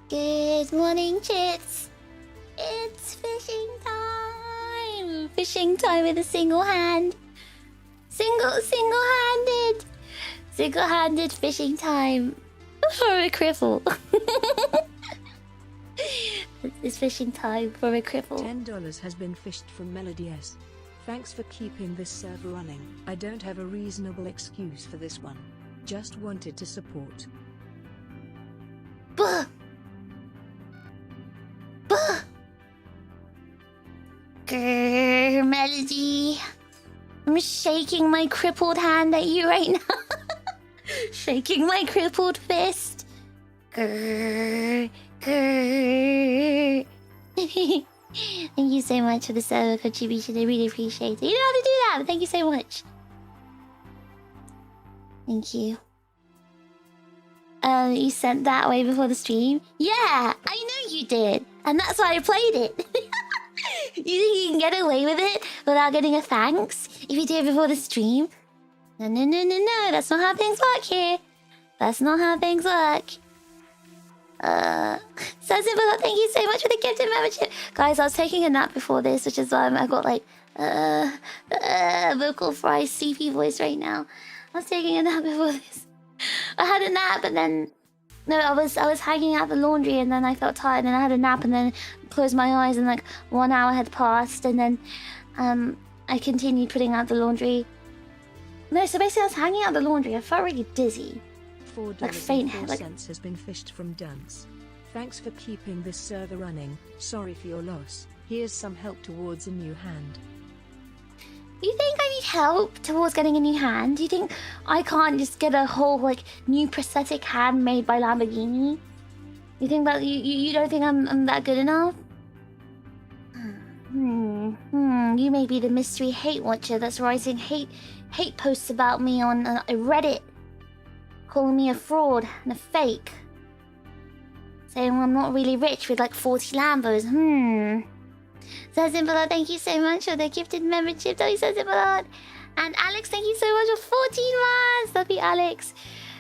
Good morning, chits. It's fishing time. Fishing time with a single hand. Single-handed fishing time for a cripple. It's fishing time for a cripple. $10 has been fished from Melody S. Thanks for keeping this server running. I don't have a reasonable excuse for this one. Just wanted to support. Buh! Buh! Grrr, Melody. I'm shaking my crippled hand at you right now. Shaking my crippled fist. Grrr, grrr. Thank you so much for the server contribution. I really appreciate it. You know how to do that, but thank you so much. Thank you. You sent that way before the stream? Yeah, I know you did. And that's why I played it. You think you can get away with it without getting a thanks if you do it before the stream? No, no, no, no, no. That's not how things work here. That's not how things work. So simple. Thank you so much for the gifted membership. Guys, I was taking a nap before this, which is why I got like vocal fry sleepy voice right now. I was taking a nap before this. I had a nap and then no, I was hanging out the laundry and then I felt tired and I had a nap and then closed my eyes and like 1 hour had passed and then I continued putting out the laundry. No, so basically I was hanging out the laundry. I felt really dizzy. Like faint head. Like has been fished from Dunce. Thanks for keeping this server running. Sorry for your loss. Here's some help towards a new hand. You think I need help towards getting a new hand? Do you think I can't just get a whole like new prosthetic hand made by Lamborghini? You think that you don't think I'm that good enough? You may be the mystery hate watcher that's writing hate posts about me on Reddit, calling me a fraud and a fake, saying I'm not really rich with like 40 Lambos. So simple, thank you so much for the gifted membership. That is so simple. And Alex, thank you so much for 14 months. That'd be Alex.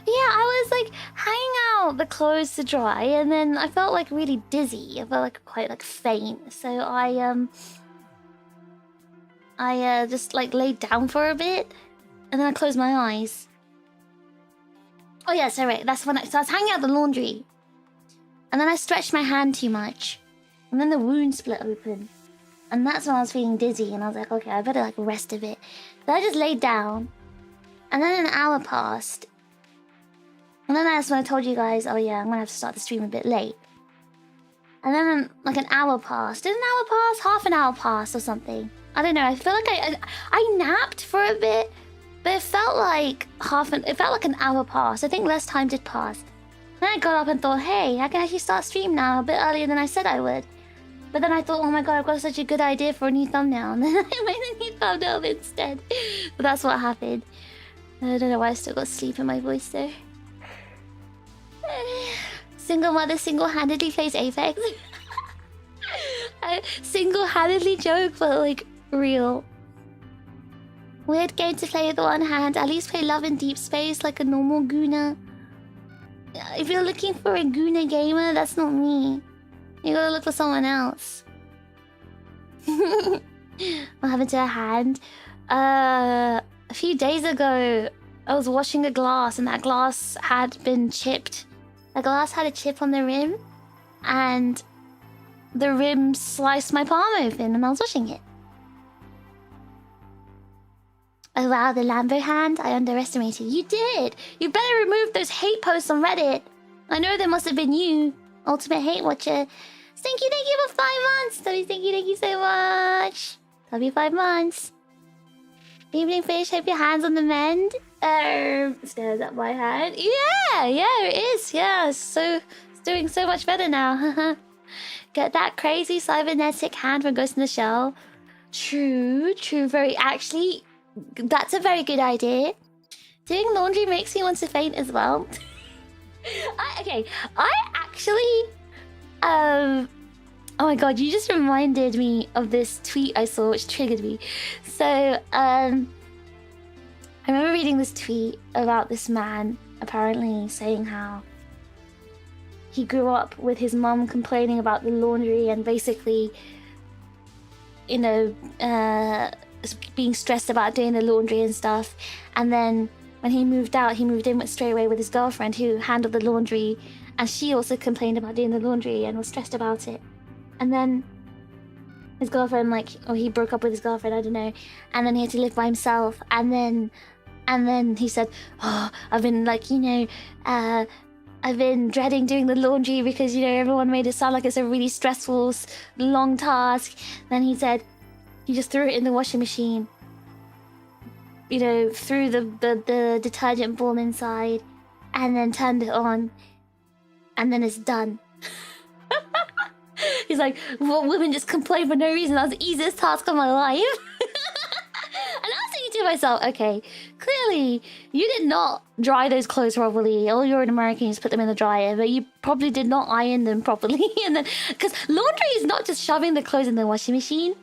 Yeah, I was like hanging out the clothes to dry, and then I felt like really dizzy. I felt like quite like faint. So I just like laid down for a bit, and then I closed my eyes. Oh yeah, so right, that's when so I was hanging out the laundry, and then I stretched my hand too much, and then the wound split open. And that's when I was feeling dizzy, and I was like, okay, I better like rest a bit. So I just laid down, and then an hour passed. And then that's when I told you guys, oh yeah, I'm gonna have to start the stream a bit late. And then like an hour passed. Did an hour pass? Half an hour pass or something. I don't know. I feel like I napped for a bit, but it felt like an hour passed. I think less time did pass. Then I got up and thought, hey, I can actually start stream now a bit earlier than I said I would. But then I thought, oh my god, I've got such a good idea for a new thumbnail. And then I made a new thumbnail instead. But that's what happened. I don't know why I still got sleep in my voice though. Single mother single-handedly plays Apex. I single-handedly joke, but like real. Weird game to play with one hand. At least play Love in Deep Space like a normal Guna. If you're looking for a Guna gamer, that's not me. You gotta look for someone else. What happened to her hand? A few days ago, I was washing a glass and that glass had been chipped. The glass had a chip on the rim, and the rim sliced my palm open and I was washing it. Oh wow, the Lambo hand? I underestimated. You did! You better remove those hate posts on Reddit. I know they must have been you. Ultimate hate watcher. Thank you for 5 months. Thank you so much. W 5 months. Evening fish, hope your hand's on the mend. Stares at my hand. Yeah, it is. Yeah, so it's doing so much better now. Get that crazy cybernetic hand from Ghost in the Shell. True. Very actually, that's a very good idea. Doing laundry makes me want to faint as well. I actually oh my god, you just reminded me of this tweet I saw which triggered me. So I remember reading this tweet about this man apparently saying how he grew up with his mum complaining about the laundry and basically, you know, being stressed about doing the laundry and stuff. And then when he moved out, he moved in straight away with his girlfriend who handled the laundry, and she also complained about doing the laundry and was stressed about it. And then his girlfriend, like, or he broke up with his girlfriend, I don't know, and then he had to live by himself. And then he said, oh, I've been like, you know, I've been dreading doing the laundry because, you know, everyone made it sound like it's a really stressful, long task. Then he said he just threw it in the washing machine, you know, threw the detergent ball inside and then turned it on, and then it's done. He's like, well, women just complain for no reason. That was the easiest task of my life. And I was thinking to myself, okay, clearly you did not dry those clothes properly. Or you're an American, you just put them in the dryer, but you probably did not iron them properly. And then, because laundry is not just shoving the clothes in the washing machine.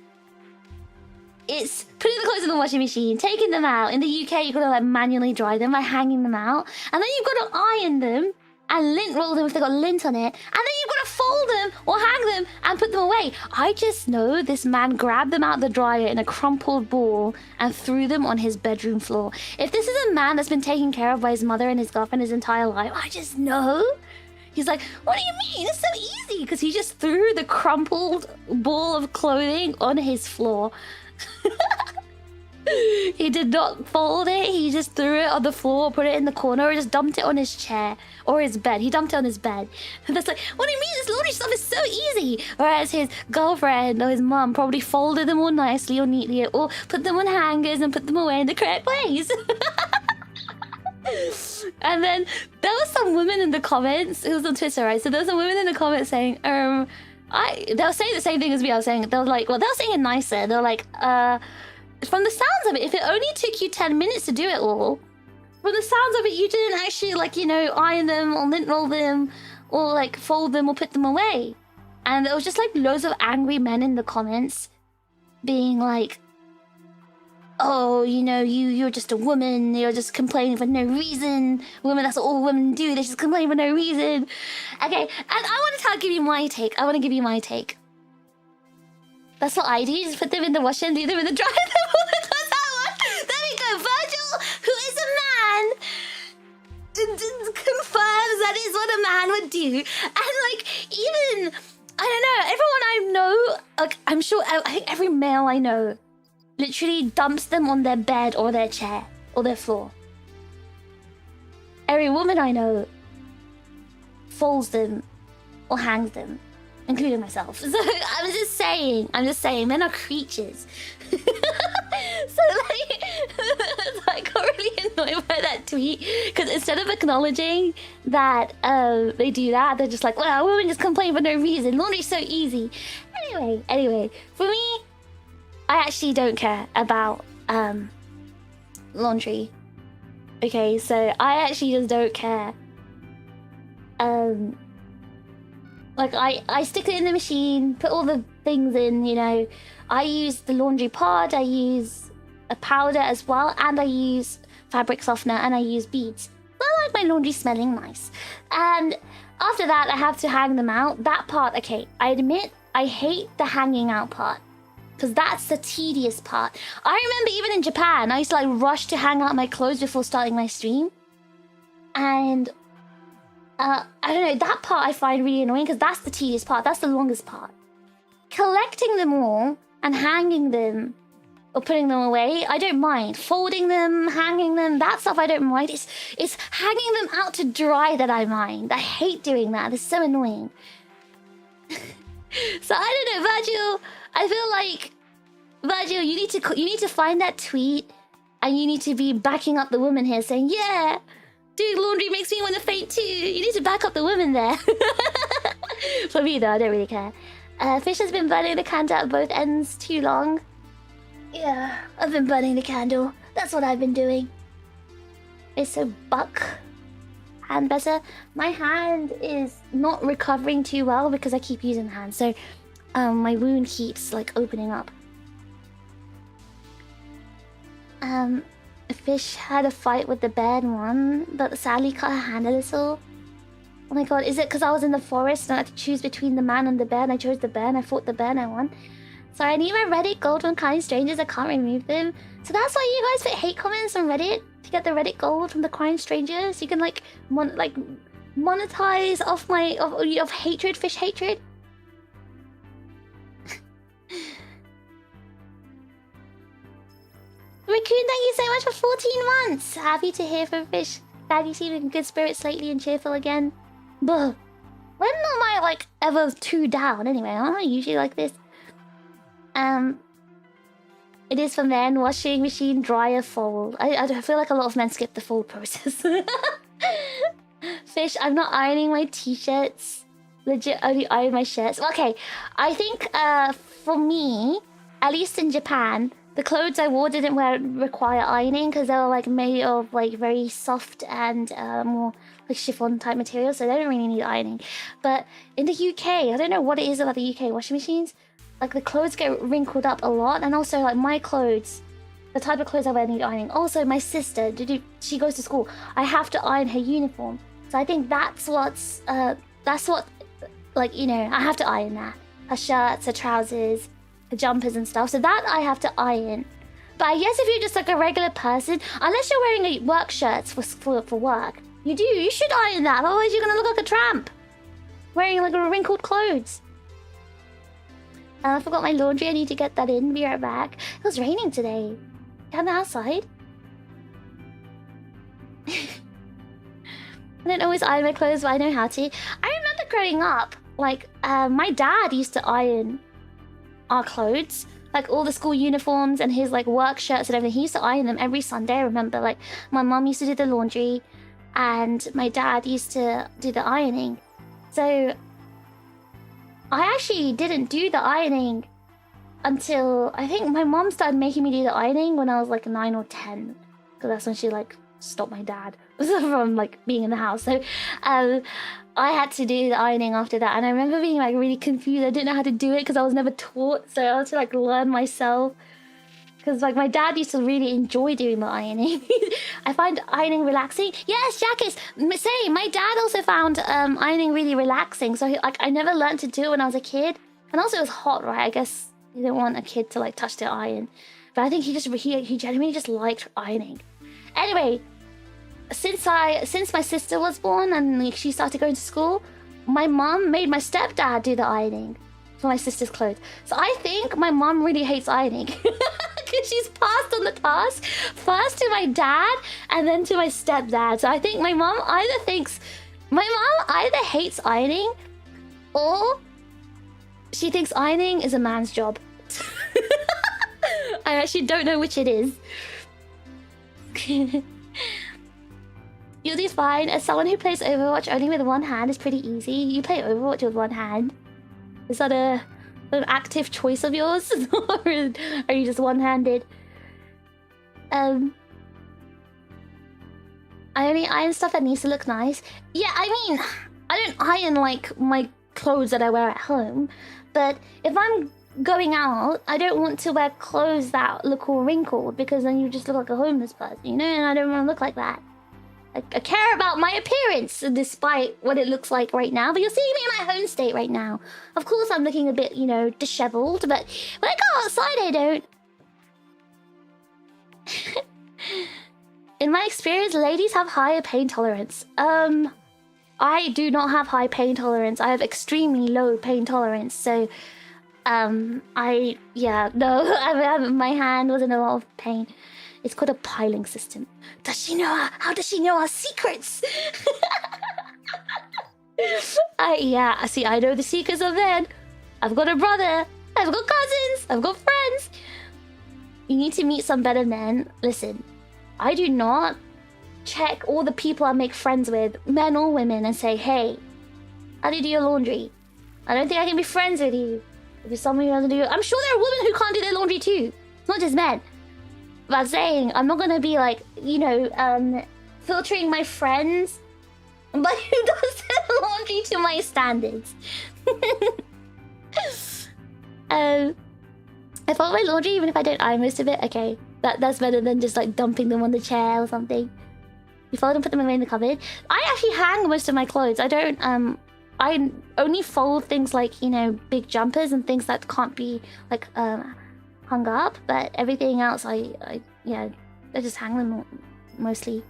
It's putting the clothes in the washing machine, taking them out. In the UK, you've got to like manually dry them by hanging them out. And then you've got to iron them and lint roll them if they've got lint on it. And then you've got to fold them or hang them and put them away. I just know this man grabbed them out the dryer in a crumpled ball and threw them on his bedroom floor. If this is a man that's been taken care of by his mother and his girlfriend his entire life, I just know. He's like, what do you mean? It's so easy. Because he just threw the crumpled ball of clothing on his floor. He did not fold it. He just threw it on the floor, put it in the corner, or just dumped it on his chair or his bed. He dumped it on his bed. And that's like, what do you mean? This laundry stuff is so easy. Whereas his girlfriend or his mum probably folded them all nicely or neatly, or put them on hangers and put them away in the correct place. And then there was some women in the comments. It was on Twitter, right? So there was some women in the comments saying, they were saying the same thing as me. I was saying, they were like, well, they were saying it nicer. They were like, from the sounds of it, if it only took you 10 minutes to do it all, from the sounds of it, you didn't actually, like, you know, iron them or lint roll them or, like, fold them or put them away. And there was just, like, loads of angry men in the comments being like, oh, you know, you're just a woman, you're just complaining for no reason. Women, that's what all women do, they just complain for no reason. Okay, and I want to give you my take. I want to give you my take. That's what I do. You just put them in the washer and leave them in the dryer. There we go. Virgil, who is a man, confirms that is what a man would do. And like, even, I don't know, everyone I know, like, I'm sure, I think every male I know literally dumps them on their bed or their chair or their floor. Every woman I know folds them or hangs them, including myself. So I'm just saying, men are creatures. So like, I got really annoyed by that tweet because instead of acknowledging that they do that, they're just like, well, women just complain for no reason. Laundry's so easy. Anyway, for me, I actually don't care about laundry. Okay, so I actually just don't care. Like, I stick it in the machine, put all the things in, you know. I use the laundry pod, I use a powder as well, and I use fabric softener, and I use beads. I like my laundry smelling nice. And after that, I have to hang them out. That part, okay, I admit, I hate the hanging out part, because that's the tedious part. I remember even in Japan, I used to like rush to hang out my clothes before starting my stream. And I don't know, that part I find really annoying because that's the tedious part. That's the longest part. Collecting them all and hanging them or putting them away, I don't mind. Folding them, hanging them, that stuff I don't mind. It's hanging them out to dry that I mind. I hate doing that. It's so annoying. So I don't know, Virgil. I feel like, Virgil, you need to find that tweet and you need to be backing up the woman here saying, yeah, doing laundry makes me want to faint too. You need to back up the women there. For me though, I don't really care. Fish has been burning the candle at both ends too long. Yeah, I've been burning the candle. That's what I've been doing. It's so buck. Hand better. My hand is not recovering too well because I keep using the hand. So my wound keeps like opening up. Fish had a fight with the bear and won, but sadly cut her hand a little. Oh my god, is it because I was in the forest and I had to choose between the man and the bear and I chose the bear and I fought the bear and I won? Sorry, I need my Reddit gold from kind strangers, I can't remove them. So that's why you guys put hate comments on Reddit? To get the Reddit gold from the kind strangers? You can like, monetize off my, of hatred, fish hatred? Raccoon, thank you so much for 14 months! Happy to hear from Fish. Glad you seem in good spirits lately and cheerful again. Buh. When am I, like, ever too down anyway? Aren't I usually like this? It is for men. Washing machine, dryer, fold. I feel like a lot of men skip the fold process. Fish, I'm not ironing my t-shirts. Legit, only iron my shirts. Okay, I think, for me, at least in Japan, the clothes I wore didn't require ironing because they were like made of like very soft and more like chiffon type material, so they don't really need ironing. But in the UK, I don't know what it is about the UK washing machines. Like the clothes get wrinkled up a lot, and also like my clothes, the type of clothes I wear need ironing. Also, my sister, she goes to school. I have to iron her uniform, so I think that's what like, you know, I have to iron that. Her shirts, her trousers, jumpers and stuff, so that I have to iron. But I guess if you're just like a regular person, unless you're wearing a work shirts for work, you should iron that, otherwise you're gonna look like a tramp wearing like wrinkled clothes. I forgot my laundry, I need to get that in. Be right back. It was raining today. Down the outside. I don't always iron my clothes, but I know how to. I remember growing up, like my dad used to iron our clothes, like all the school uniforms and his like work shirts and everything. He used to iron them every Sunday. I remember, like, my mum used to do the laundry and my dad used to do the ironing. So I actually didn't do the ironing until I think my mom started making me do the ironing when I was like 9 or 10, because that's when she like stopped my dad from like being in the house. So I had to do the ironing after that, and I remember being like really confused. I didn't know how to do it because I was never taught, so I had to like learn myself. Because like my dad used to really enjoy doing the ironing. I find ironing relaxing. Yes, Jackus, same. My dad also found ironing really relaxing. So like I never learned to do it when I was a kid, and also it was hot, right? I guess you don't want a kid to like touch their iron, but I think he genuinely just liked ironing. Anyway. Since my sister was born and like, she started going to school, my mom made my stepdad do the ironing for my sister's clothes. So I think my mom really hates ironing because she's passed on the task first to my dad and then to my stepdad. So I think my mom either hates ironing or she thinks ironing is a man's job. I actually don't know which it is. You'll do fine. As someone who plays Overwatch only with one hand is pretty easy. You play Overwatch with one hand. Is that an active choice of yours? Or are you just one-handed? I only iron stuff that needs to look nice. Yeah, I mean, I don't iron like my clothes that I wear at home. But if I'm going out, I don't want to wear clothes that look all wrinkled, because then you just look like a homeless person, you know? And I don't want to look like that. I care about my appearance, despite what it looks like right now. But you're seeing me in my home state right now. Of course, I'm looking a bit, you know, disheveled. But when I go outside, I don't. In my experience, ladies have higher pain tolerance. I do not have high pain tolerance. I have extremely low pain tolerance. So, my hand was in a lot of pain. It's called a piling system. Does she know? How does she know our secrets? Yeah, see, I know the secrets of men. I've got a brother. I've got cousins. I've got friends. You need to meet some better men. Listen, I do not check all the people I make friends with, men or women, and say, hey, how do you do your laundry? I don't think I can be friends with you. If you're someone who doesn't do it, I'm sure there are women who can't do their laundry too. It's not just men. But I'm saying, I'm not gonna be like, you know, filtering my friends, but who does their laundry to my standards. I fold my laundry even if I don't iron most of it. Okay, that's better than just like dumping them on the chair or something. You fold and put them away in the cupboard. I actually hang most of my clothes. I don't, I only fold things like, you know, big jumpers and things that can't be, like, hung up. But everything else, yeah, I just hang them mostly.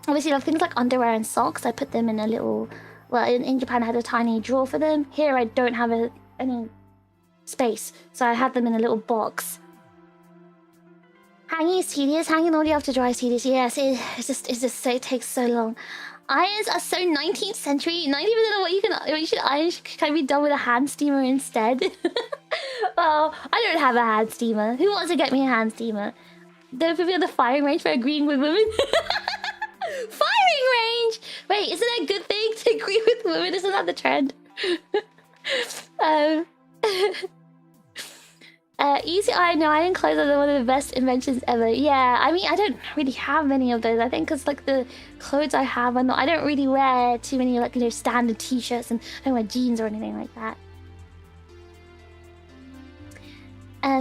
Obviously, like things like underwear and socks, I put them in a little... Well, in Japan, I had a tiny drawer for them. Here, I don't have any space, so I have them in a little box. Hanging is tedious. Hanging laundry after dry is tedious. Yes, it takes so long. Irons are so 19th century. 90% of what you should iron can be done with a hand steamer instead. Well, I don't have a hand steamer. Who wants to get me a hand steamer? Don't put me on the firing range for agreeing with women. Firing range! Wait, isn't that a good thing to agree with women? Isn't that the trend? Easy iron. No, iron clothes are one of the best inventions ever. Yeah, I mean, I don't really have many of those. I think because like the clothes I have are not... I don't really wear too many, like, you know, standard t-shirts, and I don't wear jeans or anything like that.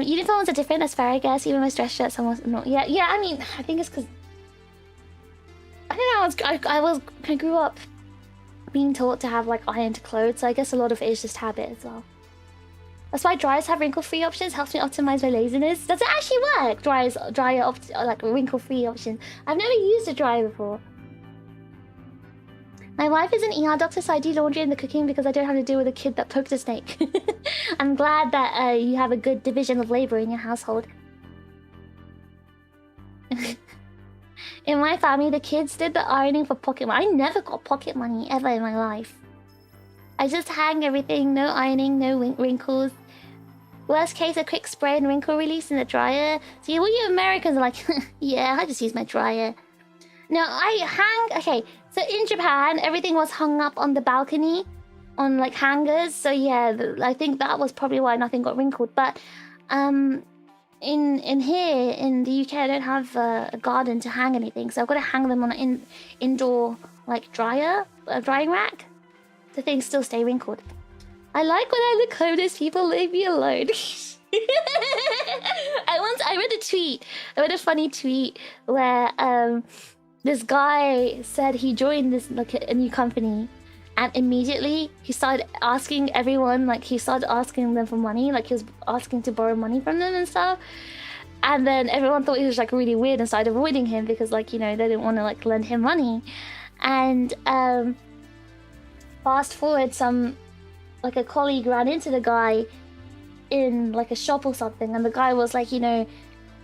Uniforms are different, that's fair, I guess. Even my dress shirts almost not. Yeah, I mean, I think it's because... I don't know, I grew up being taught to have, like, ironed clothes, so I guess a lot of it is just habit as well. That's why dryers have wrinkle-free options, helps me optimize my laziness. Does it actually work? Dryer like wrinkle-free options. I've never used a dryer before. My wife is an ER doctor, so I do laundry and the cooking because I don't have to deal with a kid that poked a snake. I'm glad that you have a good division of labor in your household. In my family, the kids did the ironing for pocket money. I never got pocket money ever in my life. I just hang everything, no ironing, no wrinkles. Worst case, a quick spray and wrinkle release in the dryer. See, all you Americans are like, yeah, I just use my dryer. No, I hang... Okay, so in Japan, everything was hung up on the balcony, on like hangers. So yeah, I think that was probably why nothing got wrinkled. But in here, in the UK, I don't have a garden to hang anything. So I've got to hang them on an indoor like drying rack. So things still stay wrinkled. I like when I look homeless people, leave me alone. I read a tweet. I read a funny tweet where this guy said he joined this like a new company, and immediately he started asking everyone, like he started asking them for money, like he was asking to borrow money from them and stuff. And then everyone thought he was like really weird and started avoiding him because, like, you know, they didn't want to like lend him money. And fast forward, like a colleague ran into the guy in like a shop or something, and the guy was like, you know,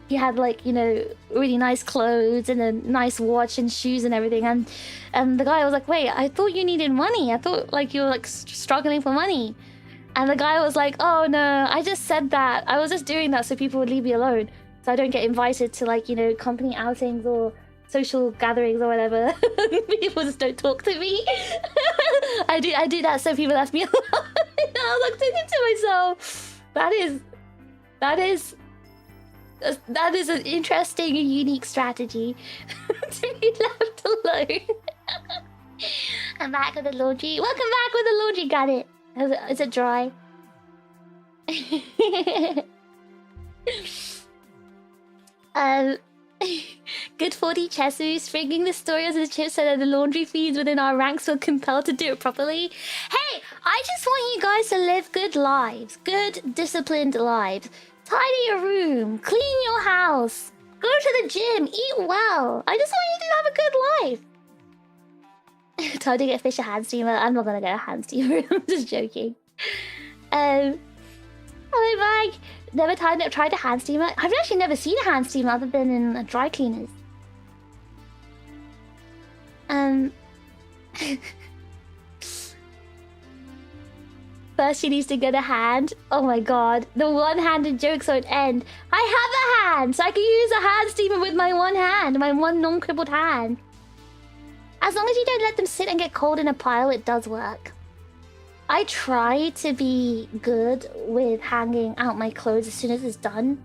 he had like, you know, really nice clothes and a nice watch and shoes and everything, and the guy was like, wait, I thought you needed money. I thought like you were like struggling for money. And the guy was like, oh no, I just said that. I was just doing that so people would leave me alone, so I don't get invited to like, you know, company outings or social gatherings or whatever. People just don't talk to me. I do that so people left me alone. And I was like thinking to myself, that is an interesting and unique strategy to be left alone. I'm back with the laundry. Welcome back with the laundry. Got it. Is it dry? Good 40 Chesu, stringing the story as a chip so that the laundry feeds within our ranks feel compelled to do it properly. Hey, I just want you guys to live good lives. Good, disciplined lives. Tidy your room. Clean your house. Go to the gym. Eat well. I just want you to have a good life. Time to get fish a hand steamer. I'm not gonna get a hand steamer. I'm just joking. Hello, Mike. Never tried a hand steamer. I've actually never seen a hand steamer other than in dry cleaners. First she needs to get a hand. Oh my god. The one-handed jokes won't end. I have a hand, so I can use a hand steamer with my one hand. My one non-crippled hand. As long as you don't let them sit and get cold in a pile, it does work. I try to be good with hanging out my clothes as soon as it's done.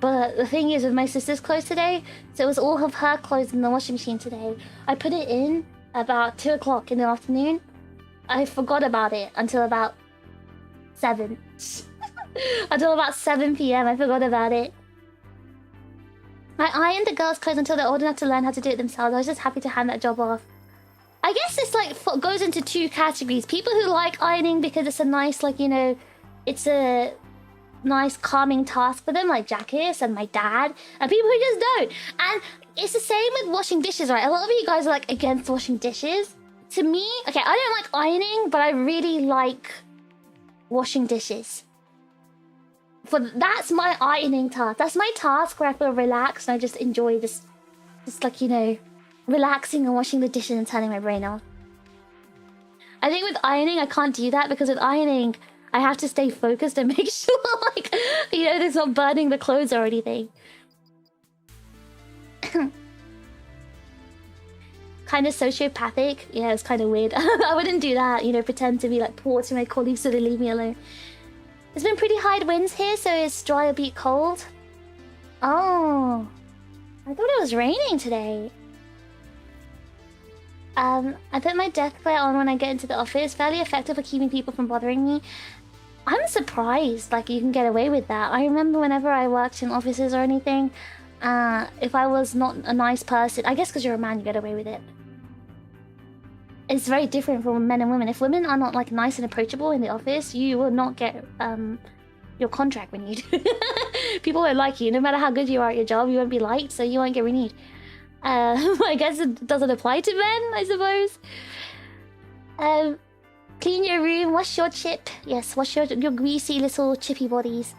But the thing is, with my sister's clothes today, so it was all of her clothes in the washing machine today. I put it in about 2 o'clock in the afternoon. I forgot about it until about 7. Until about 7 PM, I forgot about it. I ironed the girls' clothes until they're old enough to learn how to do it themselves. I was just happy to hand that job off. I guess it's like goes into two categories. People who like ironing because it's a nice, like, you know, it's a nice calming task for them, like Jackies and my dad, and people who just don't. And it's the same with washing dishes, right? A lot of you guys are like against washing dishes. To me, okay, I don't like ironing, but I really like washing dishes. That's my ironing task. That's my task where I feel relaxed and I just enjoy just like, you know, relaxing and washing the dishes and turning my brain off. I think with ironing, I can't do that because with ironing, I have to stay focused and make sure, like, you know, there's not burning the clothes or anything. Kind of sociopathic. Yeah, it's kind of weird. I wouldn't do that, you know, pretend to be like poor to my colleagues so they leave me alone. There's been pretty high winds here, so it's dry a bit cold. Oh, I thought it was raining today. I put my death glare on when I get into the office. Fairly effective for keeping people from bothering me. I'm surprised, like, you can get away with that. I remember whenever I worked in offices or anything, if I was not a nice person, I guess because you're a man, you get away with it. It's very different from men and women. If women are not, like, nice and approachable in the office, you will not get your contract renewed. People won't like you. No matter how good you are at your job, you won't be liked, so you won't get renewed. I guess it doesn't apply to men, I suppose. Clean your room, wash your chip. Yes, wash your greasy little chippy bodies.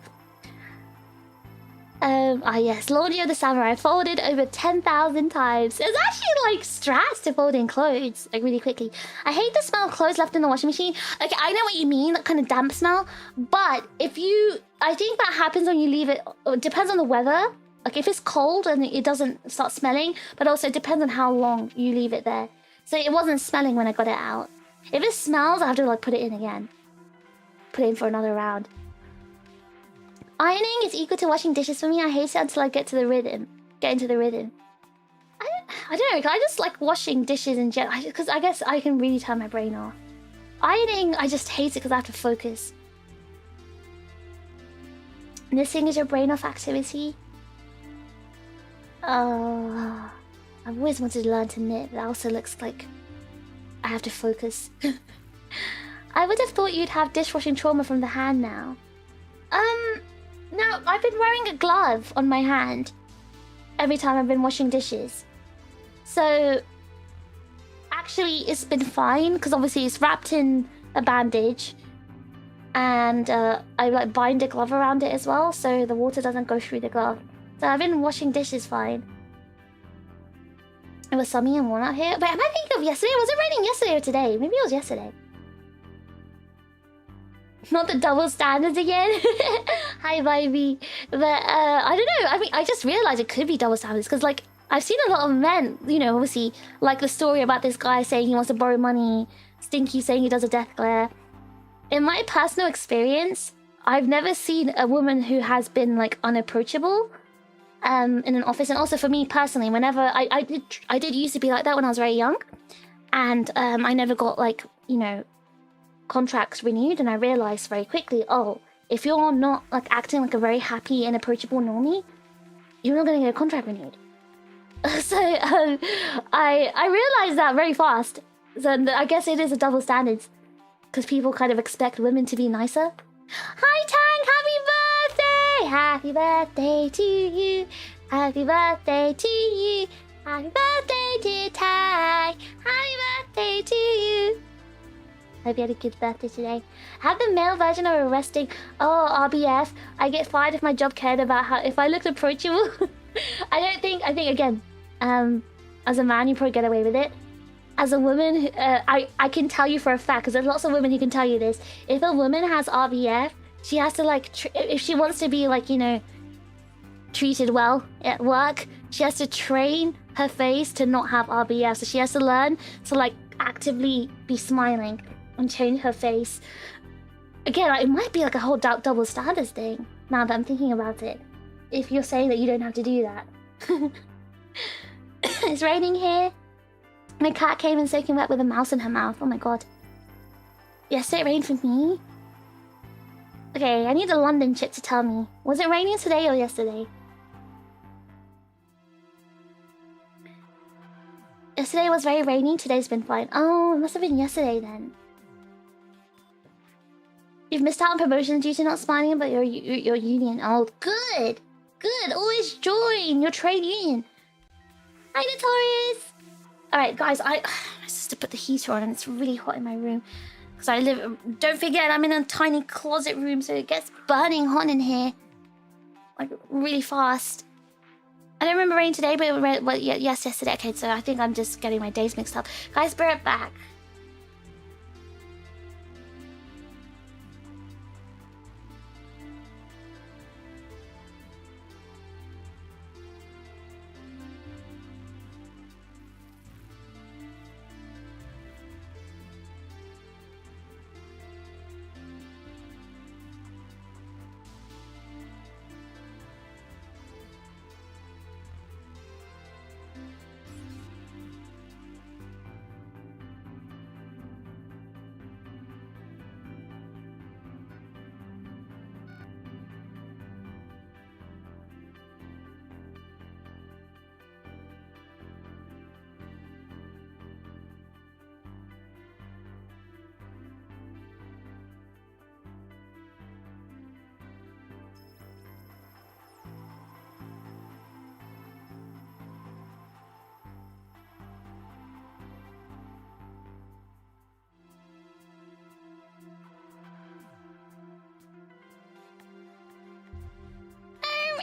Yes, Laundry of the Samurai folded over 10,000 times. It's actually like strats to fold in clothes, like really quickly. I hate the smell of clothes left in the washing machine. Okay, I know what you mean, that kind of damp smell. But if you, I think that happens when you leave it. It depends on the weather. Like if it's cold and it doesn't start smelling, but also it depends on how long you leave it there. So it wasn't smelling when I got it out. If it smells, I have to like put it in again. Put it in for another round. Ironing is equal to washing dishes for me. I hate it until I get to the rhythm. Get into the rhythm. I don't know. I just like washing dishes in general. Because I guess I can really turn my brain off. Ironing, I just hate it because I have to focus. Knitting is your brain off activity. I've always wanted to learn to knit. That also looks like I have to focus. I would have thought you'd have dishwashing trauma from the hand now. No, I've been wearing a glove on my hand every time I've been washing dishes. So, actually, it's been fine because obviously it's wrapped in a bandage, and I like bind a glove around it as well, so the water doesn't go through the glove. So I've been washing dishes fine. It was sunny and warm out here. But am I thinking of yesterday? Was it raining yesterday or today? Maybe it was yesterday. Not the double standards again. Hi, Vibey. But I don't know. I mean, I just realized it could be double standards because, like, I've seen a lot of men, you know, obviously, like the story about this guy saying he wants to borrow money, Stinky saying he does a death glare. In my personal experience, I've never seen a woman who has been, like, unapproachable in an office. And also for me personally, whenever I did used to be like that when I was very young, and I never got, like, you know, contracts renewed, and I realized very quickly, oh, if you're not like acting like a very happy and approachable normie, you're not gonna get a contract renewed. So I realized that very fast. So I guess it is a double standards because people kind of expect women to be nicer. Hi Tang, happy birthday! Happy birthday to you! Happy birthday to you! Happy birthday to Tang! Happy birthday to you! Hope you had a good birthday today. Have the male version of arresting. Oh, RBF. I get fired if my job cared about how if I looked approachable. I think again, as a man you probably get away with it. As a woman, I can tell you for a fact, because there's lots of women who can tell you this. If a woman has RBF, she has to like if she wants to be like, you know, treated well at work, she has to train her face to not have RBF. So she has to learn to like actively be smiling and change her face. Again, it might be like a whole double standards thing, now that I'm thinking about it. If you're saying that you don't have to do that. It's raining here. My cat came and soaking wet with a mouse in her mouth. Oh my god. Yes, it rained for me. Okay, I need a London chip to tell me. Was it raining today or yesterday? Yesterday was very rainy. Today's been fine. Oh, it must have been yesterday then. You've missed out on promotions due to not smiling about your union. Oh, good. Good. Always join your trade union. Hi, Notorious. Alright, guys, my sister put the heater on and it's really hot in my room. Because I live... Don't forget, I'm in a tiny closet room, so it gets burning hot in here. Like, really fast. I don't remember rain today, but it was... Well, yes, yesterday. Okay, so I think I'm just getting my days mixed up. Guys, bear it back.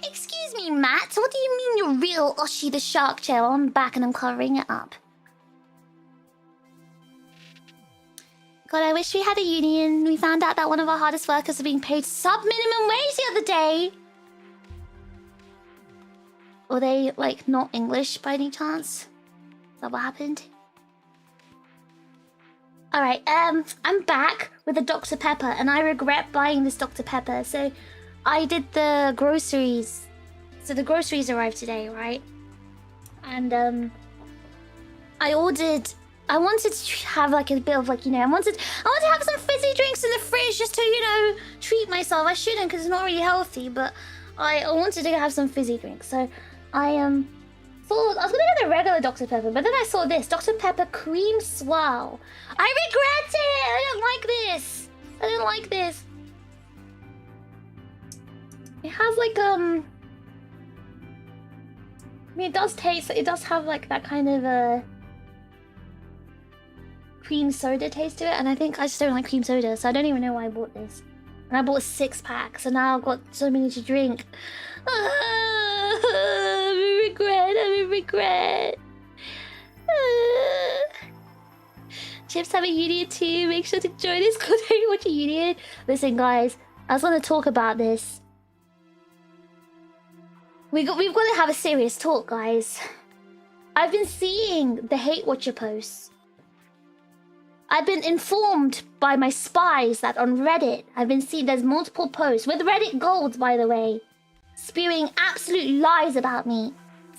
Excuse me, Matt. What do you mean you're real Oshi the Shark Chair? Well, I'm back and I'm covering it up. God, I wish we had a union. We found out that one of our hardest workers are being paid sub-minimum wage the other day. Were they, like, not English by any chance? Is that what happened? Alright, I'm back with a Dr. Pepper, and I regret buying this Dr. Pepper. So, I did the groceries. So the groceries arrived today, right? And, I ordered... I wanted to have, like, a bit of, like, you know... I wanted to have some fizzy drinks in the fridge just to, you know, treat myself. I shouldn't, because it's not really healthy, but I wanted to have some fizzy drinks. So, I thought I was gonna get a regular Dr. Pepper, but then I saw this Dr. Pepper Cream Swirl. I regret it. I don't like this. I don't like this. It has like I mean, it does taste. It does have like that kind of cream soda taste to it, and I think I just don't like cream soda, so I don't even know why I bought this. And I bought a 6-pack, so now I've got so many to drink. I'm in regret. Chips have a union too. Make sure to join this because I watch a union. Listen, guys, I just want to talk about this. We've got to have a serious talk, guys. I've been seeing the hate watcher posts. I've been informed by my spies that on Reddit, I've been seeing there's multiple posts with Reddit golds, by the way, spewing absolute lies about me,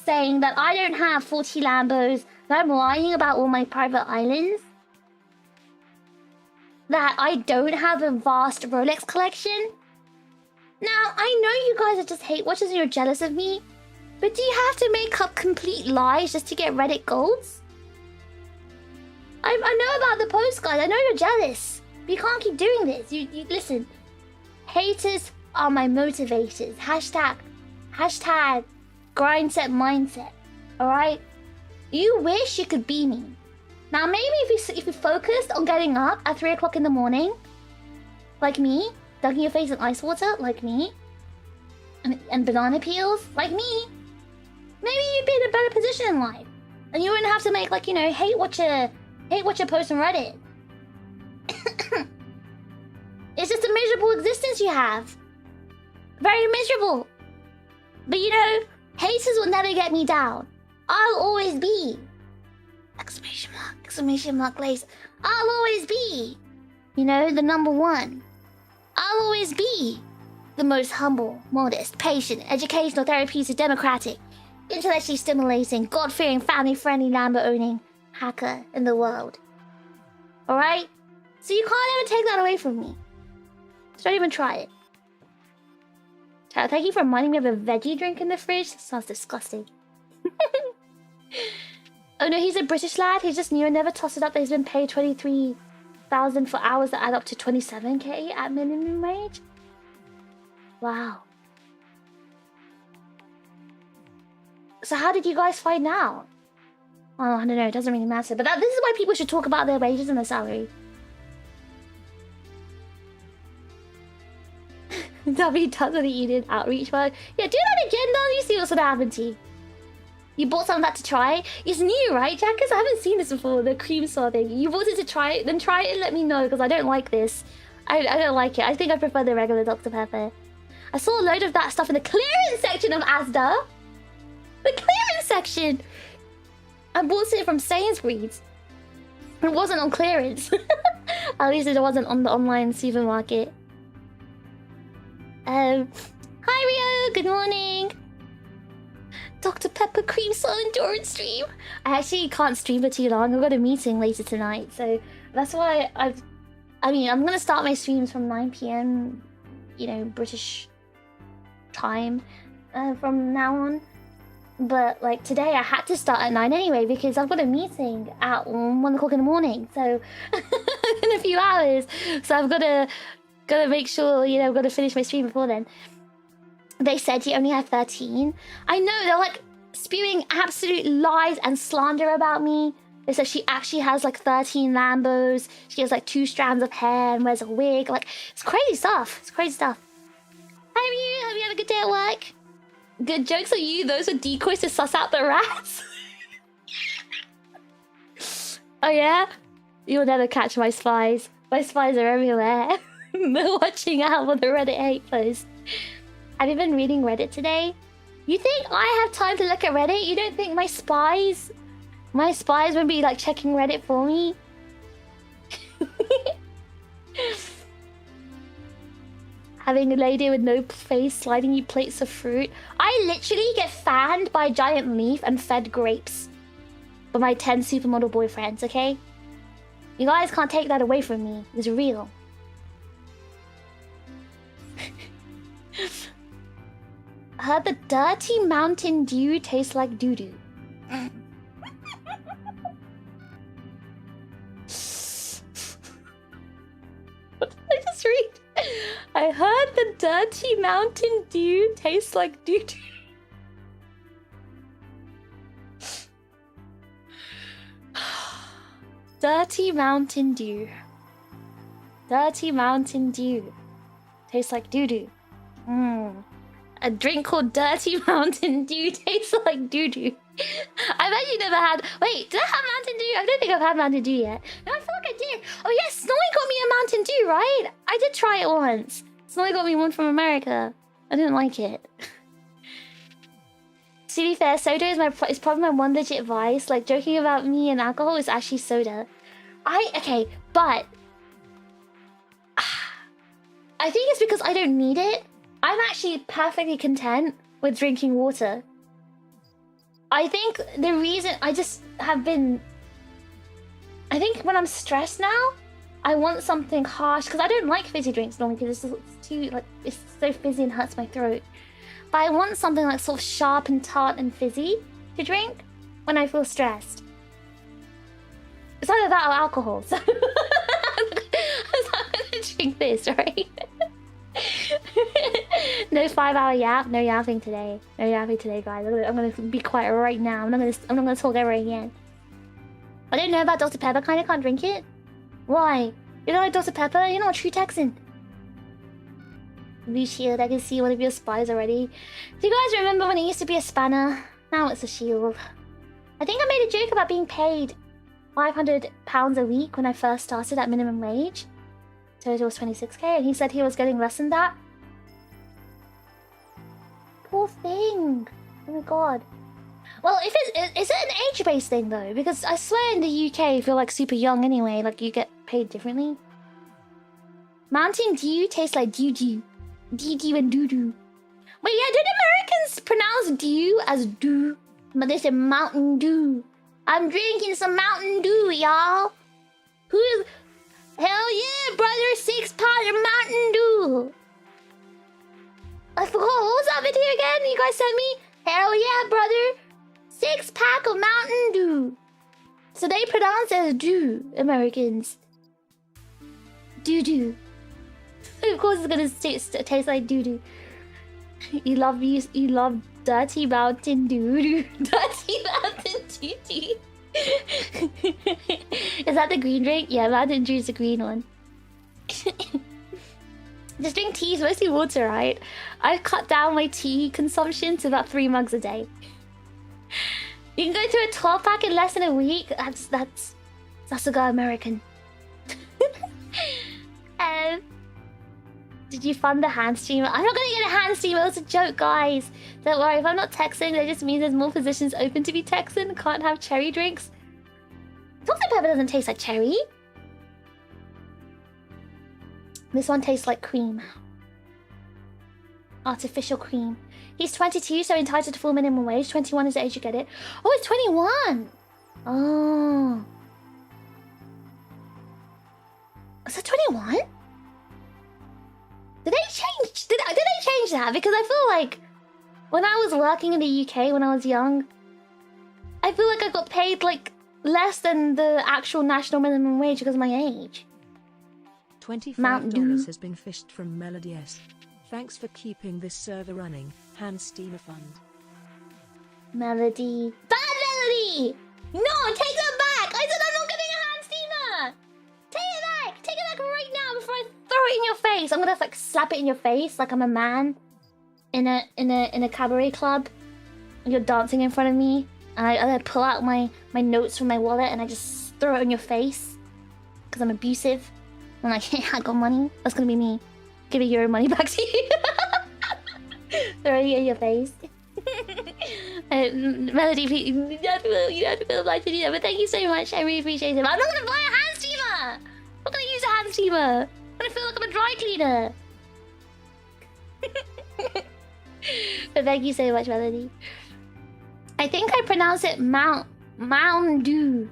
saying that I don't have 40 Lambos, that I'm lying about all my private islands, that I don't have a vast Rolex collection. Now, I know you guys are just hate watchers and you're jealous of me, but do you have to make up complete lies just to get Reddit golds? I know about the post, guys. I know you're jealous. But you can't keep doing this. You listen. Haters are my motivators. Hashtag grindset mindset. Alright? You wish you could be me. Now maybe if you focused on getting up at 3 o'clock in the morning, like me, dunking your face in ice water, like me, and banana peels, like me, maybe you'd be in a better position in life. And you wouldn't have to make, like, you know, hate watcher post on Reddit. It's just a miserable existence you have. Very miserable. But you know, haters will never get me down. I'll always be. Exclamation mark, glaze. I'll always be. You know, the number one. I'll always be the most humble, modest, patient, educational, therapeutic, democratic, intellectually stimulating, God-fearing, family-friendly, Lambo-owning hacker in the world. Alright? So you can't ever take that away from me. So don't even try it. Thank you for reminding me of a veggie drink in the fridge. That sounds disgusting. Oh no, he's a British lad. He's just new and never tossed it up that he's been paid 23,000 for hours that add up to 27k at minimum wage. Wow. So how did you guys find out? Oh, I don't know. It doesn't really matter. But this is why people should talk about their wages and their salary. W does what he did outreach work. Yeah, do that again, though. You see what's gonna happen to you. You bought some of that to try. It's new, right, Jack? Because I haven't seen this before. The cream saw thing. You bought it to try it, then try it and let me know because I don't like this. I don't like it. I think I prefer the regular Dr. Pepper. I saw a load of that stuff in the clearance section of Asda. The clearance section. I bought it from Sainsbury's. It wasn't on clearance. At least it wasn't on the online supermarket. Hi Rio, good morning. Dr. Pepper Cream Soul Endurance stream. I actually can't stream for too long. I've got a meeting later tonight, so that's why I mean, I'm gonna start my streams from 9 PM, you know, British time, from now on. But like today, I had to start at 9 anyway because I've got a meeting at 1 o'clock in the morning. So in a few hours, so I've gotta make sure, you know, I've got to finish my stream before then. They said you only have 13. I know, they're like spewing absolute lies and slander about me. They said she actually has like 13 Lambos. She has like 2 strands of hair and wears a wig. Like, it's crazy stuff. It's crazy stuff. Hi, Ryu. Hope you have a good day at work. Good jokes on you. Those are decoys to suss out the rats. Oh, yeah? You'll never catch my spies. My spies are everywhere. They're watching out for the Reddit hate post. Have you been reading Reddit today? You think I have time to look at Reddit? You don't think my spies would be like checking Reddit for me? Having a lady with no face sliding you plates of fruit. I literally get fanned by a giant leaf and fed grapes by my 10 supermodel boyfriends, okay? You guys can't take that away from me. It's real. Heard the dirty Mountain Dew tastes like doo-doo. What did I just read? I heard the dirty Mountain Dew tastes like doo-doo. Dirty Mountain Dew. Dirty Mountain Dew tastes like doo-doo. A drink called Dirty Mountain Dew tastes like doo-doo. I bet you never had... Wait, did I have Mountain Dew? I don't think I've had Mountain Dew yet. No, I feel like I did. Oh yes, Snowy got me a Mountain Dew, right? I did try it once. Snowy got me one from America. I didn't like it. To be fair, soda is probably my one legit vice. Like, joking about me and alcohol is actually soda. Okay, but... I think it's because I don't need it. I'm actually perfectly content with drinking water. I think the reason I just have been... I think when I'm stressed now, I want something harsh. Because I don't like fizzy drinks normally because it's too, like, it's so fizzy and hurts my throat. But I want something like sort of sharp and tart and fizzy to drink when I feel stressed. It's either that or alcohol. So I'm gonna drink this, right? No 5-hour yap. No yapping today. No yapping today, guys. I'm gonna be quiet right now. I'm not gonna talk ever again. I didn't know about Dr. Pepper. Kinda can't drink it. Why? You don't like Dr. Pepper? You're not a true Texan. Blue shield. I can see one of your spies already. Do you guys remember when it used to be a spanner? Now it's a shield. I think I made a joke about being paid £500 a week when I first started at minimum wage. So it was 26k, and he said he was getting less than that. Poor thing. Oh my god. Well, if is it an age-based thing though? Because I swear in the UK, if you're like super young anyway, like you get paid differently. Mountain Dew tastes like doo-doo. Doo-doo and doo-doo. Wait, yeah, did Americans pronounce dew as do? But they said Mountain Dew. I'm drinking some Mountain Dew, y'all. Who's... Hell yeah, brother! 6-pack of Mountain Dew! I forgot, what was that video again you guys sent me? Hell yeah, brother! 6-pack of Mountain Dew! So they pronounce it as do, Americans. Doo-doo. Of course it's gonna taste like doo-doo. You love dirty mountain doo-doo. Dirty mountain doo-doo. Is that the green drink? Yeah, mountain dew is the green one. Just drink tea, it's mostly water, right? I've cut down my tea consumption to about 3 mugs a day. You can go through a 12-pack in less than a week. That's a guy American. Did you fund the hand streamer? I'm not gonna get a hand streamer. It was a joke, guys. Don't worry. If I'm not texting, that just means there's more positions open to be texting. Can't have cherry drinks. Dr. Pepper doesn't taste like cherry. This one tastes like cream. Artificial cream. He's 22, so entitled to full minimum wage. 21 is the age you get it. Oh, it's 21! Oh. Is that 21? Did they change? Did they change that? Because I feel like when I was working in the UK when I was young, I feel like I got paid like less than the actual national minimum wage because of my age. $25 has been fished from Melody S. Thanks for keeping this server running. Hand steamer fund. Melody. Bad Melody! No, take that back! I said I'm not getting a hand steamer! Take it back! Take it back right now before I throw it in your face! I'm gonna like slap it in your face like I'm a man in a cabaret club. And you're dancing in front of me. And I pull out my notes from my wallet and I just throw it in your face. Because I'm abusive. I'm like, hey, I got money. That's gonna be me. Giving your money back to you. Throw it in your face. Melody, you don't feel obliged to do that, but thank you so much. I really appreciate it. But I'm not gonna buy a hand steamer. I'm not gonna use a hand steamer. I'm gonna feel like I'm a dry cleaner. But thank you so much, Melody. I think I pronounce it Mountain Dew.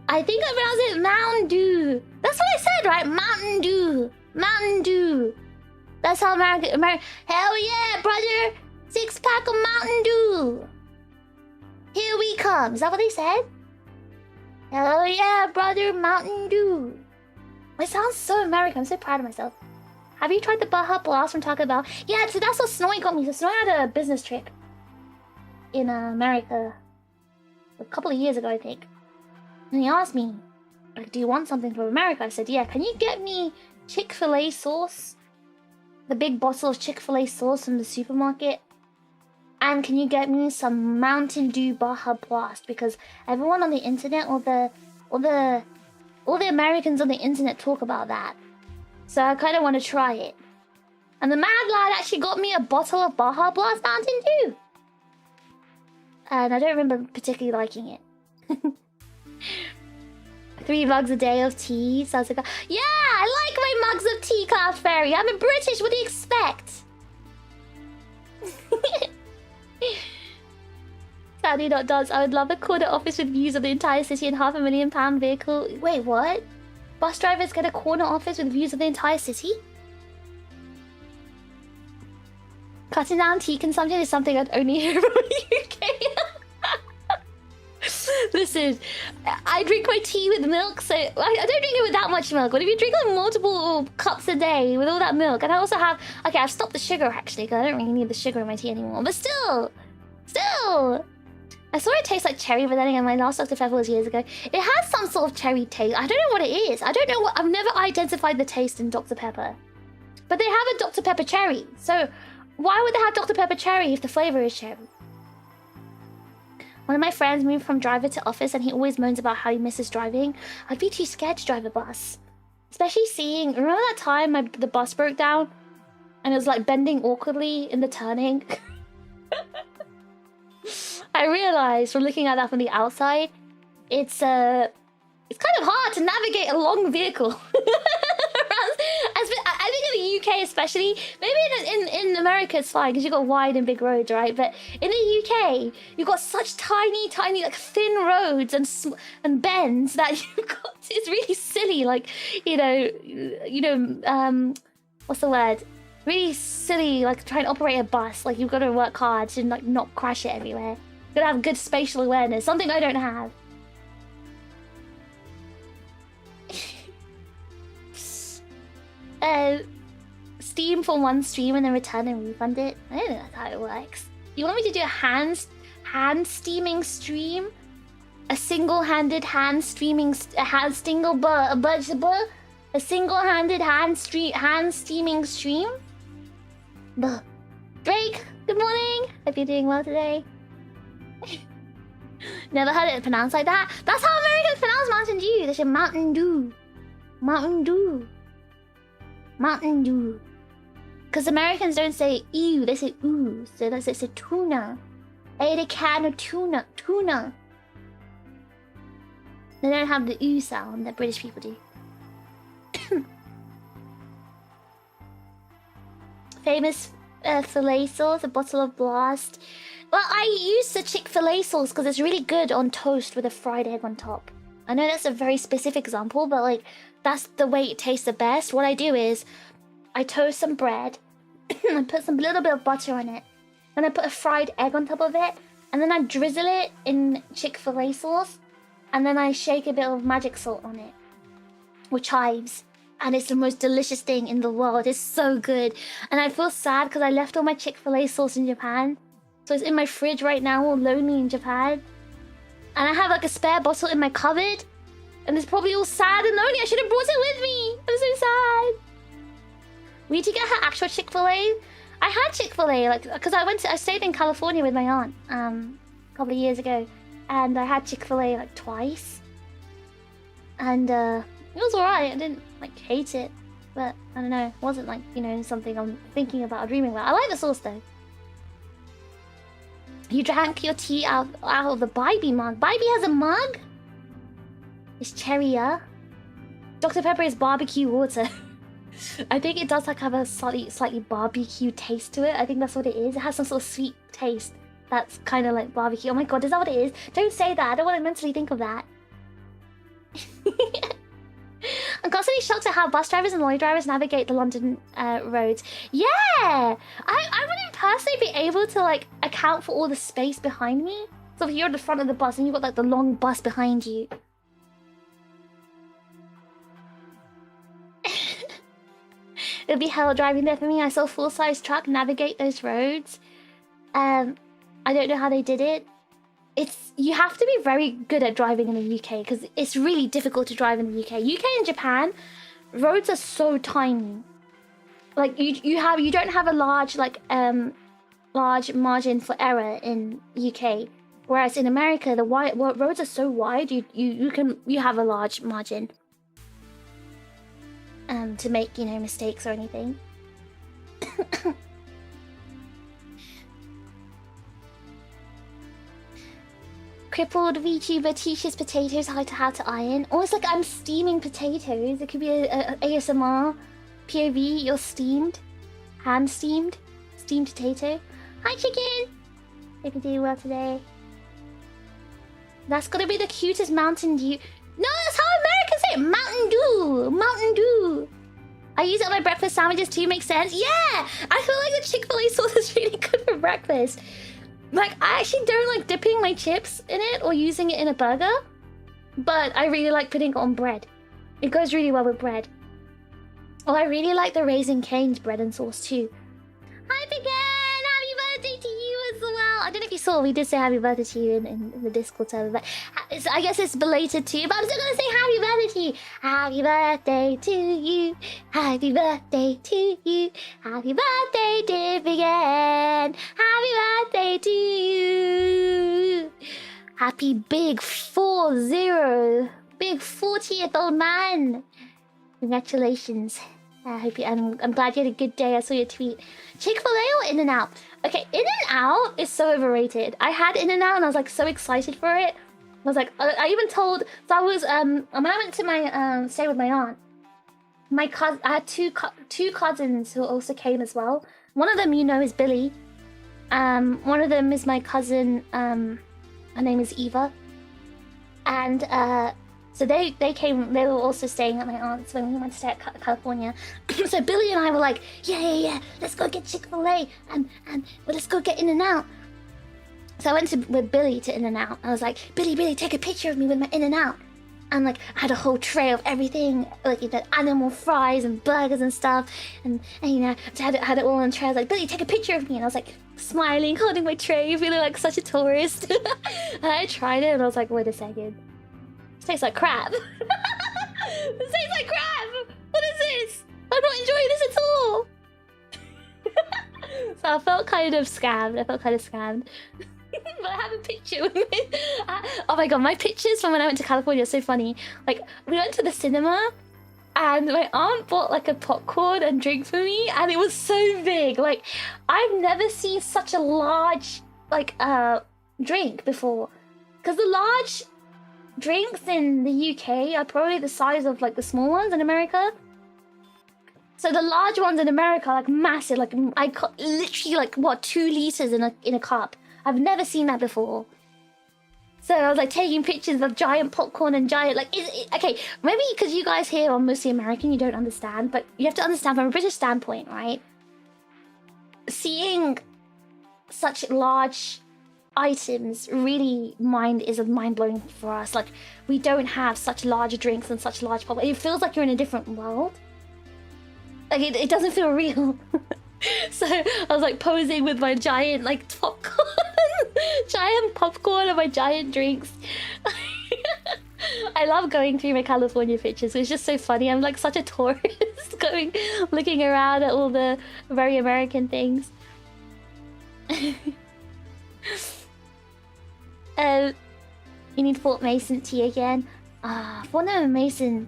I think I pronounce it Mountain Dew. That's what I said, right? Mountain Dew. Mountain Dew. That's how American. Hell yeah, brother! 6-pack of Mountain Dew. Here we come. Is that what they said? Hell yeah, brother! Mountain Dew. It sounds so American. I'm so proud of myself. Have you tried the Baja Blast from Taco Bell? Yeah, so that's what Snowy got me. So Snowy had a business trip in America a couple of years ago, I think. And he asked me, like, do you want something from America? I said, yeah. Can you get me Chick-fil-A sauce? The big bottle of Chick-fil-A sauce from the supermarket? And can you get me some Mountain Dew Baja Blast? Because everyone on the internet, all the Americans on the internet talk about that. So I kind of want to try it. And the mad lad actually got me a bottle of Baja Blast Mountain Dew. And I don't remember particularly liking it. 3 mugs a day of tea. Sounds like yeah, I like my mugs of tea, Cloud Fairy. I'm a British. What do you expect? Sadly not does. I would love a corner office with views of the entire city and £500,000 vehicle. Wait, what? Bus drivers get a corner office with views of the entire city? Cutting down tea consumption is something I'd only hear from the UK. Listen, I drink my tea with milk, so I don't drink it with that much milk. But if you drink like multiple cups a day with all that milk, and I also have... Okay, I've stopped the sugar actually, because I don't really need the sugar in my tea anymore. But still! I saw it taste like cherry, but then again, my last Dr. Pepper was years ago. It has some sort of cherry taste. I don't know what it is. I don't know what... I've never identified the taste in Dr. Pepper. But they have a Dr. Pepper cherry. So, why would they have Dr. Pepper cherry if the flavor is cherry? One of my friends moved from driver to office and he always moans about how he misses driving. I'd be too scared to drive a bus. Especially seeing... Remember that time the bus broke down? And it was like bending awkwardly in the turning? I realized from looking at that from the outside, it's kind of hard to navigate a long vehicle. I think in the UK especially, maybe in America it's fine because you've got wide and big roads, right? But in the UK, you've got such tiny, like thin roads and bends that you've got. It's really silly, like what's the word? Really silly, like trying to operate a bus. Like you've got to work hard to like not crash it everywhere. You've got to have good spatial awareness, something I don't have. Steam for one stream and then return and refund it. I don't know that's how it works. You want me to do a hand steaming stream? A single-handed hand streaming a single-handed hand steaming stream? Buh. Drake, good morning. Hope you're doing well today. Never heard it pronounced like that. That's how Americans pronounce Mountain Dew. They say Mountain Dew. Mountain Dew. Mountain Dew. Because Americans don't say ew, they say ooh. So they say tuna. I ate a can of tuna. Tuna. They don't have the ooh sound that British people do. Famous filet sauce, a bottle of Blast. Well, I use the Chick-fil-A sauce because it's really good on toast with a fried egg on top. I know that's a very specific example, but like that's the way it tastes the best. What I do is I toast some bread and put some little bit of butter on it. Then I put a fried egg on top of it, and then I drizzle it in Chick-fil-A sauce, and then I shake a bit of magic salt on it, or chives. And it's the most delicious thing in the world. It's so good. And I feel sad because I left all my Chick-fil-A sauce in Japan. So it's in my fridge right now, all lonely in Japan. And I have like a spare bottle in my cupboard. And it's probably all sad and lonely. I should have brought it with me. I'm so sad. We need to get her actual Chick-fil-A. I had Chick-fil-A, like, because I stayed in California with my aunt a couple of years ago. And I had Chick-fil-A like twice. And it was alright. I didn't like hate it, but I don't know. It wasn't like, you know, something I'm thinking about or dreaming about. I like the sauce though. You drank your tea out of the Bybee mug. Bybee has a mug? It's cherry, yeah? Dr. Pepper is barbecue water. I think it does like have a slightly barbecue taste to it. I think that's what it is. It has some sort of sweet taste that's kind of like barbecue. Oh my god, is that what it is? Don't say that. I don't want to mentally think of that. I'm constantly shocked at how bus drivers and lorry drivers navigate the London roads. Yeah! I wouldn't personally be able to like account for all the space behind me. So if you're at the front of the bus and you've got like the long bus behind you. It'd be hell driving there for me. I saw a full-size truck navigate those roads. I don't know how they did it. You have to be very good at driving in the UK because it's really difficult to drive in the UK. UK and Japan, roads are so tiny. Like you don't have a large large margin for error in UK, whereas in America the roads are so wide you have a large margin to make, you know, mistakes or anything. Crippled VTuber teaches potatoes how to iron. Almost like I'm steaming potatoes. It could be a ASMR POV. You're steamed, hand steamed, steamed potato. Hi chicken. Hope you're doing well today. That's gonna be the cutest Mountain Dew. No, that's how Americans say it. Mountain Dew. Mountain Dew. I use it on my breakfast sandwiches too. Makes sense. Yeah, I feel like the Chick-fil-A sauce is really good for breakfast. Like, I actually don't like dipping my chips in it or using it in a burger, but I really like putting it on bread. It goes really well with bread. Oh, I really like the Raising Cane's bread and sauce too. Hi, Begin! Happy birthday to you as well! I don't know if you saw, we did say happy birthday to you in the Discord server, but I guess it's belated too, but I'm still gonna say happy birthday to you! Happy birthday to you! Happy birthday to you! Happy birthday, dear Begin! Happy birthday to you! Happy big 40! Big 40th old man! Congratulations. I hope you, I'm glad you had a good day. I saw your tweet. Chick-fil-A or In-N-Out? Okay, In-N-Out is so overrated. I had In-N-Out and I was like so excited for it. I was like, I even told, so I was, when I went to my, stay with my aunt, my cousin, I had two cousins who also came as well. One of them, you know, is Billy. One of them is my cousin, her name is Eva. And, so they came, they were also staying at my aunt's when we went to stay at California. So Billy and I were like, yeah, let's go get Chick-fil-A and let's go get In-N-Out. So I went with Billy to In-N-Out. I was like, Billy, take a picture of me with my In-N-Out. And like I had a whole tray of everything, like you know, animal fries and burgers and stuff, and you know, I had it all on a tray. I was like, Billy, take a picture of me, and I was like smiling, holding my tray, feeling like such a tourist. And I tried it, and I was like, wait a second, this tastes like crap. This tastes like crap. What is this? I'm not enjoying this at all. So I felt kind of scammed. But I have a picture with me. Oh my god, my pictures from when I went to California are so funny. Like, we went to the cinema and my aunt bought like a popcorn and drink for me, and it was so big. Like, I've never seen such a large like drink before. Because the large drinks in the UK are probably the size of like the small ones in America. So the large ones in America are like massive. Like I got literally like what 2 liters in a cup. I've never seen that before. So I was like taking pictures of giant popcorn and giant like okay, maybe because you guys here are mostly American, you don't understand, but you have to understand from a British standpoint, right? Seeing such large items really is mind-blowing for us. Like, we don't have such large drinks and such large popcorn. It feels like you're in a different world. Like it doesn't feel real. So I was like posing with my giant like popcorn, giant popcorn and my giant drinks. I love going through my California pictures. It's just so funny. I'm like such a tourist looking around at all the very American things. You need Fort Mason tea again. Fort Mason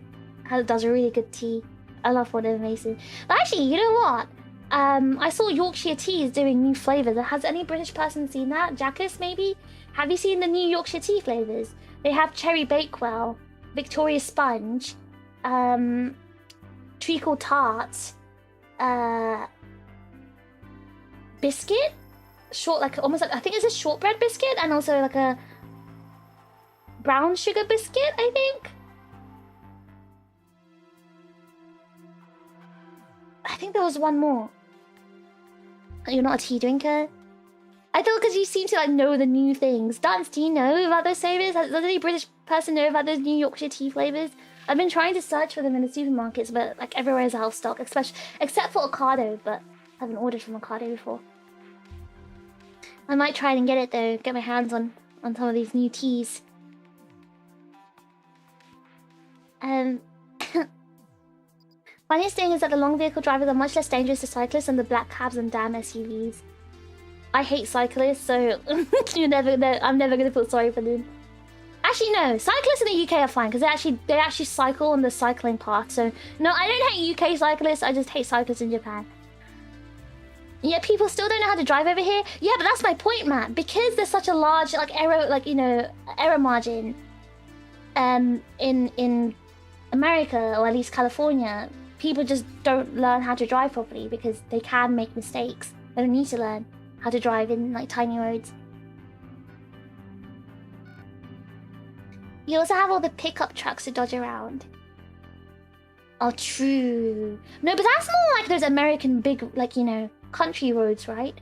does a really good tea. I love Fort Mason. But actually, you know what? I saw Yorkshire tea is doing new flavors. Has any British person seen that? Jackus, maybe? Have you seen the new Yorkshire tea flavors? They have cherry bakewell, Victoria sponge, treacle tart, biscuit, almost like I think it's a shortbread biscuit, and also like a brown sugar biscuit, I think. I think there was one more. You're not a tea drinker? I thought because you seem to like know the new things. Dance, do you know about those flavors? Does any British person know about those new Yorkshire tea flavors? I've been trying to search for them in the supermarkets, but like everywhere is out of stock, except for Ocado, but I haven't ordered from Ocado before. I might try and get it though, get my hands on some of these new teas. Funniest thing is that the long vehicle drivers are much less dangerous to cyclists than the black cabs and damn SUVs. I hate cyclists, so I'm never gonna feel sorry for them. Actually, no, cyclists in the UK are fine because they actually cycle on the cycling path. So no, I don't hate UK cyclists. I just hate cyclists in Japan. Yeah, people still don't know how to drive over here. Yeah, but that's my point, Matt. Because there's such a large error margin, in America, or at least California, people just don't learn how to drive properly because they can make mistakes. They don't need to learn how to drive in like tiny roads. You also have all the pickup trucks to dodge around. Oh, true. No, but that's more like those American big, like, you know, country roads, right?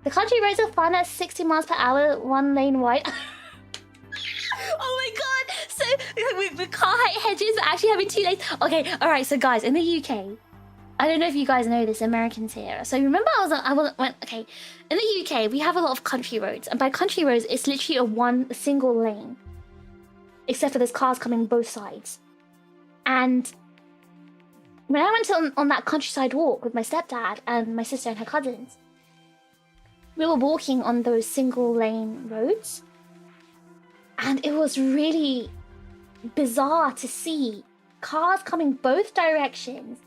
The country roads are fun at 60 miles per hour, 1 lane wide. Oh my god! So with car height hedges, but actually having 2 lanes. Okay, all right. So guys, in the UK, I don't know if you guys know this, Americans here. So remember, okay. In the UK, we have a lot of country roads, and by country roads, it's literally a single lane, except for there's cars coming both sides. And when I went on that countryside walk with my stepdad and my sister and her cousins, we were walking on those single lane roads. And it was really bizarre to see cars coming both directions,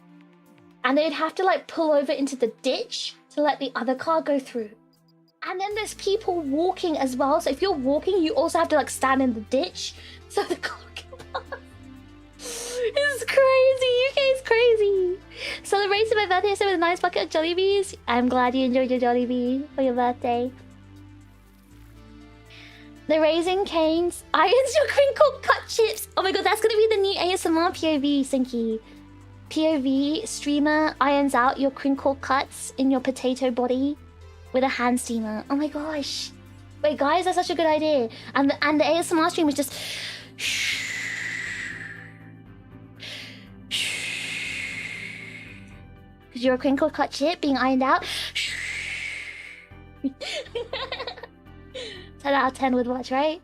and they'd have to like pull over into the ditch to let the other car go through. And then there's people walking as well. So if you're walking, you also have to like stand in the ditch so the car can pass. It's crazy. UK is crazy. Celebrating my birthday with a nice bucket of Jollibees. I'm glad you enjoyed your Jollibee for your birthday. The Raising Canes irons your crinkle cut chips. Oh my god, that's gonna be the new ASMR POV, Sinky. POV streamer irons out your crinkle cuts in your potato body with a hand steamer. Oh my gosh. Wait, guys, that's such a good idea. And the ASMR stream is just Because you're a crinkle cut chip being ironed out. 10 out of 10 would watch, right?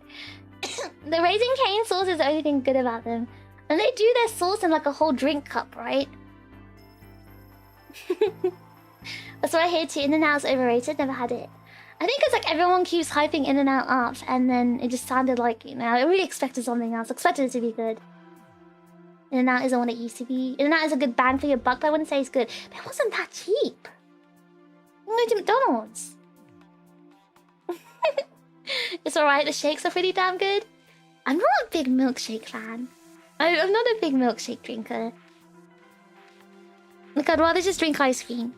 The Raising Cane sauce is the only thing good about them. And they do their sauce in like a whole drink cup, right? That's what I hear too. In-N-Out's overrated. Never had it. I think it's like everyone keeps hyping In-N-Out up, and then it just sounded like, you know, I really expected something else. Expected it to be good. In-N-Out isn't what it used to be. In-N-Out is a good bang for your buck, but I wouldn't say it's good. But it wasn't that cheap. I'm going to McDonald's. It's alright, the shakes are pretty damn good. I'm not a big milkshake fan. I'm not a big milkshake drinker. Like, I'd rather just drink ice cream.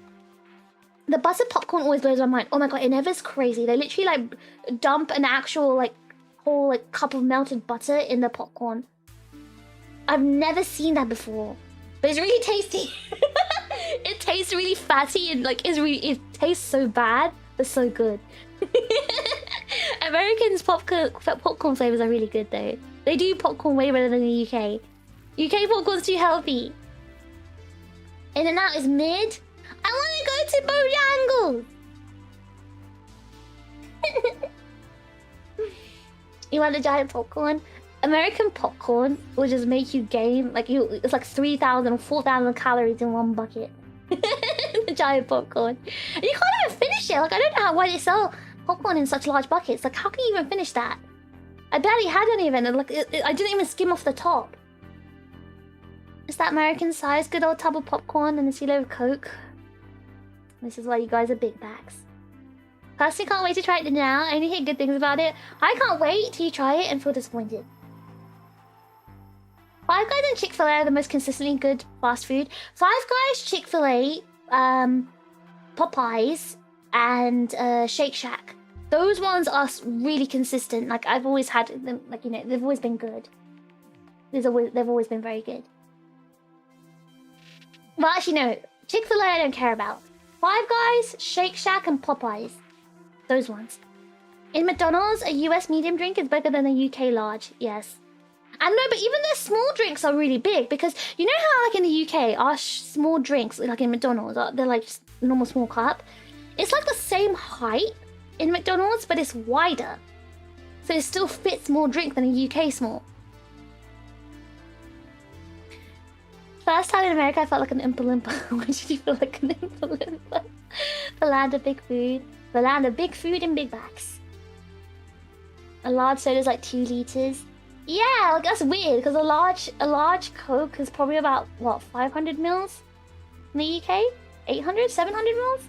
The buttered popcorn always blows my mind. Oh my god, it never's crazy. They literally like dump an actual like whole like cup of melted butter in the popcorn. I've never seen that before, but it's really tasty. It tastes really fatty and like it tastes so bad but so good. Americans popcorn flavors are really good though. They do popcorn way better than the UK. UK popcorn's too healthy. In-N-Out is mid. I want to go to Bojangles. You want a giant popcorn? American popcorn will just make you gain like it's like 3,000 or 4,000 calories in one bucket. The giant popcorn. And you can't even finish it. Like I don't know why they sell popcorn in such large buckets. Like how can you even finish that? I barely had any of it. And, like I didn't even skim off the top. Is that American size? Good old tub of popcorn and a kilo of Coke. This is why you guys are big bags. Personally, can't wait to try it now. I only hear good things about it. I can't wait till you try it and feel disappointed. Five Guys and Chick-fil-A are the most consistently good fast food. Five Guys, Chick-fil-A, Popeyes, and Shake Shack. Those ones are really consistent. Like I've always had them. Like you know, they've always been good. They've always been very good. Well, actually, no. Chick-fil-A I don't care about. Five Guys, Shake Shack, and Popeyes. Those ones. In McDonald's, a US medium drink is bigger than a UK large. Yes. And no, but even their small drinks are really big. Because you know how, like, in the UK, our small drinks, like in McDonald's, they're like just normal small cup? It's like the same height in McDonald's, but it's wider. So it still fits more drink than a UK small. First time in America, I felt like an Oompa Loompa. Why did you feel like an Oompa Loompa? The land of big food. The land of big food and big bags. A large soda is like 2 liters. Yeah, like that's weird because a large Coke is probably about what 500 mils in the UK. 800, 700 mils.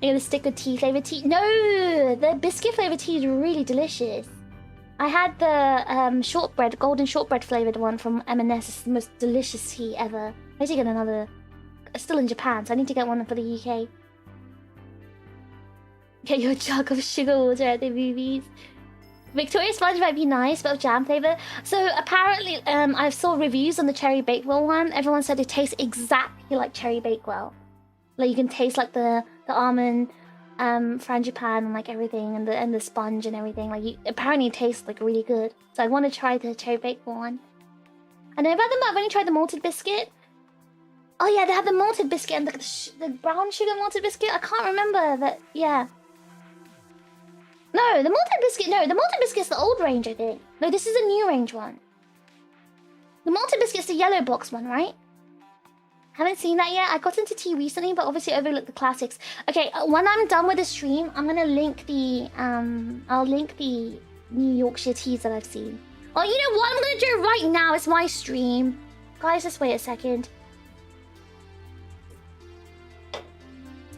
You're gonna stick with tea flavored tea? No, the biscuit flavored tea is really delicious. I had the shortbread, golden shortbread flavored one from M&S. It's the most delicious tea ever. I need to get another. It's still in Japan, so I need to get one for the UK. Get your jug of sugar water at the movies. Victoria Sponge might be nice, but of jam flavor. So apparently, I saw reviews on the Cherry Bakewell one. Everyone said it tastes exactly like Cherry Bakewell. Like you can taste like the almond. Frangipane and like everything and the sponge and everything like apparently it tastes like really good, so I want to try the cherry baked one. I know about them, but I've only tried the malted biscuit. Oh yeah, they have the malted biscuit and the brown sugar malted biscuit. I can't remember that. Yeah, no, the malted biscuit's the old range, I think. No, this is a new range one. The malted biscuit's the yellow box one, right? Haven't seen that yet. I got into tea recently, but obviously overlooked the classics. Okay, when I'm done with the stream, I'm gonna link the I'll link the New Yorkshire teas that I've seen. Oh, you know what? I'm gonna do it right now. It's my stream, guys. Just wait a second.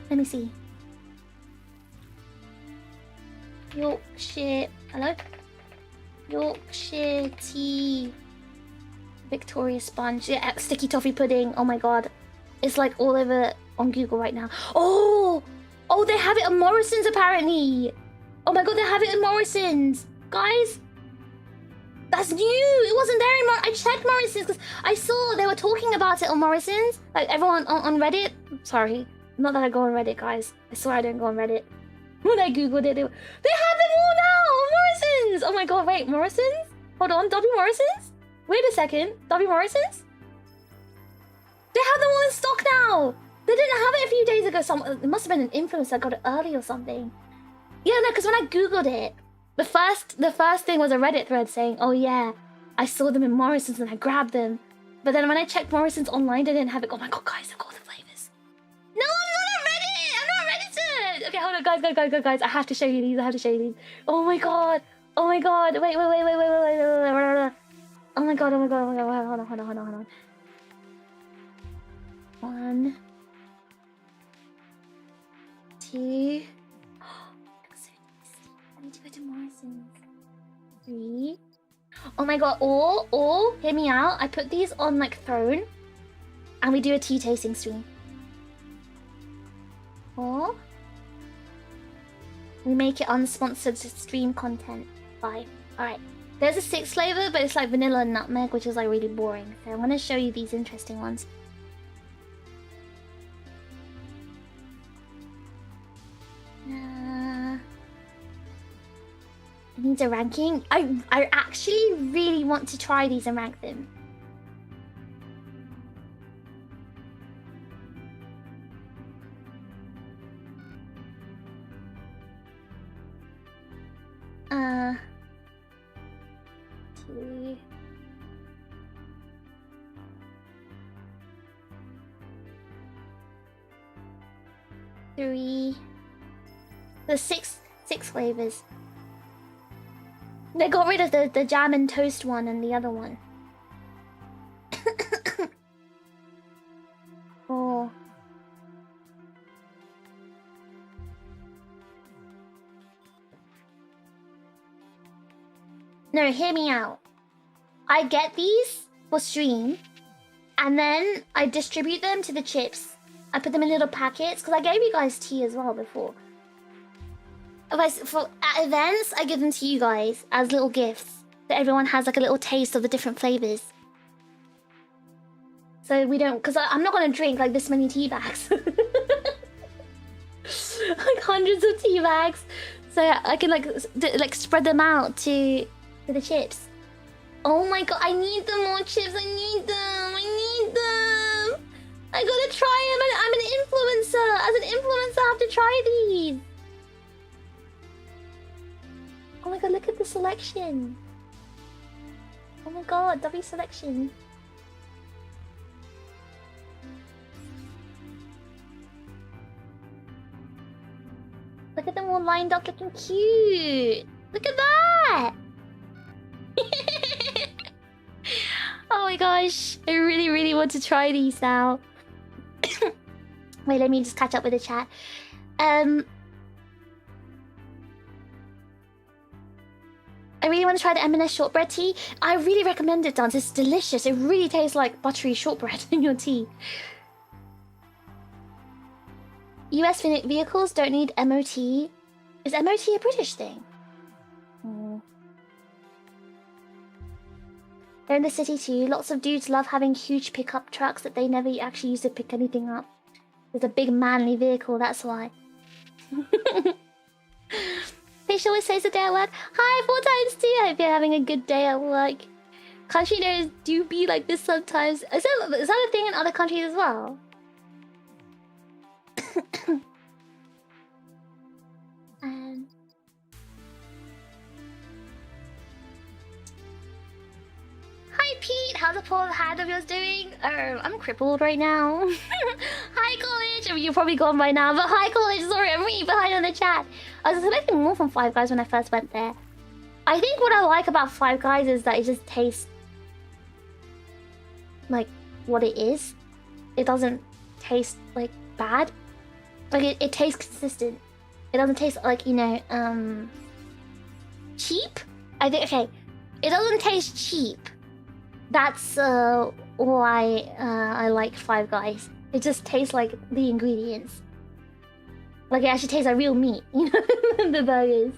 Let me see. Yorkshire. Hello. Yorkshire tea. Victoria Sponge. Yeah, sticky toffee pudding. Oh my god. It's like all over on Google right now. Oh! Oh, they have it at Morrison's apparently. Oh my god, they have it at Morrison's. Guys. That's new. It wasn't there in I checked Morrison's because I saw they were talking about it on Morrison's. Like everyone on Reddit. Sorry. Not that I go on Reddit, guys. I swear I don't go on Reddit. When I Googled it, they have them all now on Morrison's. Oh my god, wait. Morrison's? Hold on. W Morrison's? Wait a second. W Morrison's? They have them all in stock now. They didn't have it a few days ago. It must have been an influencer that got it early or something. Yeah, no, because when I googled it, the first thing was a Reddit thread saying, "Oh yeah, I saw them in Morrison's and I grabbed them." But then when I checked Morrison's online, they didn't have it. Oh my god, guys, they've got all the flavors. No, I'm not on Reddit. I'm not registered. Okay, hold on, guys. I have to show you these. Oh my god. Wait. Oh my god. Hold on. 1, 2. I need to go to Morrison's. 3. Oh my god, or hear me out. I put these on like Throne and we do a tea tasting stream. Or we make it unsponsored stream content. 5. Alright. There's a 6th flavor, but it's like vanilla and nutmeg, which is like really boring. So I'm gonna show you these interesting ones. It needs a ranking. I actually really want to try these and rank them. Two. 3. The 6 flavors. They got rid of the jam and toast one and the other one. 4. No, hear me out. I get these for stream, and then I distribute them to the chips. I put them in little packets, because I gave you guys tea as well before. At events, I give them to you guys as little gifts. So everyone has like a little taste of the different flavors. So we don't, because I'm not going to drink like this many tea bags. Like hundreds of tea bags. So I can like spread them out to the chips. Oh my god, I need them more chips. I need them. I gotta try them. I'm an influencer. As an influencer, I have to try these. Oh my god, look at the selection. Oh my god, W selection. Look at them all lined up looking cute. Look at that. Oh my gosh, I really want to try these now. Wait, let me just catch up with the chat. I really want to try the M&S shortbread tea. I really recommend it, Dance. It's delicious. It really tastes like buttery shortbread in your tea. US vehicles don't need MOT. Is MOT a British thing? They're in the city too. Lots of dudes love having huge pickup trucks that they never actually use to pick anything up. It's a big manly vehicle, that's why. Fish always says a day at work. Hi, 4 times too. I hope you're having a good day at work. Country nerds do be like this sometimes. Is that a thing in other countries as well? Hi Pete, how's the poor hand of yours doing? I'm crippled right now. Hi College, I mean, you're probably gone by now, but hi College, sorry, I'm really behind on the chat. I was expecting more from Five Guys when I first went there. I think what I like about Five Guys is that it just tastes like what it is. It doesn't taste like bad. Like it tastes consistent. It doesn't taste like, you know, cheap? I think, okay, it doesn't taste cheap. That's why I like Five Guys. It just tastes like the ingredients. Like it actually tastes like real meat, you know, the burgers.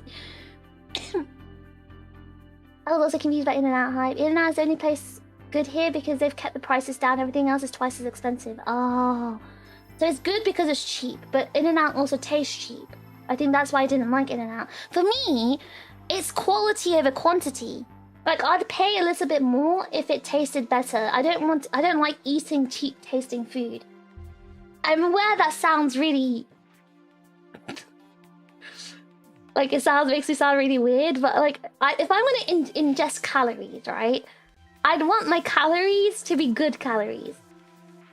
I was also confused by In-N-Out hype. In-N-Out is the only place good here because they've kept the prices down. Everything else is twice as expensive. Oh. So it's good because it's cheap, but In-N-Out also tastes cheap. I think that's why I didn't like In-N-Out. For me, it's quality over quantity. Like, I'd pay a little bit more if it tasted better. I don't like eating cheap tasting food. I'm aware that sounds really... like, makes me sound really weird, but like, if I'm gonna ingest calories, right? I'd want my calories to be good calories.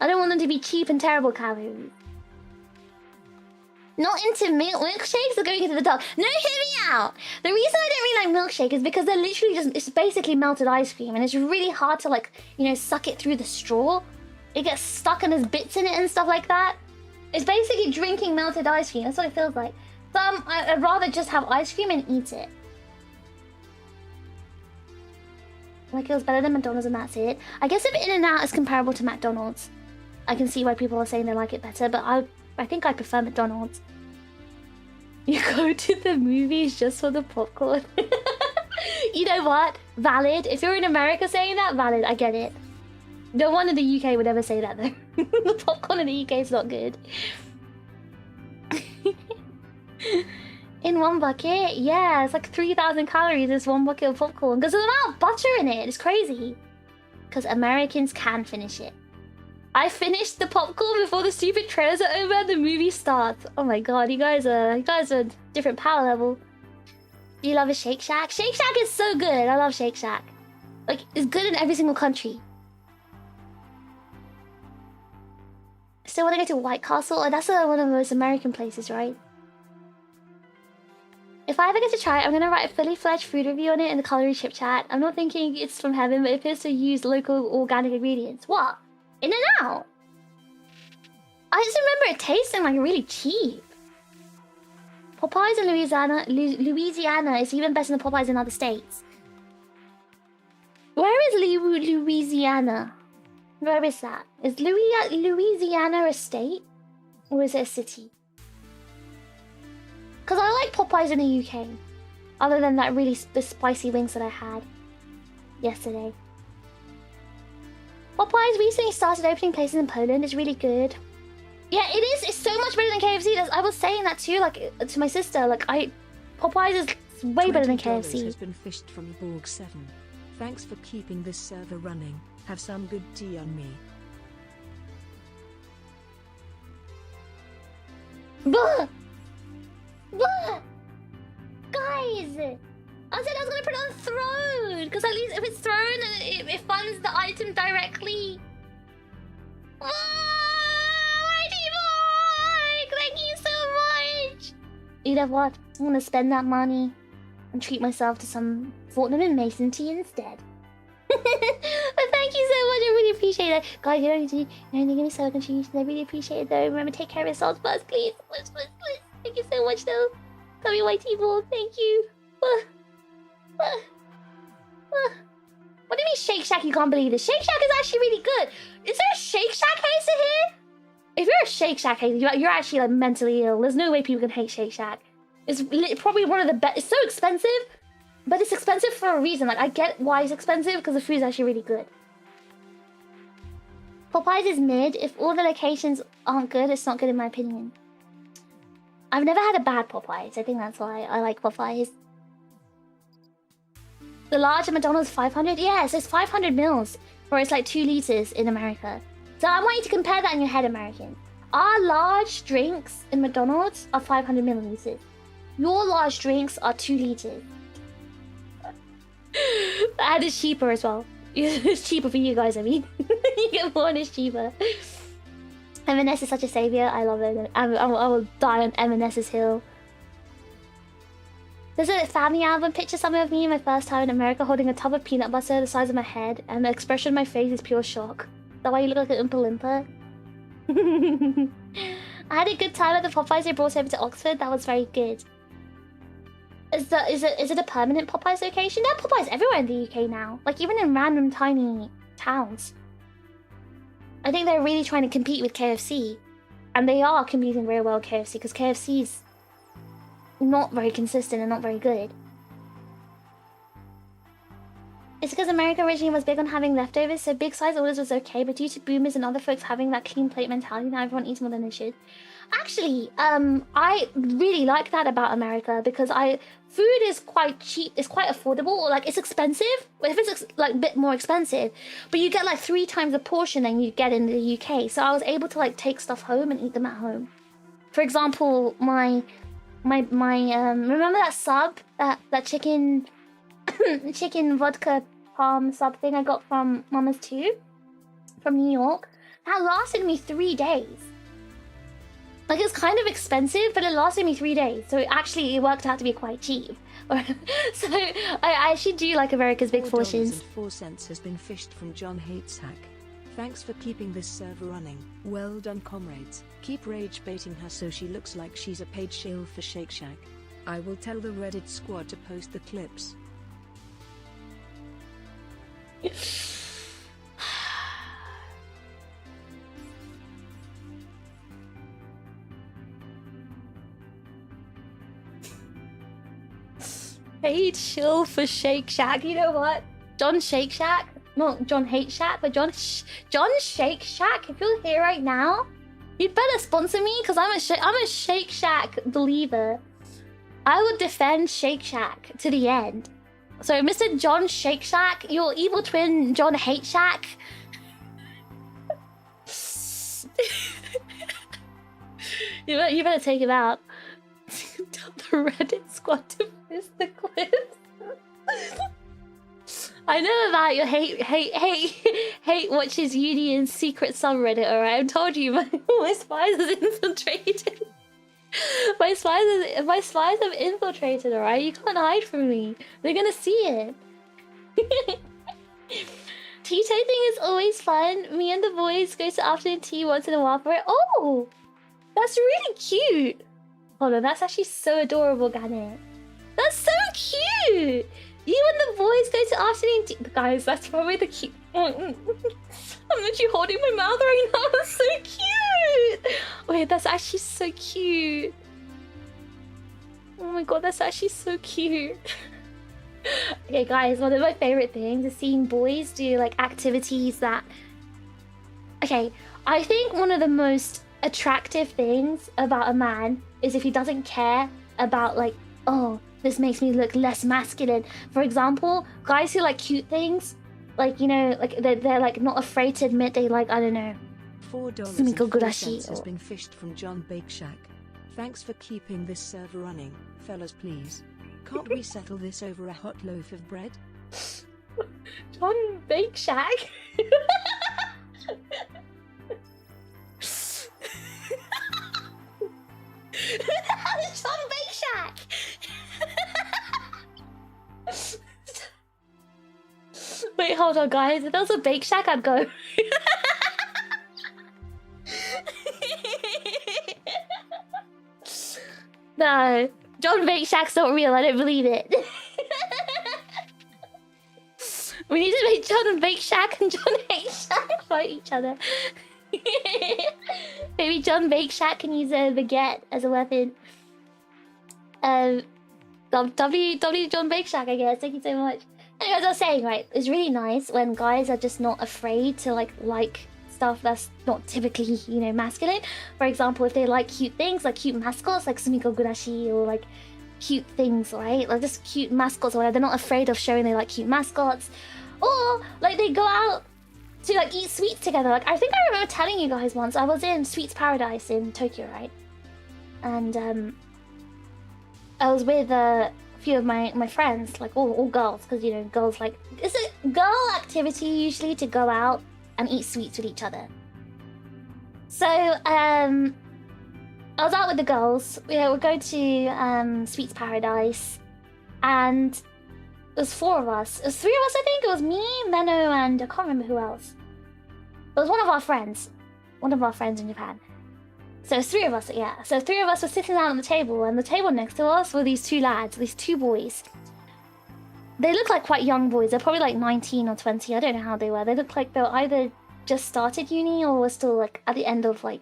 I don't want them to be cheap and terrible calories. Not into milkshakes or going into the dark. No, hear me out. The reason I don't really like milkshake is because they're literally just, it's basically melted ice cream, and it's really hard to, like, you know, suck it through the straw. It gets stuck and there's bits in it and stuff like that. It's basically drinking melted ice cream. That's what it feels like. So I'd rather just have ice cream and eat it. Like, it was better than McDonald's and that's it. I guess if In-N-Out is comparable to McDonald's, I can see why people are saying they like it better, but I think I prefer McDonald's. You go to the movies just for the popcorn. You know what? Valid. If you're in America saying that, valid. I get it. No one in the UK would ever say that, though. The popcorn in the UK is not good. In one bucket? Yeah, it's like 3,000 calories. It's one bucket of popcorn. Because there's the amount of butter in it. It's crazy. Because Americans can finish it. I finished the popcorn before the stupid trailers are over and the movie starts. Oh my god, you guys are different power level. Do you love a Shake Shack? Shake Shack is so good. I love Shake Shack. Like, it's good in every single country. Still want to go to White Castle? Oh, that's one of the most American places, right? If I ever get to try it, I'm going to write a fully fledged food review on it in the calorie chip chat. I'm not thinking it's from heaven, but it appears to use local organic ingredients. What? In-N-Out? I just remember it tasting like really cheap. Popeyes in Louisiana is even better than Popeyes in other states. Where is Louisiana? Where is that? Is Louisiana a state? Or is it a city? Because I like Popeyes in the UK. Other than that really spicy wings that I had yesterday. Popeyes recently started opening places in Poland. It's really good. Yeah, it is. It's so much better than KFC. I was saying that too, like, to my sister. Like, Popeyes is way better than KFC. Has been fished from Borg7. Thanks for keeping this server running. Have some good tea on me. Buh! Buh! Guys! I said I was gonna put it on throne! Because at least if it's thrown, it funds the item directly. My teamwork! Thank you so much! You know what? I'm gonna spend that money and treat myself to some Fortnum and Mason tea instead. But thank you so much, I really appreciate it. Guys, you don't need to give me so contributions. I really appreciate it though. Remember, take care of yourselves first, please. Please. Thank you so much though. Love you, white people. Thank you. What do you mean Shake Shack? You can't believe this. Shake Shack is actually really good. Is there a Shake Shack hater here? If you're a Shake Shack hater, you're actually like mentally ill. There's no way people can hate Shake Shack. It's probably one of the best. It's so expensive, but it's expensive for a reason. Like, I get why it's expensive because the food's actually really good. Popeyes is mid. If all the locations aren't good, it's not good in my opinion. I've never had a bad Popeyes. I think that's why I like Popeyes. The large at McDonald's 500? Yes, it's 500 mils, or it's like 2 liters in America. So I want you to compare that in your head, American. Our large drinks in McDonald's are 500 milliliters. Your large drinks are 2 liters. And it's cheaper as well. It's cheaper for you guys, I mean. You get more and it's cheaper. M&S is such a savior. I love it. I will die on M&S's hill. There's a family album picture somewhere of me my first time in America holding a tub of peanut butter the size of my head, and the expression on my face is pure shock. Is that why you look like an Oompa Loompa? I had a good time at the Popeyes they brought over to Oxford. That was very good. Is it a permanent Popeyes location? There are Popeyes everywhere in the UK now. Like, even in random tiny towns. I think they're really trying to compete with KFC. And they are competing very well with KFC, because KFC's not very consistent and not very good. It's because America originally was big on having leftovers, so big size orders was okay, but due to boomers and other folks having that clean plate mentality, now everyone eats more than they should. Actually, I really like that about America because food is quite cheap, it's quite affordable, or like it's expensive. If it's like a bit more expensive, but you get like 3 times the portion than you get in the UK. So I was able to like take stuff home and eat them at home. For example, my remember that sub, that chicken chicken vodka palm sub thing I got from Mama's 2 from New York? That lasted me 3 days. Like, it's kind of expensive, but it lasted me 3 days. So it worked out to be quite cheap. So I actually do like America's big portions. $4.04 has been fished from John Hateshack. Thanks for keeping this server running. Well done, comrades. Keep rage baiting her so she looks like she's a paid shill for Shake Shack. I will tell the Reddit squad to post the clips. Paid shill for Shake Shack. You know what? John Shake Shack. Not John Hate Shack, but John Shake Shack. If you're here right now, you'd better sponsor me because I'm a Shake Shack believer. I would defend Shake Shack to the end. So, Mr. John Shake Shack, your evil twin John Hate Shack. you better take him out. Tell the Reddit squad to miss the clips. I know about your hate watches Union secret subreddit, alright? I've told you my spies have infiltrated. My spies have infiltrated, alright? You can't hide from me. They're gonna see it. Tea tasting is always fun. Me and the boys go to afternoon tea once in a while for it. Oh! That's really cute! Hold on, that's actually so adorable, Gannet. That's so cute! You and the boys go to afternoon tea. Guys, that's probably the cute. I'm literally holding my mouth right now. That's so cute! Wait, that's actually so cute. Oh my god, that's actually so cute. Okay, guys, one of my favorite things is seeing boys do like activities that. Okay, I think one of the most attractive things about a man is if he doesn't care about like, oh, this makes me look less masculine. For example, guys who like cute things, like, you know, like they're like not afraid to admit they like, I don't know, $4.04 has been fished from John Bakeshack. Thanks for keeping this server running, fellas. Please, can't we settle this over a hot loaf of bread? John Bakeshack. John Bakeshack. Wait, hold on, guys. If there was a Bake Shack, I'd go. No, John Bake Shack's not real. I don't believe it. We need to make John Bake Shack and John Hate Shack fight each other. Maybe John Bake Shack can use a baguette as a weapon. W John Bake Shack, I guess. Thank you so much. Anyway, as I was saying, right, it's really nice when guys are just not afraid to like stuff that's not typically, you know, masculine. For example, if they like cute things, like cute mascots, like Sumiko Gurashi, or like cute things, right? Like just cute mascots, or whatever. They're not afraid of showing they like cute mascots, or like they go out to like eat sweets together. Like I think I remember telling you guys once I was in Sweets Paradise in Tokyo, right? And I was with a few of my friends, like all girls, because you know girls like it's a girl activity usually to go out and eat sweets with each other. So I was out with the girls. We'll go to Sweets Paradise, and it was 4 of us. It was 3 of us, I think. It was me, Menno, and I can't remember who else. It was one of our friends in Japan. So it was 3 of us, yeah. So 3 of us were sitting down on the table, and the table next to us were these 2 lads, these 2 boys. They look like quite young boys. They're probably like 19 or 20. I don't know how they were. They looked like they were either just started uni or were still like at the end of like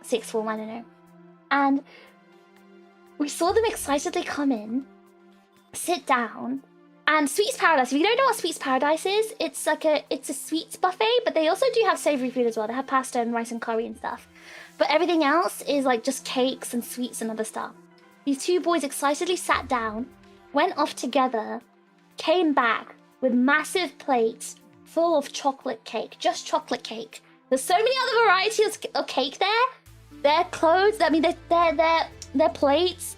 6th form, I don't know. And we saw them excitedly come in, sit down, And Sweets Paradise. If you don't know what Sweets Paradise is, it's like it's a sweets buffet, but they also do have savory food as well. They have pasta and rice and curry and stuff. But everything else is like just cakes and sweets and other stuff. These two boys excitedly sat down, went off together, came back with massive plates full of chocolate cake. Just chocolate cake. There's so many other varieties of cake there. Their clothes, I mean, their plates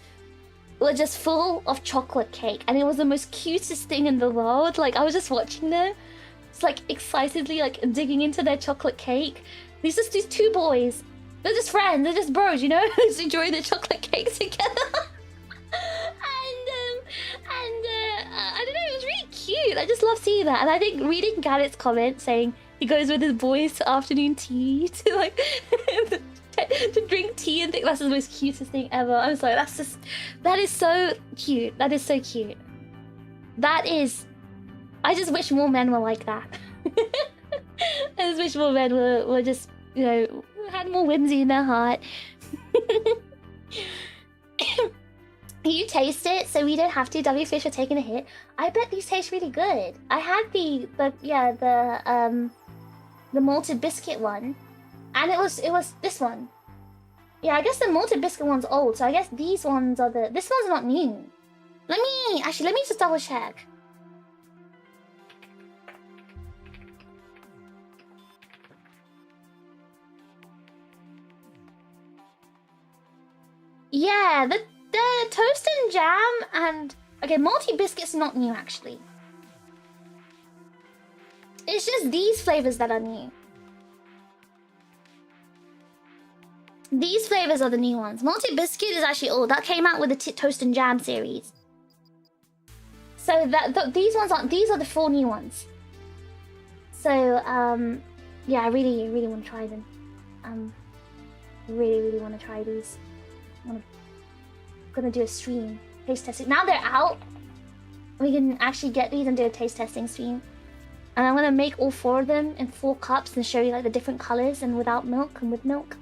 were just full of chocolate cake. And it was the most cutest thing in the world. Like, I was just watching them. It's like excitedly like digging into their chocolate cake. These two boys. They're just friends. They're just bros, you know? Just enjoying the chocolate cake together. I don't know, it was really cute. I just love seeing that. And I think reading Garrett's comment saying he goes with his boys to afternoon tea to like to drink tea and think that's the most cutest thing ever. I was like, that is so cute. That is so cute. That is, I just wish more men were like that. I just wish more men were just, you know, had more whimsy in their heart. You taste it, so we don't have to. wfish are taking a hit. I bet these taste really good. I had the malted biscuit one, and it was this one. Yeah, I guess the malted biscuit one's old, so I guess these ones are this one's not new. Let me just double check. Yeah, the toast and jam and... Okay, malty biscuit's not new, actually. It's just these flavors that are new. These flavors are the new ones. Malty biscuit is actually old. That came out with the toast and jam series. So these ones aren't... These are the 4 new ones. So, yeah, I really want to try them. Really want to try these. I'm gonna do a stream taste testing. Now they're out, we can actually get these and do a taste testing stream. And I'm gonna make all 4 of them in 4 cups and show you like the different colors and without milk and with milk.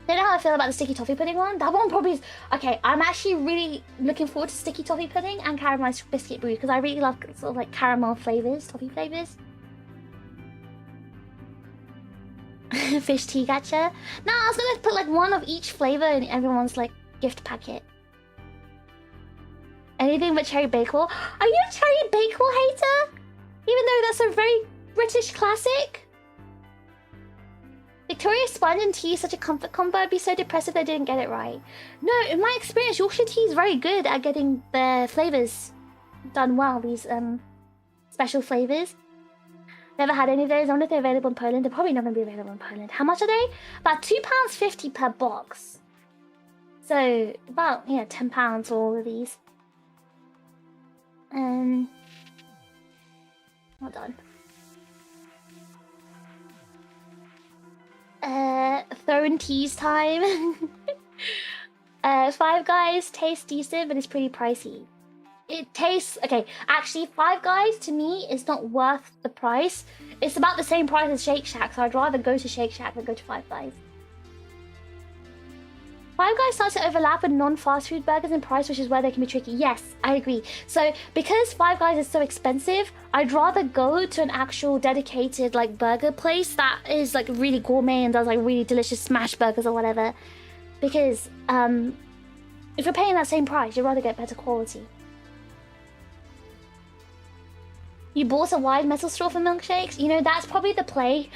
Don't know how I feel about the sticky toffee pudding one. That one probably is... Okay, I'm actually really looking forward to sticky toffee pudding and caramelized biscuit brie because I really love sort of like caramel flavors, toffee flavors. Fish tea, gotcha. No, I was gonna put like 1 of each flavor in everyone's like gift packet. Anything but cherry bakewell. Are you a cherry bakewell hater? Even though that's a very British classic. Victoria sponge and tea is such a comfort combo. I'd be so depressed if I didn't get it right. No, in my experience, Yorkshire tea is very good at getting the flavors done well. These special flavors. Never had any of those. I wonder if they're available in Poland. They're probably not going to be available in Poland. How much are they? About £2.50 per box. So, about, yeah, £10 for all of these. Hold on. Throwing teas time. Five Guys tastes decent, but it's pretty pricey. It tastes... Okay, actually, Five Guys, to me, is not worth the price. It's about the same price as Shake Shack, so I'd rather go to Shake Shack than go to Five Guys. Five Guys starts to overlap with non-fast food burgers in price, which is where they can be tricky. Yes, I agree. So, because Five Guys is so expensive, I'd rather go to an actual dedicated, like, burger place that is, like, really gourmet and does, like, really delicious smash burgers or whatever. Because, if you're paying that same price, you'd rather get better quality. You bought a wide metal straw for milkshakes? You know, that's probably the play.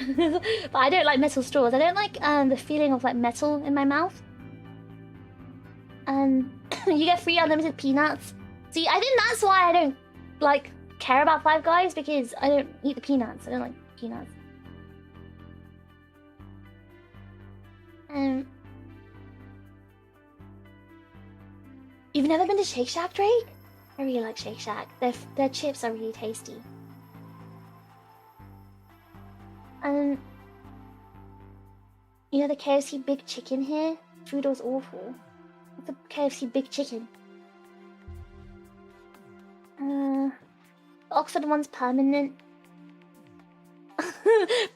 But I don't like metal straws. I don't like the feeling of like metal in my mouth. You get free unlimited peanuts. See, I think that's why I don't like care about Five Guys, because I don't eat the peanuts. I don't like peanuts. You've never been to Shake Shack, Drake? I really like Shake Shack. Their chips are really tasty. You know the KFC Big Chicken here? Food was awful. What's the KFC Big Chicken? The Oxford one's permanent.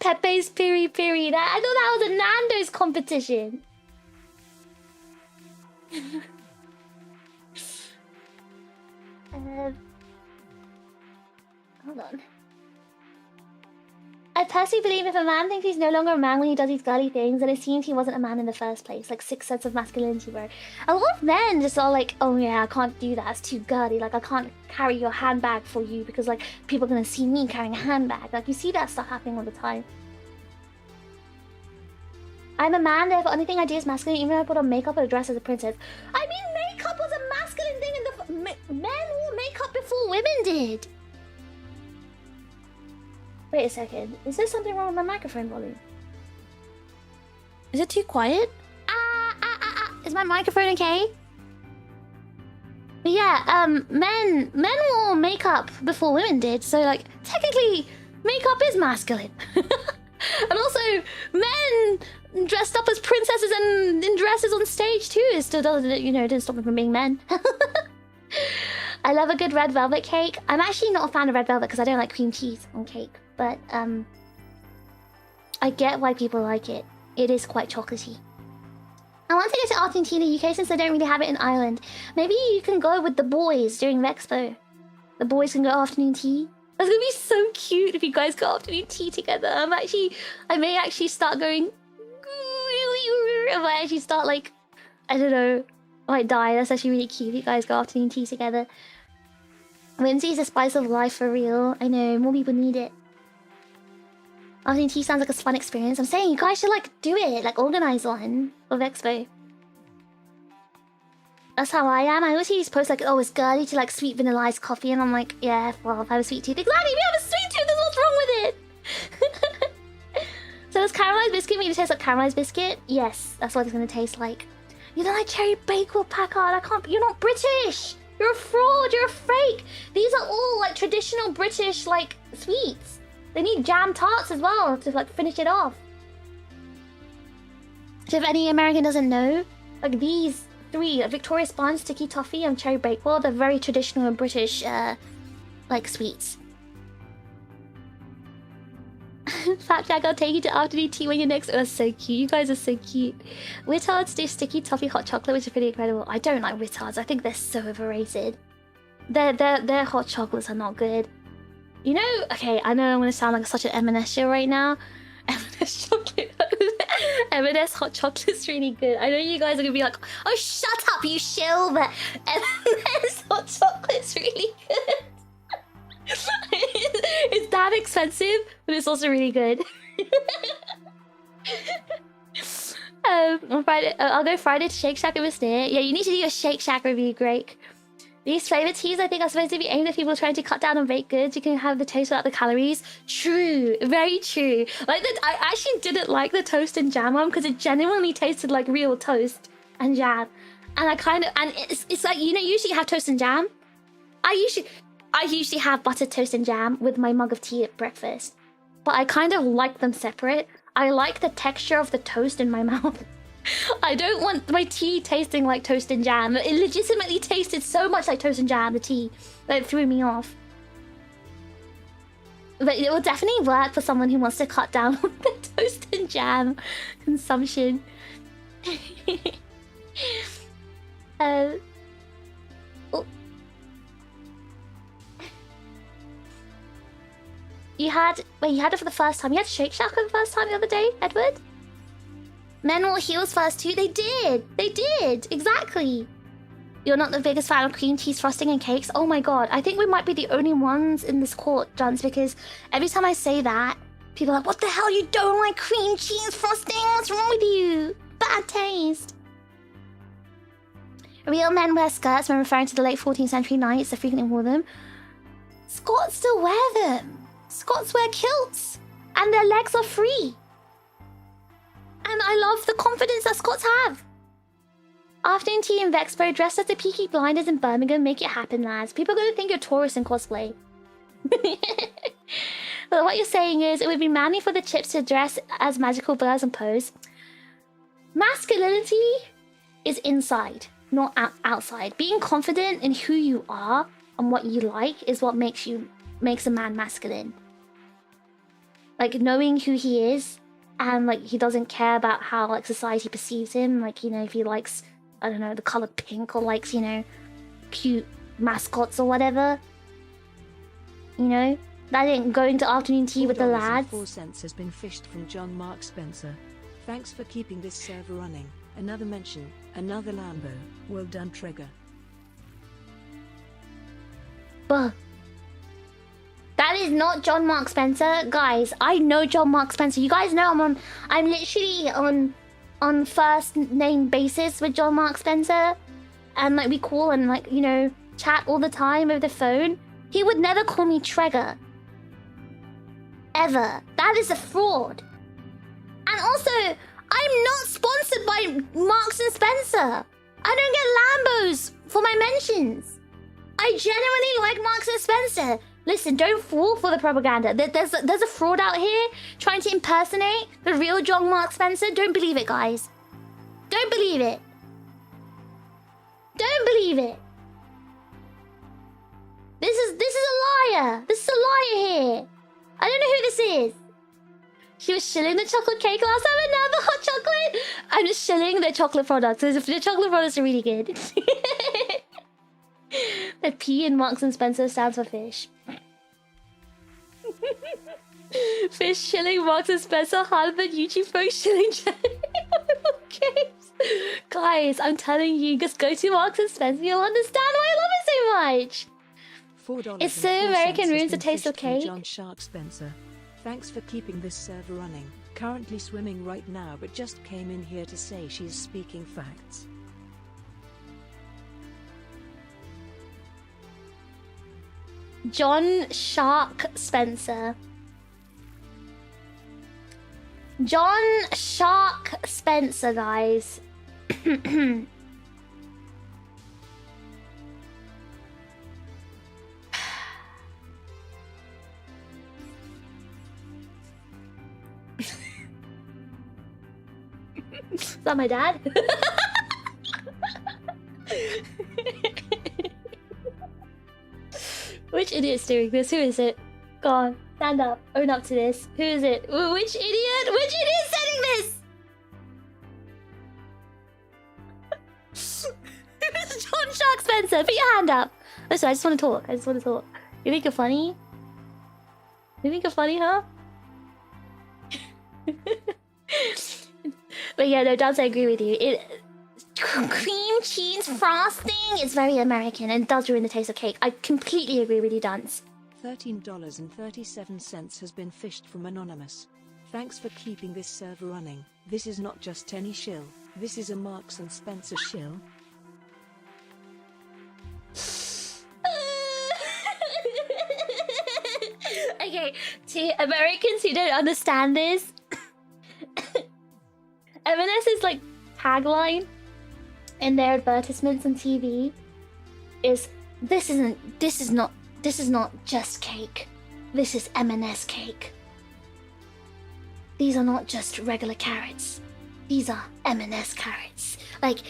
Pepe's Piri Piri. I thought that was a Nando's competition. Hold on. I personally believe if a man thinks he's no longer a man when he does these girly things, then it seems he wasn't a man in the first place. Like 6 sense of masculinity, bro. A lot of men just are like, oh yeah, I can't do that. It's too girly. Like I can't carry your handbag for you because like people are gonna see me carrying a handbag. Like you see that stuff happening all the time. I'm a man, therefore the only thing I do is masculine, even if I put on makeup or a dress as a princess. I mean, makeup was a masculine thing in the men wore makeup before women did. Wait a second. Is there something wrong with my microphone volume? Is it too quiet? Is my microphone okay? But yeah, men wore makeup before women did, so like technically makeup is masculine. And also men dressed up as princesses and in dresses on stage too. It still doesn't, you know, didn't stop them from being men. I love a good red velvet cake. I'm actually not a fan of red velvet because I don't like cream cheese on cake. But I get why people like it. It is quite chocolatey. I want to go to Argentina, UK, since they don't really have it in Ireland. Maybe you can go with the boys during Vexpo. The boys can go afternoon tea. That's gonna be so cute if you guys go afternoon tea together. I may actually start going. I might actually start like, I don't know, I might die. That's actually really cute if you guys go afternoon tea together. Whimsy is the spice of life for real. I know, more people need it. Afternoon tea sounds like a fun experience. I'm saying you guys should like do it, like organize one for Expo. That's how I am. I always see these posts like, oh, it's girly to like sweet vanilla iced coffee, and I'm like, yeah, well, if I have a sweet tooth, exactly. We have a sweet tooth. That's what's wrong with it. So does caramelized biscuit make you taste like caramelized biscuit? Yes, that's what it's gonna taste like. You don't like cherry bakewell, Packard? I can't. You're not British. You're a fraud. You're a fake. These are all like traditional British like sweets. They need jam tarts as well to like finish it off. So if any American doesn't know, like these three, Victoria Sponge, Sticky Toffee, and Cherry Bakewell, they're very traditional British like sweets. Fat Jack, I'll take you to afternoon tea when you're next. Oh, that's so cute. You guys are so cute. Wittards do sticky toffee hot chocolate, which is pretty incredible. I don't like Wittards. I think they're so overrated. Their hot chocolates are not good. You know, okay, I know I'm gonna sound like such an M&S show right now. M&S chocolate, M&S hot chocolate's really good. I know you guys are gonna be like, oh, shut up, you shill, but M&S hot chocolate's really good. It's that expensive, but it's also really good. On Friday, I'll go Friday to Shake Shack if it's near. Yeah, you need to do your Shake Shack review, Greg. These flavor teas, I think, are supposed to be aimed at people trying to cut down on baked goods. You can have the toast without the calories. True, very true. Like I actually didn't like the toast and jam one because it genuinely tasted like real toast and jam. And it's like, you know, usually you have toast and jam. I usually have buttered toast and jam with my mug of tea at breakfast. But I kind of like them separate. I like the texture of the toast in my mouth. I don't want my tea tasting like toast and jam. It legitimately tasted so much like toast and jam, the tea, that it threw me off. But it will definitely work for someone who wants to cut down on the toast and jam consumption. Oh. You had it for the first time. You had Shake Shack for the first time the other day, Edward? Men wore heels first too. They did. They did. Exactly. You're not the biggest fan of cream cheese frosting and cakes? Oh my god. I think we might be the only ones in this court, Johns, because every time I say that, people are like, what the hell? You don't like cream cheese frosting? What's wrong with you? Bad taste. Real men wear skirts when referring to the late 14th century knights that frequently wore them. Scots still wear them. Scots wear kilts. And their legs are free. And I love the confidence that Scots have. Afternoon tea in Vexpo, dressed as the Peaky Blinders in Birmingham. Make it happen, lads. People are going to think you're tourists in cosplay. But what you're saying is, it would be manly for the chips to dress as magical birds and pose. Masculinity is inside, not outside. Being confident in who you are and what you like is what makes a man masculine. Like, knowing who he is, and like he doesn't care about how like society perceives him. Like, you know, if he likes, I don't know, the color pink, or likes, you know, cute mascots or whatever. You know, that didn't go into afternoon tea with the lads. $4.04 has been fished from John Mark Spencer. Thanks for keeping this server running. Another mention, another Lambo. Well done, Trigger. But that is not John Mark Spencer, guys. I know John Mark Spencer. You guys know I'm literally on first name basis with John Mark Spencer, and like we call and like, you know, chat all the time over the phone. He would never call me Trigger. Ever. That is a fraud. And also, I'm not sponsored by Marks and Spencer. I don't get Lambos for my mentions. I genuinely like Marks and Spencer. Listen, don't fall for the propaganda. There's a fraud out here trying to impersonate the real John Mark Spencer. Don't believe it, guys. Don't believe it. Don't believe it. This is a liar. This is a liar here. I don't know who this is. She was shilling the chocolate cake last time, and now the hot chocolate. I'm just shilling the chocolate products. The chocolate products are really good. The P in Marks and Spencer stands for fish. Fish shilling Marks and Spencer, Harvard YouTube folks shilling games. Guys, I'm telling you, just go to Marks and Spencer. You'll understand why I love it so much. It's so American, ruins the taste of cake. John Shark Spencer. Thanks for keeping this server running. Currently swimming right now, but just came in here to say she's speaking facts. John Shark Spencer. John Shark Spencer, guys. Is that my dad? Which idiot's doing this? Who is it? Go on, stand up, own up to this. Who is it? Which idiot? Which idiot is sending this? Who's John Shark Spencer? Put your hand up. Listen, I just want to talk. I just want to talk. You think you're funny? You think you're funny, huh? But yeah, no, Dance, I agree with you. Cream cheese frosting is very American and does ruin the taste of cake. I completely agree with you, Dance. $13.37 has been fished from Anonymous. Thanks for keeping this server running. This is not just any shill. This is a Marks and Spencer shill. Okay, to Americans who don't understand this, M&S's like tagline in their advertisements on TV is this is not just cake. This is M&S cake. These are not just regular carrots. These are M&S carrots. Like,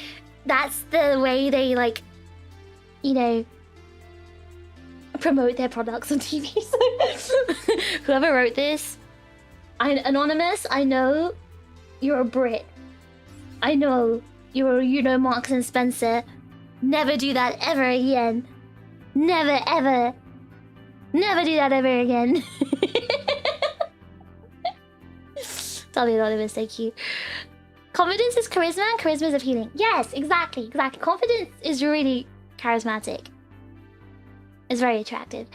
that's the way they, like, you know, promote their products on TV. Whoever wrote this, Anonymous, I know you're a Brit. I know you know Marks and Spencer. Never do that ever again. Never ever. Never do that ever again. Totally Anonymous, thank you. Confidence is charisma and charisma is appealing. Yes, exactly. Confidence is really charismatic. It's very attractive.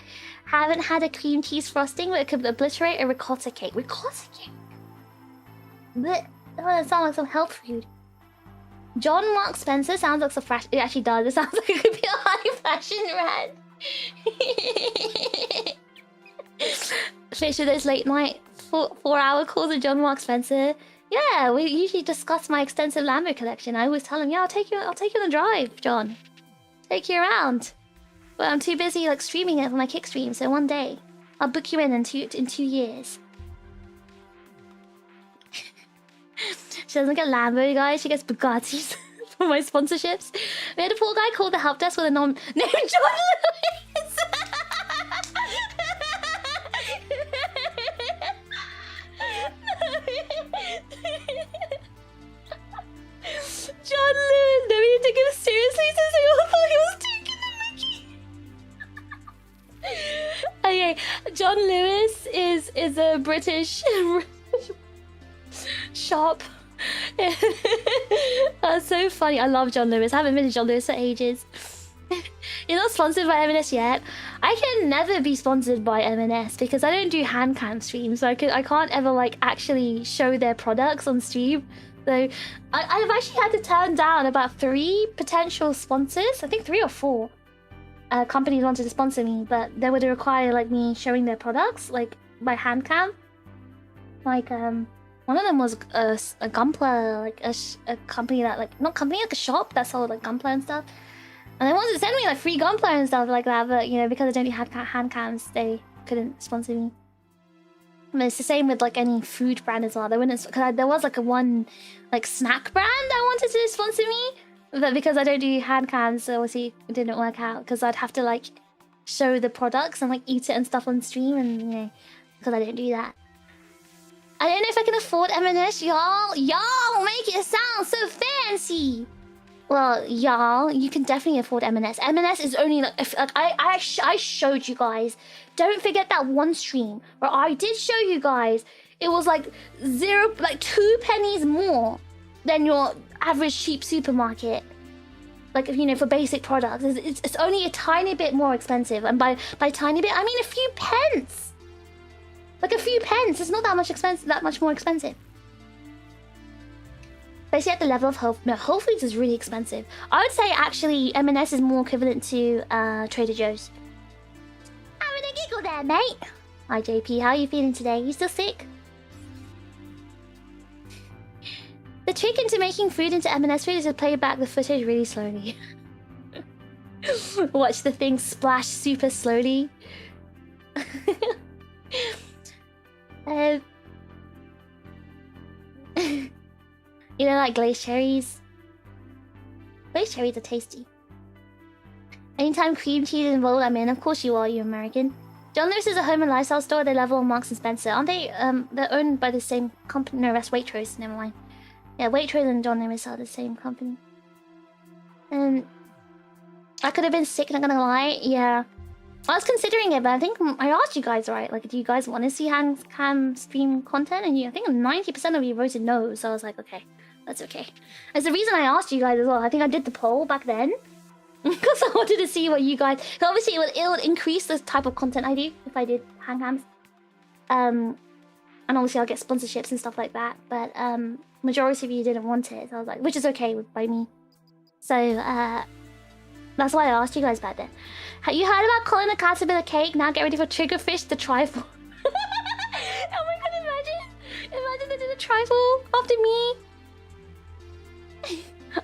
Haven't had a cream cheese frosting, but it could obliterate a ricotta cake. Ricotta cake? Blech. Oh, that sounds like some health food. John Mark Spencer sounds like some fashion. It actually does. It sounds like it could be a high fashion rad. Fish with those late night 4-hour calls with John Mark Spencer. Yeah, we usually discuss my extensive Lambo collection. I always tell him, yeah, I'll take you on a drive, John. Take you around. But I'm too busy like streaming it for my kick stream, so one day I'll book you in 2 years. She doesn't get Lambo, guys. She gets Bugattis for my sponsorships. We had a poor guy called the help desk with a named John Lewis. John Lewis. No, we didn't take him seriously since we all thought he was taking the mickey. John Lewis is a British shop. That's so funny. I love John Lewis. I haven't been to John Lewis for ages. You're not sponsored by M&S yet. I can never be sponsored by M&S because I don't do hand cam streams, so I can't ever like actually show their products on stream. So I've actually had to turn down about 3 potential sponsors. I think 3 or 4 companies wanted to sponsor me, but they would require like me showing their products like by hand cam. Like one of them was a Gunpla, like a company that like not company like a shop that sold like Gunpla and stuff. And they wanted to send me like free Gunpla and stuff like that, but you know, because I don't do hand cams, they couldn't sponsor me. I mean, it's the same with like any food brand as well. They wouldn't, because there was like a one like snack brand that wanted to sponsor me, but because I don't do hand cams, obviously it didn't work out because I'd have to like show the products and like eat it and stuff on stream, and you know, because I don't do that. I don't know if I can afford M&S, y'all. Y'all make it sound so fancy. Well, y'all, you can definitely afford M&S. M&S is only like, I showed you guys. Don't forget that one stream where I did show you guys. It was like 2 pennies more than your average cheap supermarket. Like, you know, for basic products, it's only a tiny bit more expensive, and by tiny bit I mean a few pence. Like a few pence. It's not that much expensive. That much more expensive. Basically at the level of Whole Foods is really expensive. I would say actually M&S is more equivalent to Trader Joe's. Having a giggle there, mate. Hi JP, how are you feeling today? You still sick? The trick into making food into M&S food is to play back the footage really slowly. Watch the thing splash super slowly. You know, like glazed cherries. Glazed cherries are tasty. Anytime cream cheese is involved, I'm in. Of course you are, you American. John Lewis is a home and lifestyle store. They level on Marks and Spencer, aren't they? They're owned by the same company. No, that's Waitrose. Never mind. Yeah, Waitrose and John Lewis are the same company. And I could have been sick. Not gonna lie. Yeah, I was considering it, but I think I asked you guys, right? Like, do you guys want to see hand cam stream content? And I think 90% of you voted no. So I was like, okay. That's okay. That's the reason I asked you guys as well. I think I did the poll back then. Because I wanted to see what you guys... Obviously, it would increase the type of content I do if I did hand cams. And obviously, I'll get sponsorships and stuff like that. But majority of you didn't want it. So I was like, which is okay by me. So, that's why I asked you guys back then. Have you heard about calling a caterpillar cake? Now get ready for TRiGGERPHiSH, the trifle. Oh my god, imagine. Imagine they did a trifle after me.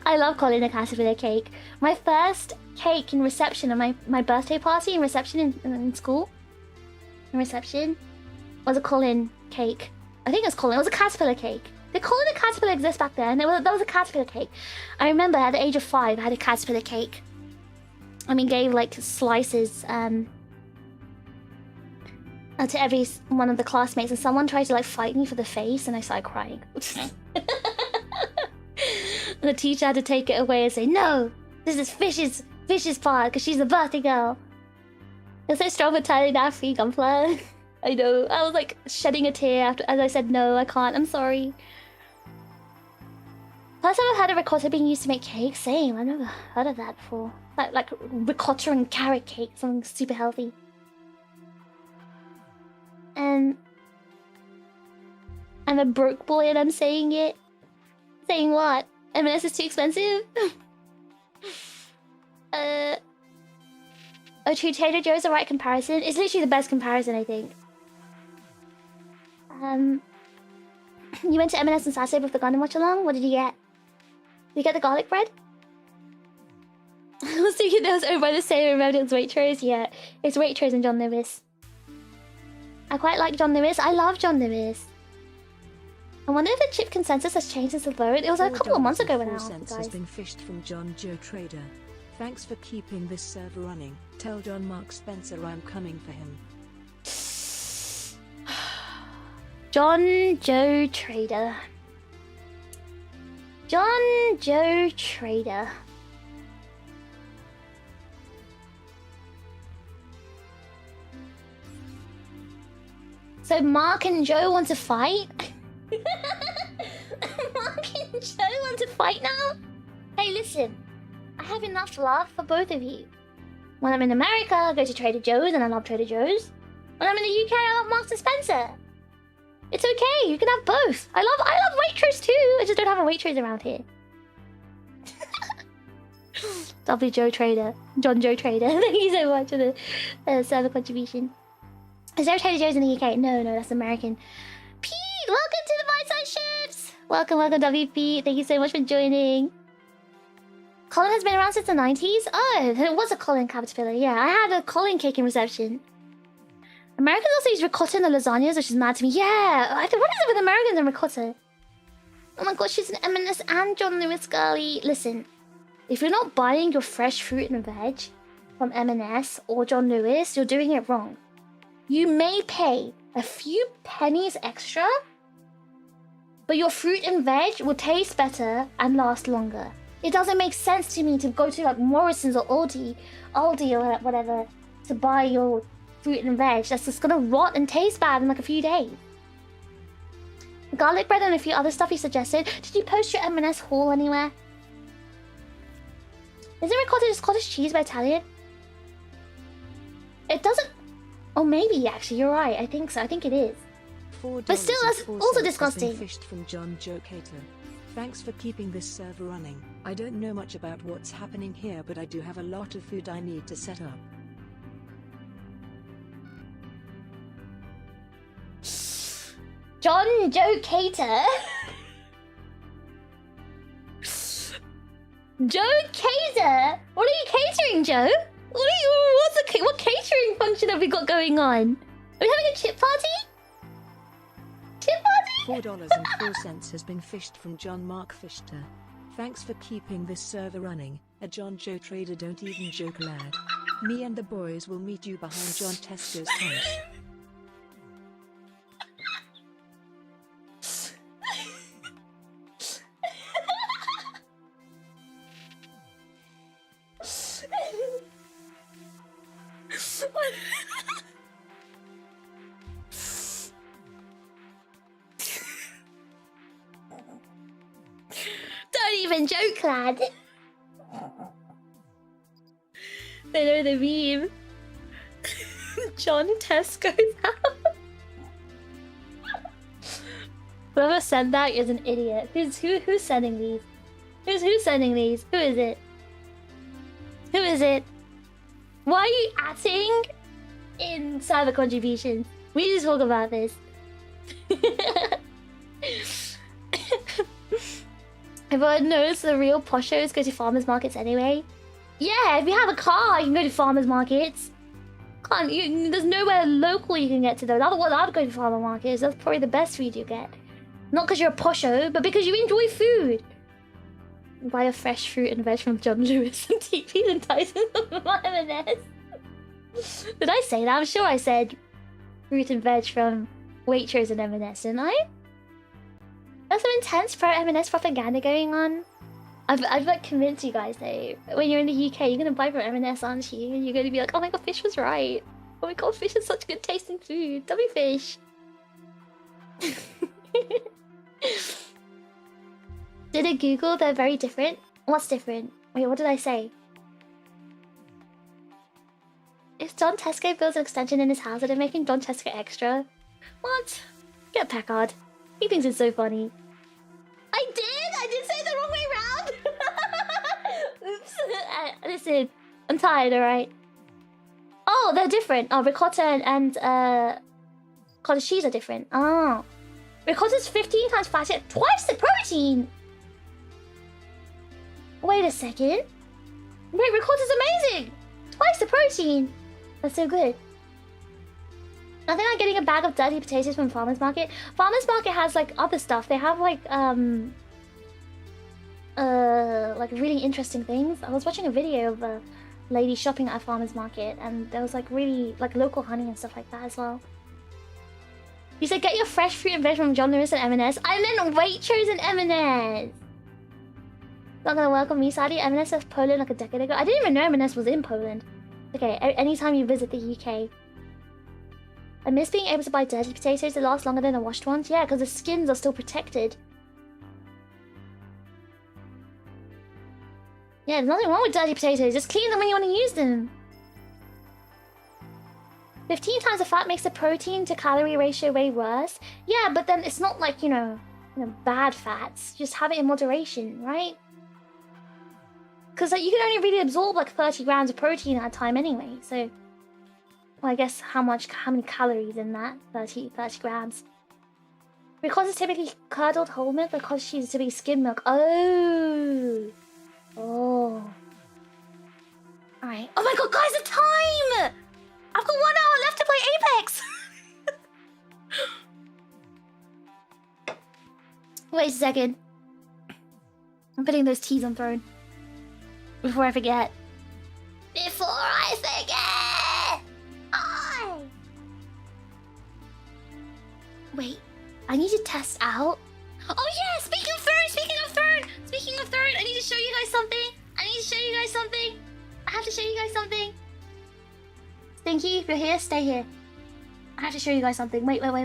I love calling a caterpillar cake. My first cake in reception at my birthday party in reception in school. In reception was a Colin cake. I think it was Colin. It was a caterpillar cake. Did Colin a caterpillar exist back then? That was a caterpillar cake. I remember at the age of 5, I had a caterpillar cake. I mean, gave like slices to every one of the classmates, and someone tried to like fight me for the face, and I started crying. The teacher had to take it away and say, no, this is Fish's part, because she's a birthday girl. It's so strong with turning down free Gunpla. I know. I was like shedding a tear after, as I said, no, I can't. I'm sorry. First time I've heard of ricotta being used to make cake. Same. I've never heard of that before. Like ricotta and carrot cake, something super healthy. And I'm a broke boy and I'm saying it. Saying what? M&S is too expensive? Oh, true, Trader Joe's the right comparison. It's literally the best comparison, I think. You went to M&S on Saturday with the Gundam watch along? What did you get? Did you get the garlic bread? I was thinking that was owned by the same amount as Waitrose. Yeah, it's Waitrose and John Lewis. I quite like John Lewis. I love John Lewis. I wonder if the chip consensus has changed since the vote. It was a couple of months ago when I asked you guys. Has been fished from John Joe Trader. Thanks for keeping this server running. Tell John Mark Spencer I'm coming for him. John Joe Trader. John Joe Trader. So Mark and Joe want to fight? Mark and Joe want to fight now? Hey, listen. I have enough love for both of you. When I'm in America, I go to Trader Joe's and I love Trader Joe's. When I'm in the UK, I love Marks and Spencer. It's okay, you can have both. I love Waitrose too. I just don't have a Waitrose around here. W Joe Trader. John Joe Trader. Thank you so much for the server contribution. Is there a Trader Joe's in the UK? No, that's American. Pete, welcome to the Bite-Size Ships! Welcome, WP. Thank you so much for joining. Colin has been around since the 90s? Oh, there was a Colin caterpillar. Yeah, I had a Colin cake in reception. Americans also use ricotta in the lasagnas, which is mad to me. Yeah, what is it with Americans and ricotta? Oh my god, she's an M&S and John Lewis girly. Listen, if you're not buying your fresh fruit and veg from M&S or John Lewis, you're doing it wrong. You may pay a few pennies extra, but your fruit and veg will taste better and last longer. It doesn't make sense to me to go to like Morrison's or Aldi or whatever to buy your fruit and veg. That's just gonna rot and taste bad in like a few days. Garlic bread and a few other stuff you suggested. Did you post your M&S haul anywhere? Isn't ricotta just cottage cheese by Italian? It doesn't... Oh, maybe, actually, you're right. I think so. I think it is. But still, that's also disgusting. Fished from John Joe Cater. Thanks for keeping this server running. I don't know much about what's happening here, but I do have a lot of food I need to set up. John Joe Cater? Joe Cater? What are you catering, Joe? What catering function have we got going on? Are we having a chip party? Chip party? $4.04 has been fished from John Mark Fischter. Thanks for keeping this server running. A John Joe Trader, don't even joke, lad. Me and the boys will meet you behind John Tesco's house. Don't even joke, lad. They know the meme. John Tesco's house. Whoever sent that is an idiot. Who's sending these? Who's sending these? Who is it? Who is it? Why are you atting in cyber contributions? We need to talk about this. Everyone knows the real poshos go to farmers markets anyway. Yeah, if you have a car, you can go to farmers markets. There's nowhere local you can get to those. Otherwise, I'd go to farmer markets. That's probably the best food you get. Not because you're a posho, but because you enjoy food. Buy a fresh fruit and veg from John Lewis and TP's and Tyson from M&S. Did I say that? I'm sure I said fruit and veg from Waitrose and M&S, didn't I? There's some intense pro M&S propaganda going on. I've like convinced you guys though. When you're in the UK, you're gonna buy from M&S, aren't you? And you're gonna be like, oh my god, Fish was right. Oh my god, Fish is such good tasting food. W Fish. Did it Google? They're very different. What's different? Wait, what did I say? If John Tesco builds an extension in his house, are they making John Tesco extra? What? Get Packard. He thinks it's so funny. I did say the wrong way round. Oops. Listen, I'm tired, alright? Oh, they're different. Oh, ricotta and cottage cheese are different. Oh. Ricotta's 15 times fatter, twice the protein! Wait a second. Wait, ricotta's amazing! Twice the protein! That's so good. Nothing like getting a bag of dirty potatoes from Farmer's Market. Farmer's Market has like other stuff. They have like really interesting things. I was watching a video of a lady shopping at a Farmer's Market and there was like really like local honey and stuff like that as well. You said get your fresh fruit and veg from John Lewis and M&S. I meant Waitrose and M&S. Not gonna welcome me, sadly. M&S left Poland like a decade ago. I didn't even know M&S was in Poland. Okay, anytime you visit the UK. I miss being able to buy dirty potatoes that last longer than the washed ones. Yeah, because the skins are still protected. Yeah, there's nothing wrong with dirty potatoes. Just clean them when you want to use them. 15 times the fat makes the protein to calorie ratio way worse. Yeah, but then it's not like, you know, bad fats. Just have it in moderation, right? Because like, you can only really absorb like 30 grams of protein at a time anyway. So, well, I guess how many calories in that? 30 grams. Because it's typically curdled whole milk, because she's typically skim milk. Oh. Oh. Alright. Oh my god, guys, the time! I've got 1 hour left to play Apex! Wait a second. I'm putting those teas on throne. Before I forget. Before I forget! Wait, I need to test out. Oh yeah, speaking of throne, I need to show you guys something. I have to show you guys something. Stinky, if you're here, stay here. I have to show you guys something. Wait. Wait.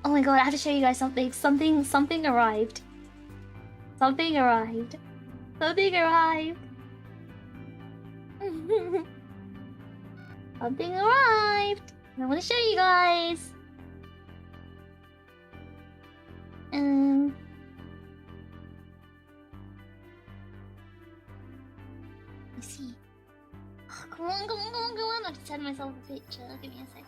Oh my god, I have to show you guys something. Something arrived. Something arrived. Something arrived. I want to show you guys. Let's see. Oh, come on. I have to send myself a picture. Give me a second.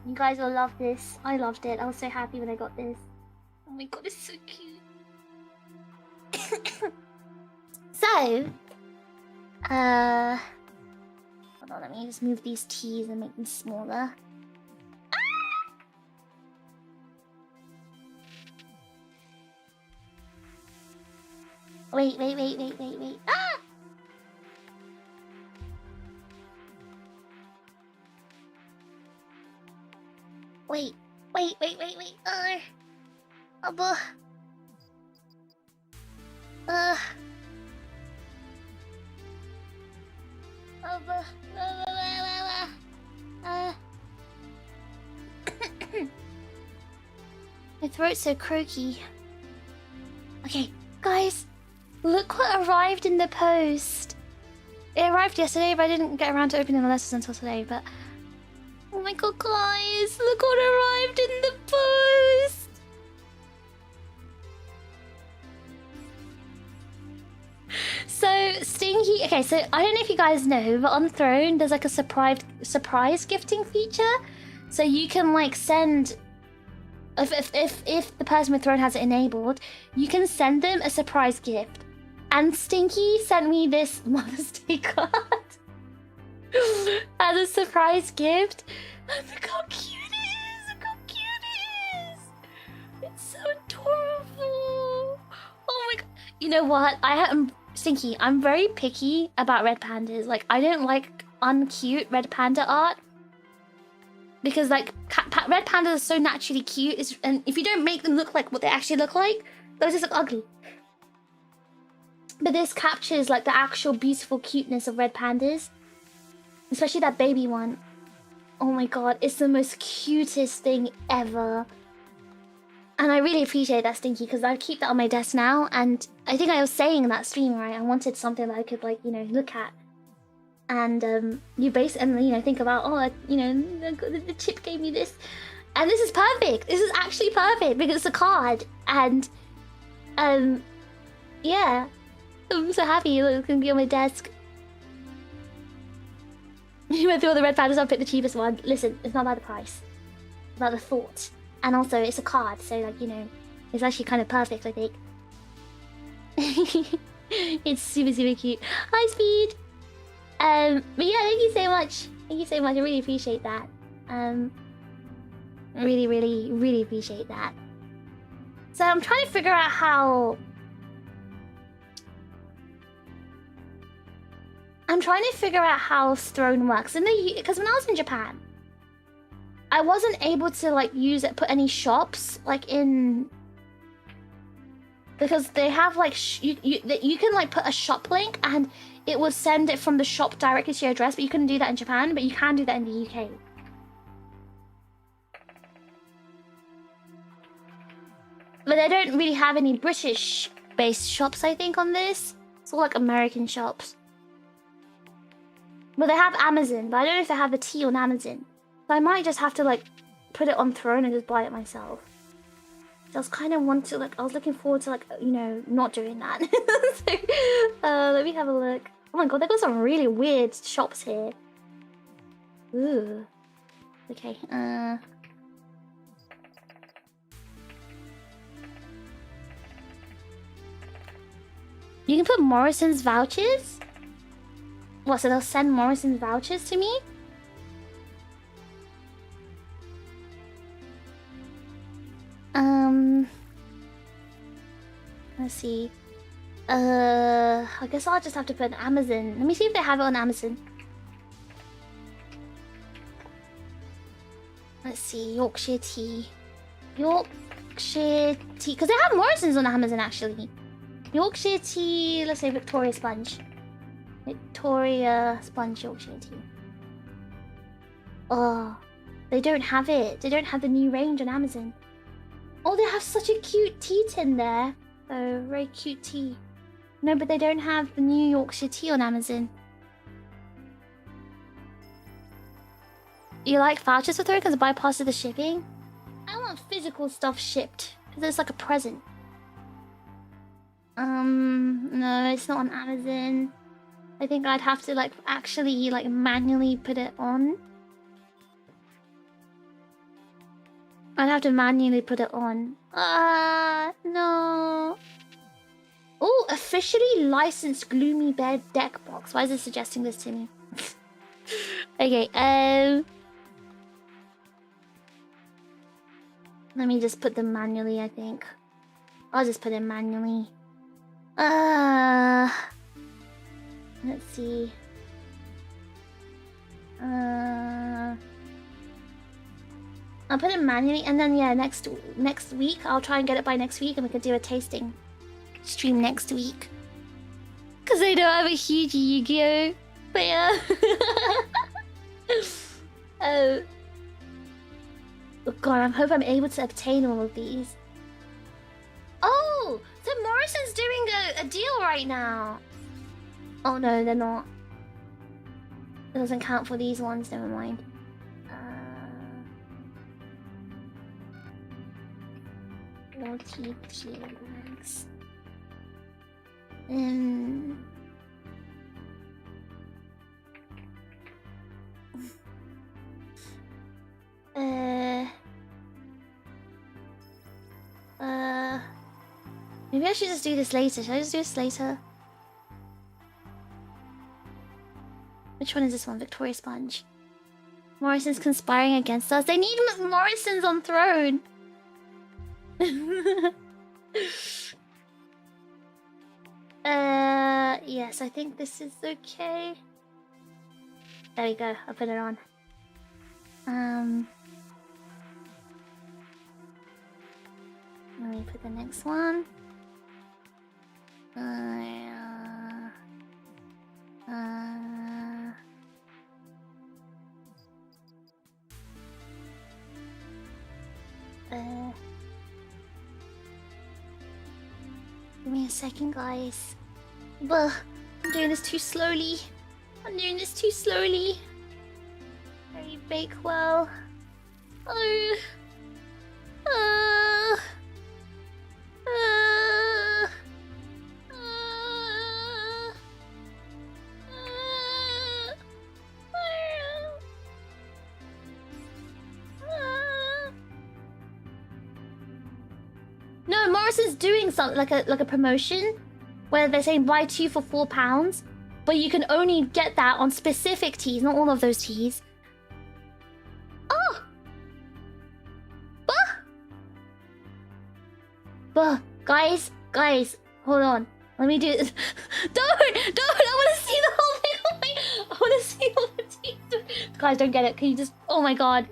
You guys will love this. I loved it. I was so happy when I got this. Oh my god, it's so cute. So, hold on, let me just move these teas and make them smaller. Wait. Ah! Wait. My throat's so croaky. Okay, guys, look what arrived in the post. It arrived yesterday, but I didn't get around to opening the letters until today, but... Oh my god, guys, look what arrived in the post! So, Stinky... Okay, so I don't know if you guys know, but on Throne, there's like a surprise gifting feature. So you can like send... If the person with Throne has it enabled, you can send them a surprise gift. And Stinky sent me this Mother's Day card as a surprise gift. And look how cute it is! It's so adorable! Oh my god. You know what? Stinky, I'm very picky about red pandas. Like, I don't like uncute red panda art. Because, like, red pandas are so naturally cute. And if you don't make them look like what they actually look like, those just look ugly. But this captures, like, the actual beautiful cuteness of red pandas. Especially that baby one. Oh my god, it's the most cutest thing ever. And I really appreciate that, Stinky, because I keep that on my desk now. And I think I was saying in that stream, right, I wanted something that I could, like, you know, look at. And you think about, oh, you know, the chip gave me this. And this is perfect. This is actually perfect because it's a card. And, yeah. I'm so happy it's going to be on my desk. You went through all the red pandas, I'll pick the cheapest one. Listen, it's not about the price. It's about the thought. And also, it's a card, so, like, you know, it's actually kind of perfect, I think. It's super, super cute. Hi, Speed! But yeah, thank you so much. Thank you so much, I really appreciate that. Really, really, really appreciate that. So I'm trying to figure out how... Throne works. Because when I was in Japan, I wasn't able to, like, put any shops, like, in... because they have like you can like put a shop link and it will send it from the shop directly to your address, but you couldn't do that in Japan, but you can do that in the UK. But they don't really have any British-based shops, I think, on this. It's all like American shops. But they have Amazon, but I don't know if they have the tea on Amazon. So I might just have to like put it on Throne and just buy it myself. I was kind of want to like, I was looking forward to like, you know, not doing that. So, let me have a look. Oh my god, they've got some really weird shops here. Ooh. Okay, you can put Morrison's vouchers? What, so they'll send Morrison's vouchers to me? Let's see. I guess I'll just have to put Amazon. Let me see if they have it on Amazon. Let's see, Yorkshire tea. Yorkshire tea, because they have Morrison's on Amazon actually. Yorkshire tea, let's say Victoria sponge. Victoria sponge Yorkshire tea. Oh, they don't have it. They don't have the new range on Amazon. Oh, they have such a cute tea tin there. Oh, very cute tea. No, but they don't have the new Yorkshire tea on Amazon. You like vouchers for Throne because it bypasses the shipping? I want physical stuff shipped because it's like a present. No, it's not on Amazon. I think I'd have to like actually like manually put it on. I'd have to manually put it on. No. Oh, officially licensed Gloomy Bed deck box. Why is it suggesting this to me? Okay, let me just put them manually, I think. I'll just put it manually. Let's see. I'll put it manually, and then yeah, next week I'll try and get it by next week, and we could do a tasting stream next week. Cause I don't have a huge Yu-Gi-Oh! But yeah. Oh god, I hope I'm able to obtain all of these. Oh, so Morrison's doing a deal right now. Oh no, they're not. It doesn't count for these ones, never mind. OTT max. Maybe I should just do this later. Should I just do this later? Which one is this one? Victoria Sponge. Morrison's conspiring against us. They need Morrison's on Throne. Yes, I think this is okay. There we go. I'll put it on. Let me put the next one. Give me a second, guys. But I'm doing this too slowly. Very Bakewell. Oh. No, Morrison's doing something like a promotion where they're saying buy 2 for £4, but you can only get that on specific teas, not all of those teas. Oh, guys, hold on. Let me do this. Don't! I want to see the whole thing. I want to see all the teas. Guys, don't get it. Can you just? Oh my god.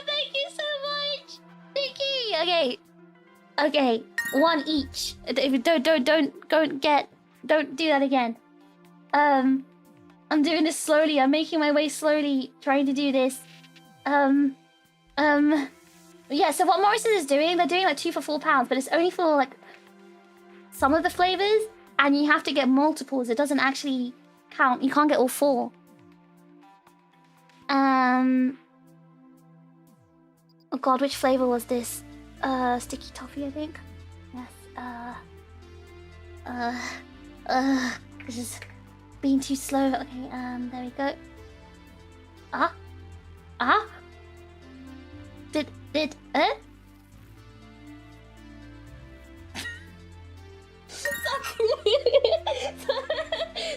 Thank you so much. Thank you. Okay. Okay. One each. Don't do that again. I'm doing this slowly. I'm making my way slowly, trying to do this. Yeah, so what Morrison's is doing, they're doing like 2 for £4, but it's only for like some of the flavors, and you have to get multiples. It doesn't actually count. You can't get all 4. Oh god, which flavor was this? Sticky toffee, I think. Yes. This is being too slow. Okay, there we go.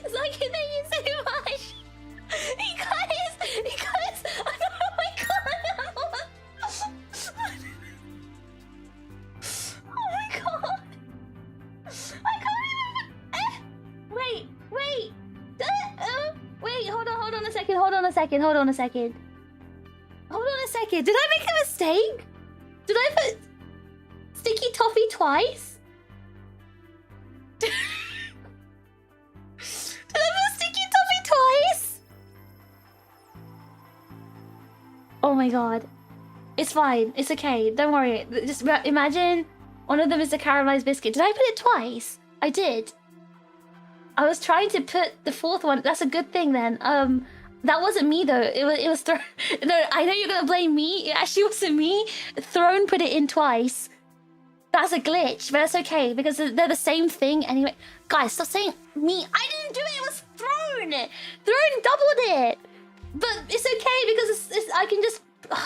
Saki, thank you so much. You guys, oh my god. Oh my god. I can't even. Wait. Wait, hold on a second. Hold on a second. Did I make a mistake? Did I put sticky toffee twice? Did I put sticky toffee twice? Oh my god. It's fine. It's okay. Don't worry. Just imagine one of them is the caramelized biscuit. Did I put it twice? I did. I was trying to put the 4th one. That's a good thing then. That wasn't me though. It was Throne. No, I know you're gonna blame me. It actually wasn't me. Throne put it in twice. That's a glitch, but that's okay because they're the same thing anyway. Guys, stop saying me. I didn't do it. It was Throne. Throne doubled it. But it's okay because it's I can just.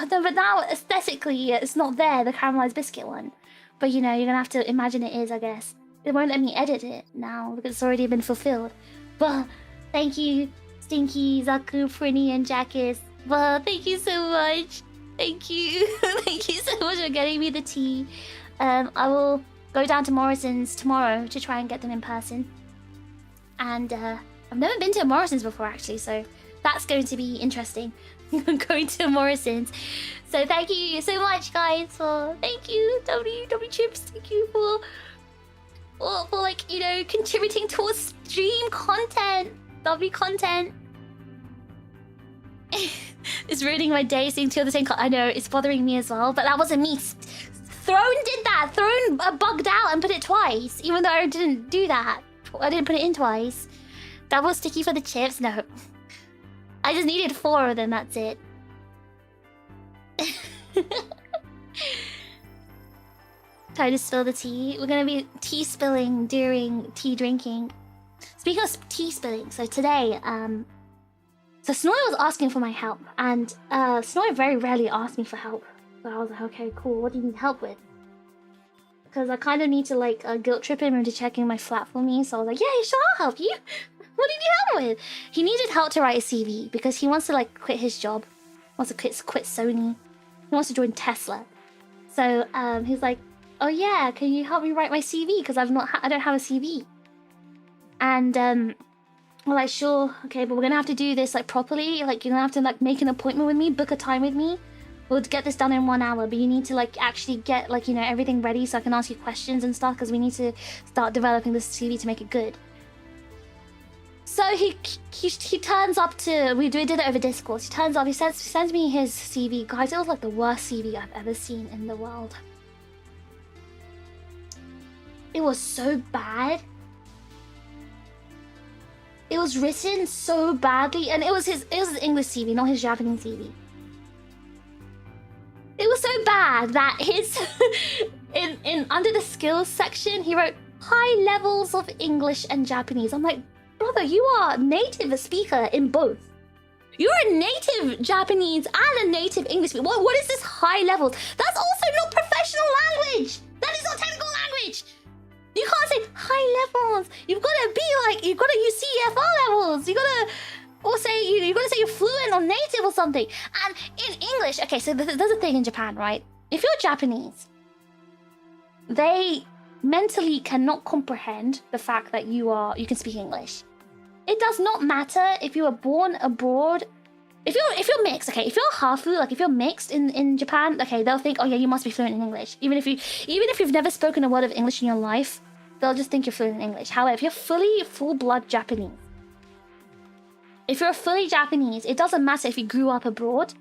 But now aesthetically, it's not there. The caramelized biscuit one. But you know, you're gonna have to imagine it is. I guess it won't let me edit it now because it's already been fulfilled. But thank you. Stinky, Zaku, Prinny, and Jackis. Well, thank you so much. Thank you. Thank you so much for getting me the tea. I will go down to Morrison's tomorrow to try and get them in person. And I've never been to a Morrison's before, actually, so that's going to be interesting. I'm going to Morrison's. So thank you so much, guys. Thank you, W Chips. Thank you for like, you know, contributing towards stream content. W content. It's ruining my day seeing 2 of the same I know, it's bothering me as well, but that wasn't me. Throne did that. Throne bugged out and put it twice, even though I didn't do that. I didn't put it in twice. Double sticky for the chips? No. I just needed 4 of them, that's it. Try to spill the tea. We're gonna be tea spilling during tea drinking. Speaking of tea spilling, so today, so Snowy was asking for my help, and Snowy very rarely asked me for help. So I was like, okay, cool, what do you need help with? Because I kind of need to like guilt trip him into checking my flat for me, so I was like, yeah, sure, I'll help you. What do you need help with? He needed help to write a CV, because he wants to like quit his job. Wants to quit Sony. He wants to join Tesla. So he's like, oh yeah, can you help me write my CV? Because I don't have a CV. And I'm like, sure, okay, but we're gonna have to do this like properly. Like, you're gonna have to like make an appointment with me, book a time with me. We'll get this done in 1 hour, but you need to like actually get like, you know, everything ready so I can ask you questions and stuff, because we need to start developing this CV to make it good. So he turns up to, we did it over Discord. He turns up, he sends me his CV. Guys, it was like the worst CV I've ever seen in the world. It was so bad. It was written so badly, and it was his English CV, not his Japanese CV. It was so bad that his in under the skills section he wrote high levels of English and Japanese. I'm like, brother, you are a native speaker in both. You're a native Japanese and a native English speaker. What is this high levels? That's also not professional language. That is not technical language. You can't say high levels. You've got to be like, you've got to use CFR levels. You got to, or say you got to say you're fluent or native or something. And in English, okay, so there's a thing in Japan, right? If you're Japanese, they mentally cannot comprehend the fact that you can speak English. It does not matter if you were born abroad If you're mixed, okay, if you're hafu, like if you're mixed in Japan, okay, they'll think, oh yeah, you must be fluent in English. Even if you've never spoken a word of English in your life, they'll just think you're fluent in English. However, if you're full-blood Japanese, if you're fully Japanese, it doesn't matter if you grew up abroad,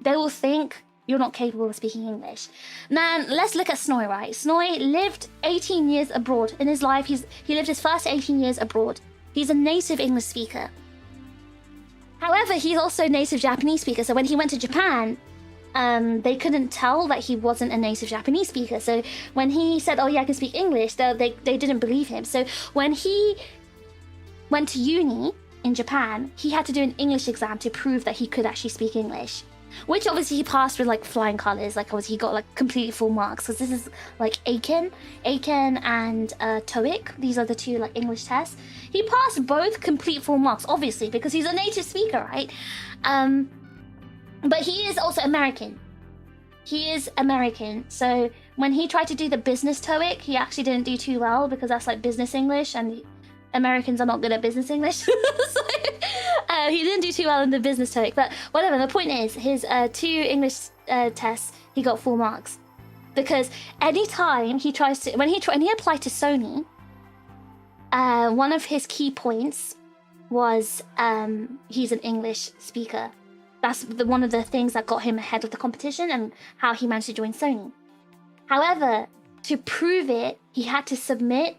they will think you're not capable of speaking English. Now, let's look at Snoy, right? Snoy lived 18 years abroad. In his life, he lived his first 18 years abroad. He's a native English speaker. However, he's also a native Japanese speaker. So when he went to Japan, they couldn't tell that he wasn't a native Japanese speaker. So when he said, oh yeah, I can speak English, they didn't believe him. So when he went to uni in Japan, he had to do an English exam to prove that he could actually speak English. Which obviously he passed with like flying colors. Like obviously he got like completely full marks because this is like Aiken and TOEIC. These are the two like English tests. He passed both complete full marks, obviously, because he's a native speaker, right? But he is also American. He is American. So when he tried to do the business TOEIC, he actually didn't do too well because that's like business English and Americans are not good at business English. So he didn't do too well in the business TOEIC. But whatever, the point is, his 2 English tests, he got full marks. Because anytime he tries to, when he applied to Sony, one of his key points was he's an English speaker. That's one of the things that got him ahead of the competition and how he managed to join Sony. However, to prove it, he had to submit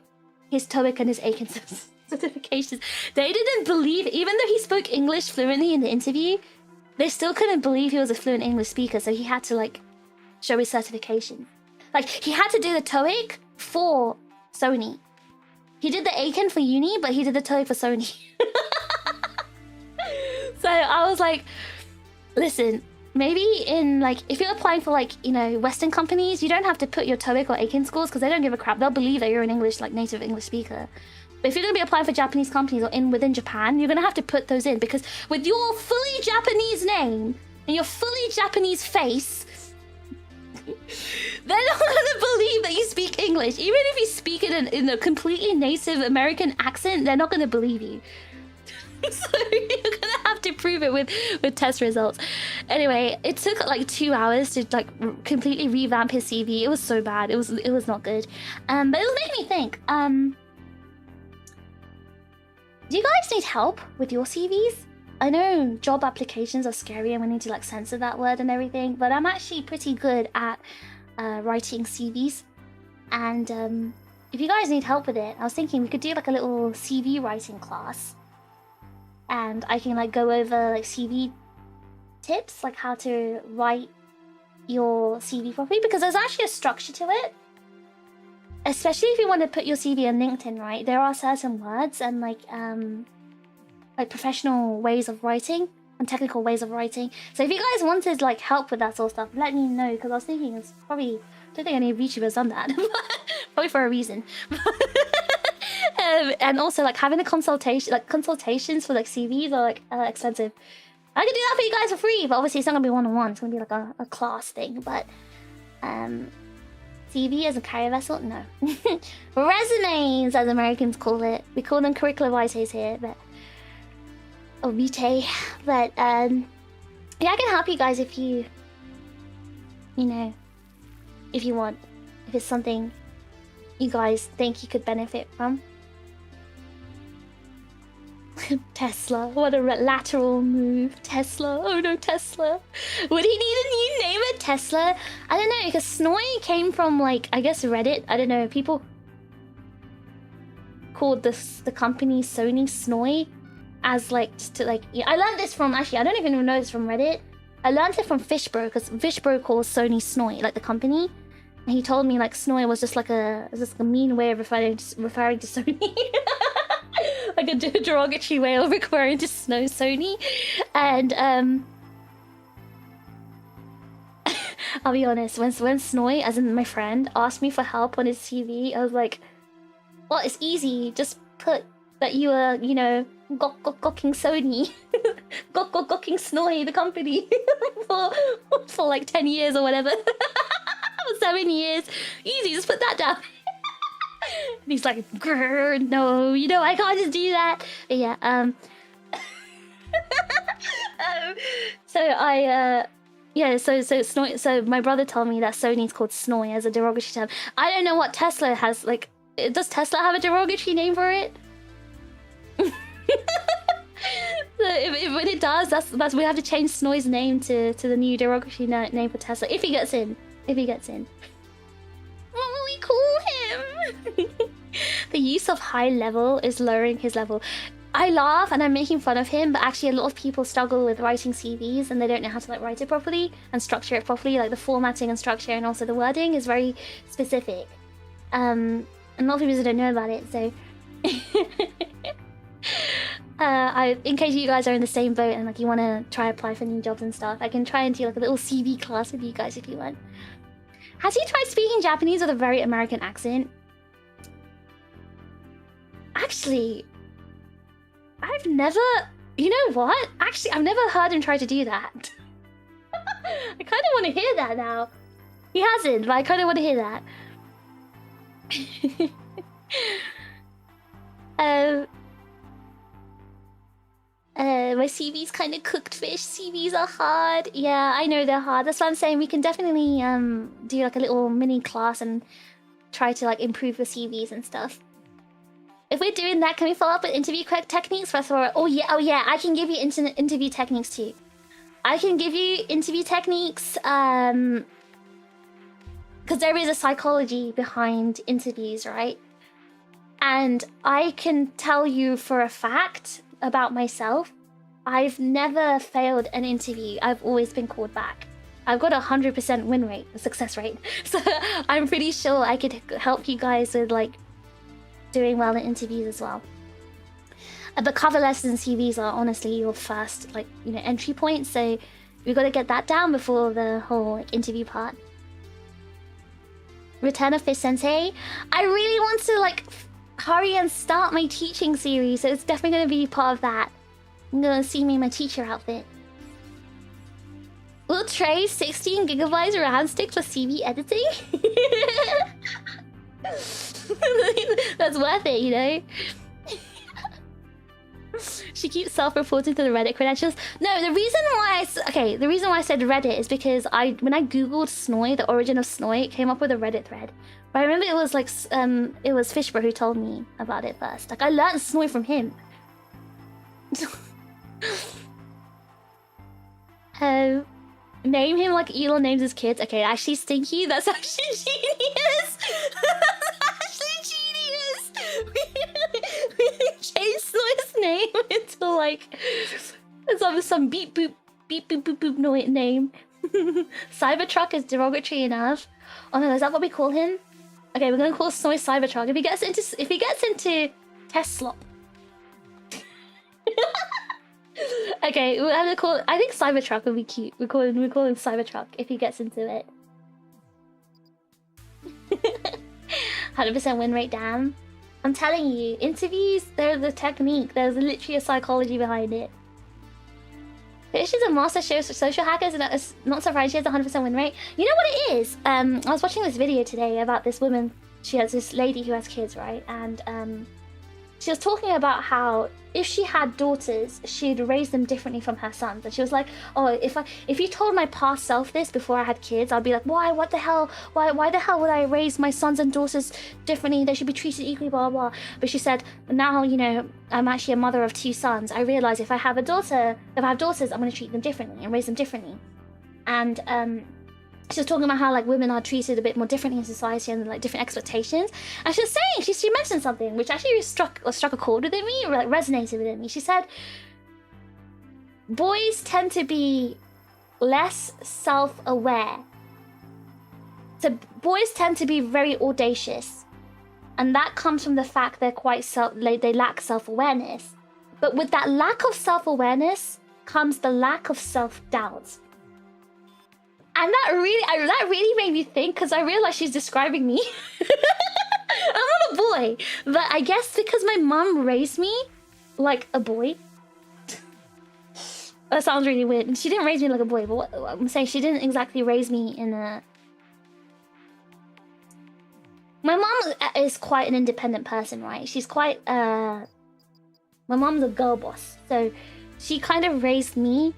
his TOEIC and his Aiken certifications. They didn't believe, even though he spoke English fluently in the interview, they still couldn't believe he was a fluent English speaker. So he had to like show his certification. Like he had to do the TOEIC for Sony. He did the Aiken for uni, but he did the TOEIC for Sony. So I was like, listen, maybe in like, if you're applying for like, you know, Western companies, you don't have to put your TOEIC or Aiken scores because they don't give a crap. They'll believe that you're an English, like native English speaker. But if you're going to be applying for Japanese companies or within Japan, you're going to have to put those in because with your fully Japanese name and your fully Japanese face, they're not going to believe that you speak English. Even if you speak it in a completely native American accent, they're not going to believe you. So you're gonna have to prove it with test results. Anyway, it took like 2 hours to like completely revamp his CV. It was so bad. It was not good. But it made me think. Do you guys need help with your CVs? I know job applications are scary and we need to like censor that word and everything, but I'm actually pretty good at writing CVs. And if you guys need help with it, I was thinking we could do like a little CV writing class. And I can like go over like CV tips, like how to write your CV properly, because there's actually a structure to it. Especially if you want to put your CV on LinkedIn, right? There are certain words and like professional ways of writing and technical ways of writing. So if you guys wanted like help with that sort of stuff, let me know, because I was thinking it's probably, I don't think any VTubers done that. Probably for a reason. And also like having a consultation, like consultations for like CVs are like expensive. I could do that for you guys for free, but obviously it's not gonna be one-on-one. It's gonna be like a class thing. But CV as a carrier vessel, no. Resumes, as Americans call it. We call them curricular vitae here, but or vitae. But yeah, I can help you guys if you know, if you want, if it's something you guys think you could benefit from. Tesla, what a lateral move. Tesla, oh no, Tesla. Would he need a new name at Tesla? I don't know, because Snoy came from like, I guess Reddit. I don't know, people called the company Sony Snoy as like, to like, yeah, I learned this from, actually, I don't even know this from Reddit. I learned it from Fishbro, because Fishbro calls Sony Snoy, like the company. And he told me like Snoy was just like a mean way of referring to Sony. Like a derogatory way of referring to Sony. And I'll be honest, when Snoy, as in my friend, asked me for help on his CV, I was like, well, it's easy, just put that you were, you know, gawking Sony. Gawking Snoy, the company. for like 10 years or whatever. 7 years. Easy, just put that down. And he's like, grrr, no, you know, I can't just do that. But yeah, Yeah, so Snoy. So my brother told me that Sony's called Snoy as a derogatory term. I don't know what Tesla has. Like, does Tesla have a derogatory name for it? So if when it does, that's we have to change Snoy's name to the new derogatory name for Tesla if he gets in. If he gets in. What will we call him? The use of high level is lowering his level. I laugh and I'm making fun of him, but actually a lot of people struggle with writing CVs and they don't know how to like write it properly and structure it properly. Like the formatting and structure and also the wording is very specific. And a lot of people don't know about it, so in case you guys are in the same boat and like you want to try apply for new jobs and stuff, I can try and do like a little CV class with you guys if you want. Has he tried speaking Japanese with a very American accent? Actually, I've never... You know what? Actually, I've never heard him try to do that. I kind of want to hear that now. He hasn't, but I kind of want to hear that. My CV's kind of cooked fish. CVs are hard. Yeah, I know they're hard. That's what I'm saying. We can definitely do like a little mini class and try to like improve your CVs and stuff. If we're doing that, can we follow up with interview techniques? First of all, oh yeah, I can give you interview techniques too. I can give you interview techniques because there is a psychology behind interviews, right? And I can tell you for a fact about myself, I've never failed an interview. I've always been called back. I've got 100% win rate, success rate. So I'm pretty sure I could help you guys with like doing well in interviews as well. But cover letters and CVs are honestly your first like, you know, entry point. So we've got to get that down before the whole like, interview part. Return of Fish Sensei. I really want to like hurry and start my teaching series, so it's definitely going to be part of that. You're going to see me in my teacher outfit. Will trade 16 gigabytes RAM stick for CV editing? That's worth it, you know? She keeps self-reporting to the Reddit credentials. No, the reason why the reason why I said Reddit is because when I googled Snoy, the origin of Snoy, it came up with a Reddit thread. But I remember it was like it was Fishbro who told me about it first. Like I learned Snoy from him. Name him like Elon names his kids. Okay, actually Stinky, that's actually genius. That's actually genius. We changed Snoy's name into like some beep boop boop name. Cybertruck is derogatory enough. Oh no, is that what we call him? Okay, we're gonna call Snoy Cybertruck. If he gets into Tesla. Okay, we'll have to call. I think Cybertruck would be cute. We call him Cybertruck if he gets into it. 100% win rate, damn. I'm telling you, interviews, there's a technique. There's literally a psychology behind it. Fish is a master social hacker, and it's not surprised she has a 100% win rate. You know what it is? I was watching this video today about this woman. She has this lady who has kids, right? And she was talking about how if she had daughters, she'd raise them differently from her sons. And she was like, oh, if you told my past self this before I had kids, I'd be like, why? What the hell? Why the hell would I raise my sons and daughters differently? They should be treated equally, blah, blah, blah. But she said, now, you know, I'm actually a mother of 2 sons. I realize if I have daughters, I'm going to treat them differently and raise them differently. And she was talking about how like women are treated a bit more differently in society and like different expectations. And she was saying, she mentioned something which actually struck a chord within me, or like resonated within me. She said, boys tend to be less self-aware. So boys tend to be very audacious, and that comes from the fact they're they lack self-awareness. But with that lack of self-awareness comes the lack of self-doubt. And that really made me think, because I realized she's describing me. I'm not a boy, but I guess because my mom raised me like a boy. That sounds really weird. She didn't raise me like a boy, but what I'm saying, she didn't exactly raise me in a... My mom is quite an independent person, right? She's quite... My mom's a girl boss, so she kind of raised me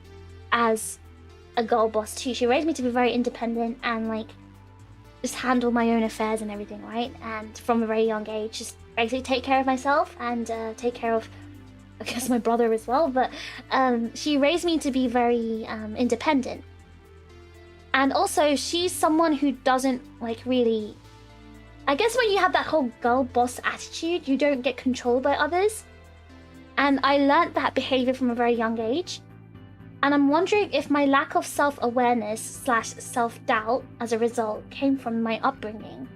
as a girl boss too. She raised me to be very independent and like just handle my own affairs and everything, right? And from a very young age, just basically take care of myself and take care of, I guess, my brother as well. But she raised me to be very independent. And also, she's someone who doesn't like really... I guess when you have that whole girl boss attitude, you don't get controlled by others. And I learned that behavior from a very young age. And I'm wondering if my lack of self-awareness / self-doubt as a result came from my upbringing.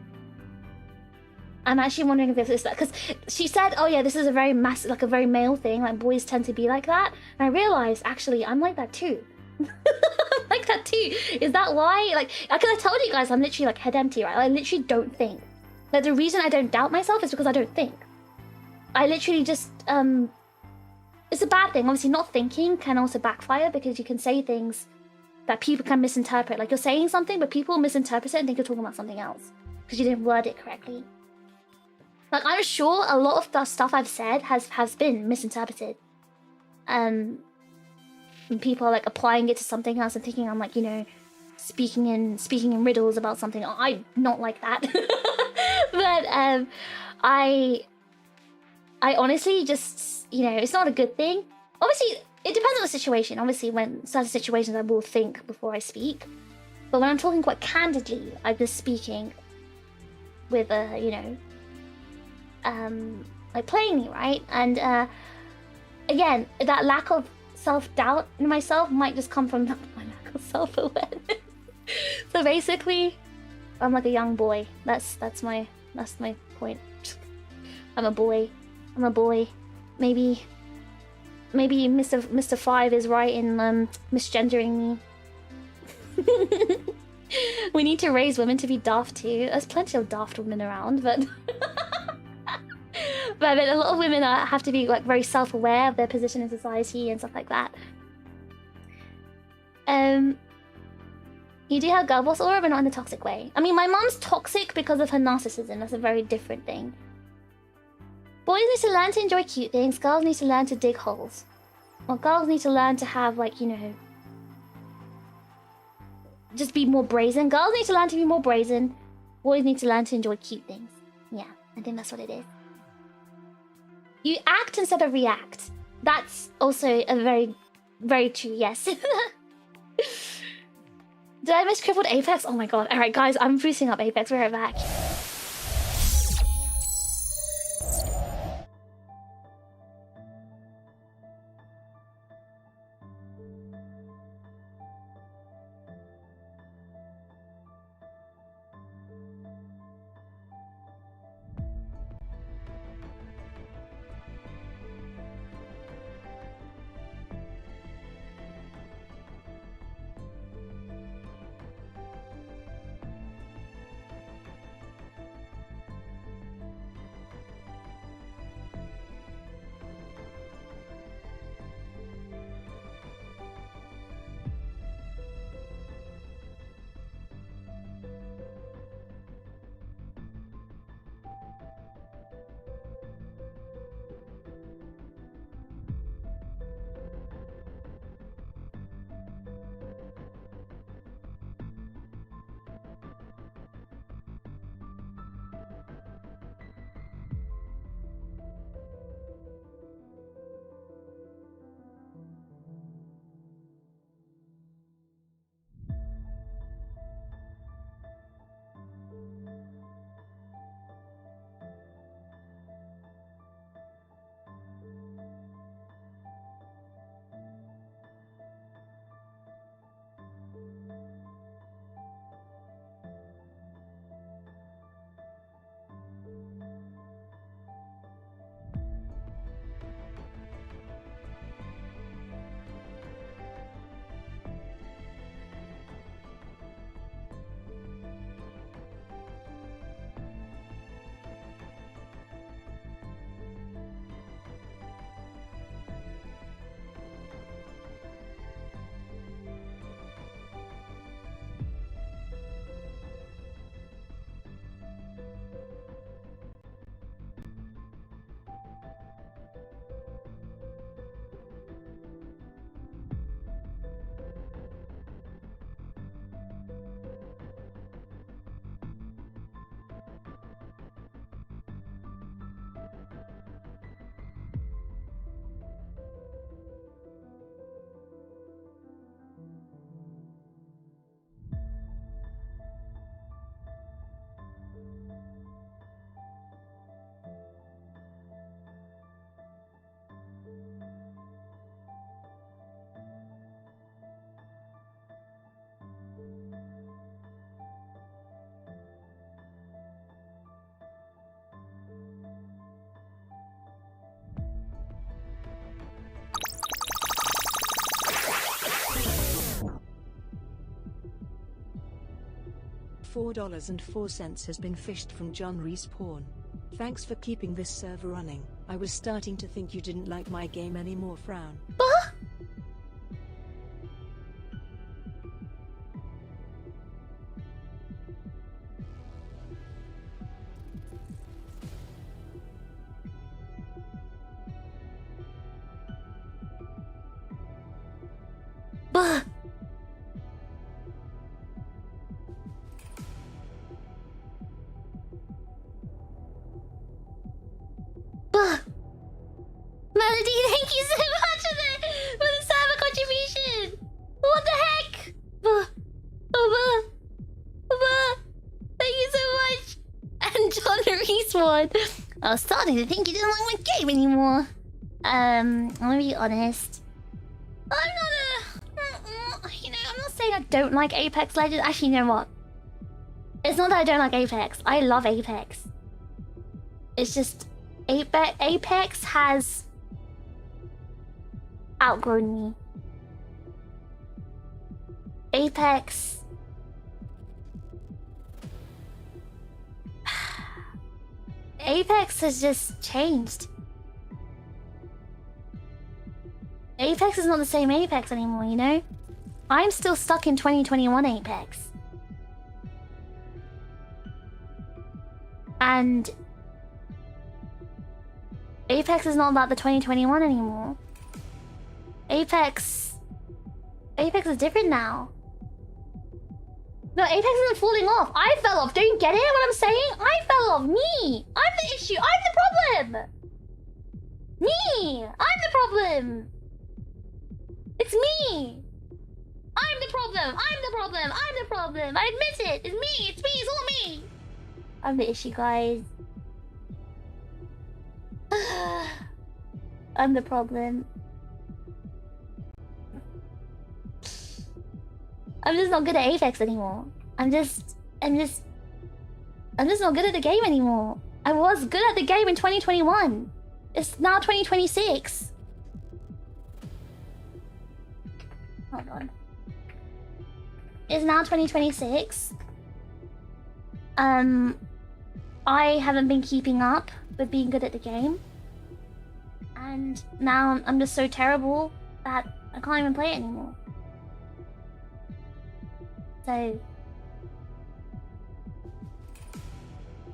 I'm actually wondering if it's that, because she said, oh yeah, this is a very massive, like a very male thing, like boys tend to be like that. And I realized, actually, I'm like that too. I'm like that too. Is that why? Like, because I told you guys I'm literally like head empty, right? I literally don't think. Like, the reason I don't doubt myself is because I don't think. I literally just, it's a bad thing. Obviously, not thinking can also backfire because you can say things that people can misinterpret. Like, you're saying something, but people misinterpret it and think you're talking about something else because you didn't word it correctly. Like, I'm sure a lot of the stuff I've said has been misinterpreted. And people are like applying it to something else and thinking I'm like, you know, speaking in riddles about something. I'm not like that. But I honestly just, you know, it's not a good thing. Obviously, it depends on the situation. Obviously, when certain situations I will think before I speak. But when I'm talking quite candidly, I'm just speaking with you know, like plainly, right? And again, that lack of self-doubt in myself might just come from my lack of self-awareness. So basically, I'm like a young boy. That's my point. I'm a boy. Maybe Mr. Five is right in misgendering me. We need to raise women to be daft too. There's plenty of daft women around, but but a lot of women have to be like very self-aware of their position in society and stuff like that. You do have girl boss aura, but not in a toxic way. I mean, my mom's toxic because of her narcissism. That's a very different thing. Boys need to learn to enjoy cute things. Girls need to learn to dig holes. Well, girls need to learn to have, like, you know, just be more brazen. Girls need to learn to be more brazen. Boys need to learn to enjoy cute things. Yeah, I think that's what it is. You act instead of react. That's also a very, very true yes. Did I miss crippled Apex? Oh my god. Alright, guys, I'm boosting up Apex. We're right back. $4.04 has been fished from John Respawn. Thanks for keeping this server running. I was starting to think you didn't like my game anymore, frown. Buh. Buh. Melody, thank you so much for the server contribution. What the heck? Buh. Buh. Buh. Thank you so much. And John Respawn. I was starting to think you didn't like my game anymore. I'm gonna be honest. I'm not I'm not saying I don't like Apex Legends. Actually, you know what? It's not that I don't like Apex. I love Apex. It's just Apex has outgrown me. Apex has just changed. Apex is not the same Apex anymore, you know? I'm still stuck in 2021 Apex. And Apex is not about the 2021 anymore. Apex is different now. No, Apex isn't falling off. I fell off. Don't you get it what I'm saying? I fell off. Me. I'm the issue. I'm the problem. Me. I'm the problem. It's me. I'm the problem. I'm the problem. I'm the problem. I admit it. It's me. It's me. It's all me. I'm the issue, guys. I'm the problem. I'm just not good at Apex anymore. I'm just not good at the game anymore. I was good at the game in 2021. It's now 2026. Hold on. It's now 2026. I haven't been keeping up with being good at the game. And now I'm just so terrible that I can't even play it anymore. So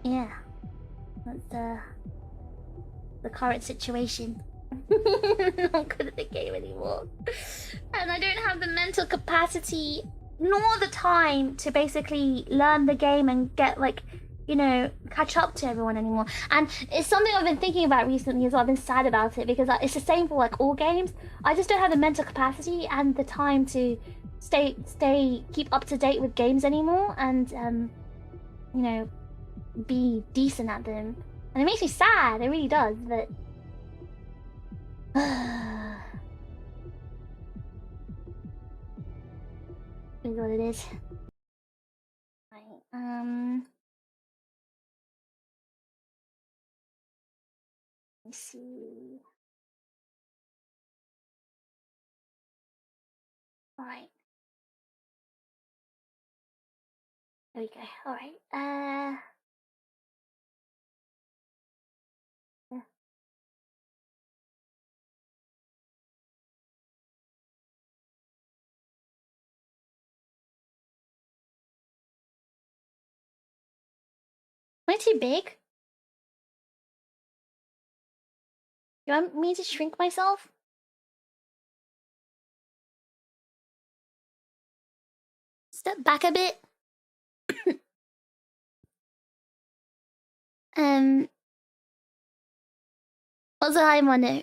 yeah, that's the current situation. I'm not good at the game anymore, and I don't have the mental capacity nor the time to basically learn the game and get, like, you know, catch up to everyone anymore. And it's something I've been thinking about recently as well. I've been sad about it because it's the same for like all games. I just don't have the mental capacity and the time to keep up to date with games anymore, and you know, be decent at them. And it makes me sad. It really does. But it is what it is. Right. Let me see. All right. There we go. All right. Yeah. Am I too big? You want me to shrink myself? Step back a bit. Also, hi, Mono.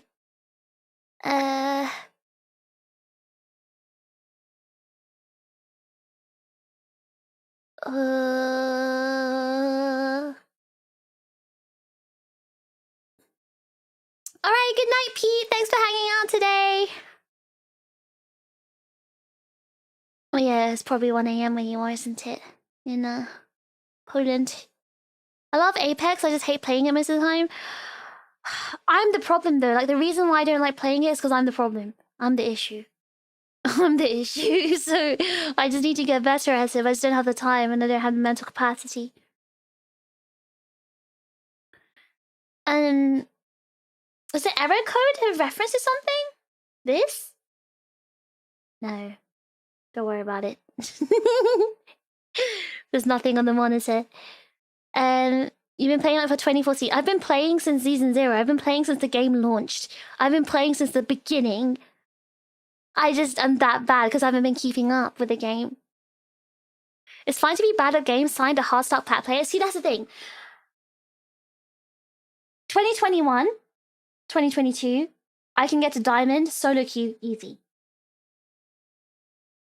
Alright, good night, Pete. Thanks for hanging out today. Oh yeah, it's probably 1 AM where you are, isn't it? In Poland. I love Apex, I just hate playing it most of the time. I'm the problem though. Like, the reason why I don't like playing it is because I'm the problem. I'm the issue. I'm the issue, so I just need to get better at it. I just don't have the time and I don't have the mental capacity. And is the error code a reference to something? This? No. Don't worry about it. There's nothing on the monitor. You've been playing it for 2014. I've been playing since Season 0. I've been playing since the game launched. I've been playing since the beginning. I'm that bad because I haven't been keeping up with the game. It's fine to be bad at games, signed a hard start pack player. See, that's the thing. 2021, 2022, I can get to Diamond, solo queue, easy.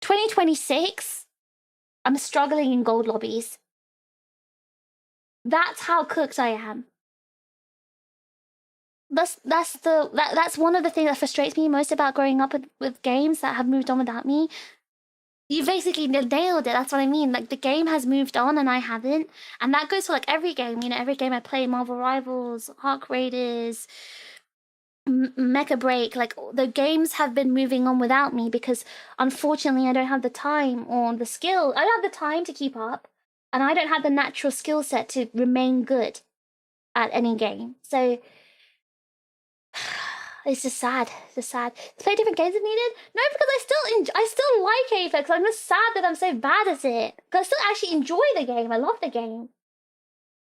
2026, I'm struggling in gold lobbies. That's how cooked I am. That's one of the things that frustrates me most about growing up with games that have moved on without me. You basically nailed it. That's what I mean. Like, the game has moved on and I haven't. And that goes for like every game. You know, every game I play, Marvel Rivals, Arc Raiders, Mecha Break, like the games have been moving on without me because unfortunately I don't have the time or the skill. I don't have the time to keep up and I don't have the natural skill set to remain good at any game. So it's just sad. It's just sad. Play different games if needed? No, because I still like Apex. I'm just sad that I'm so bad at it. Because I still actually enjoy the game. I love the game.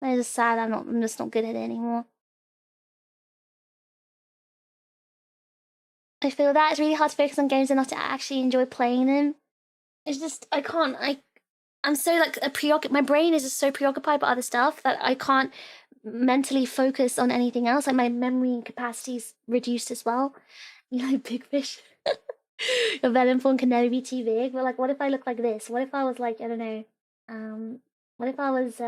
I'm just sad I'm just not good at it anymore. I feel that it's really hard to focus on games enough to actually enjoy playing them. It's just I'm so like my brain is just so preoccupied by other stuff that I can't mentally focus on anything else. Like my memory capacity's reduced as well. You know, big fish. Your venom form can never be too big. But like, what if I look like this? What if I was like, I don't know, what if I was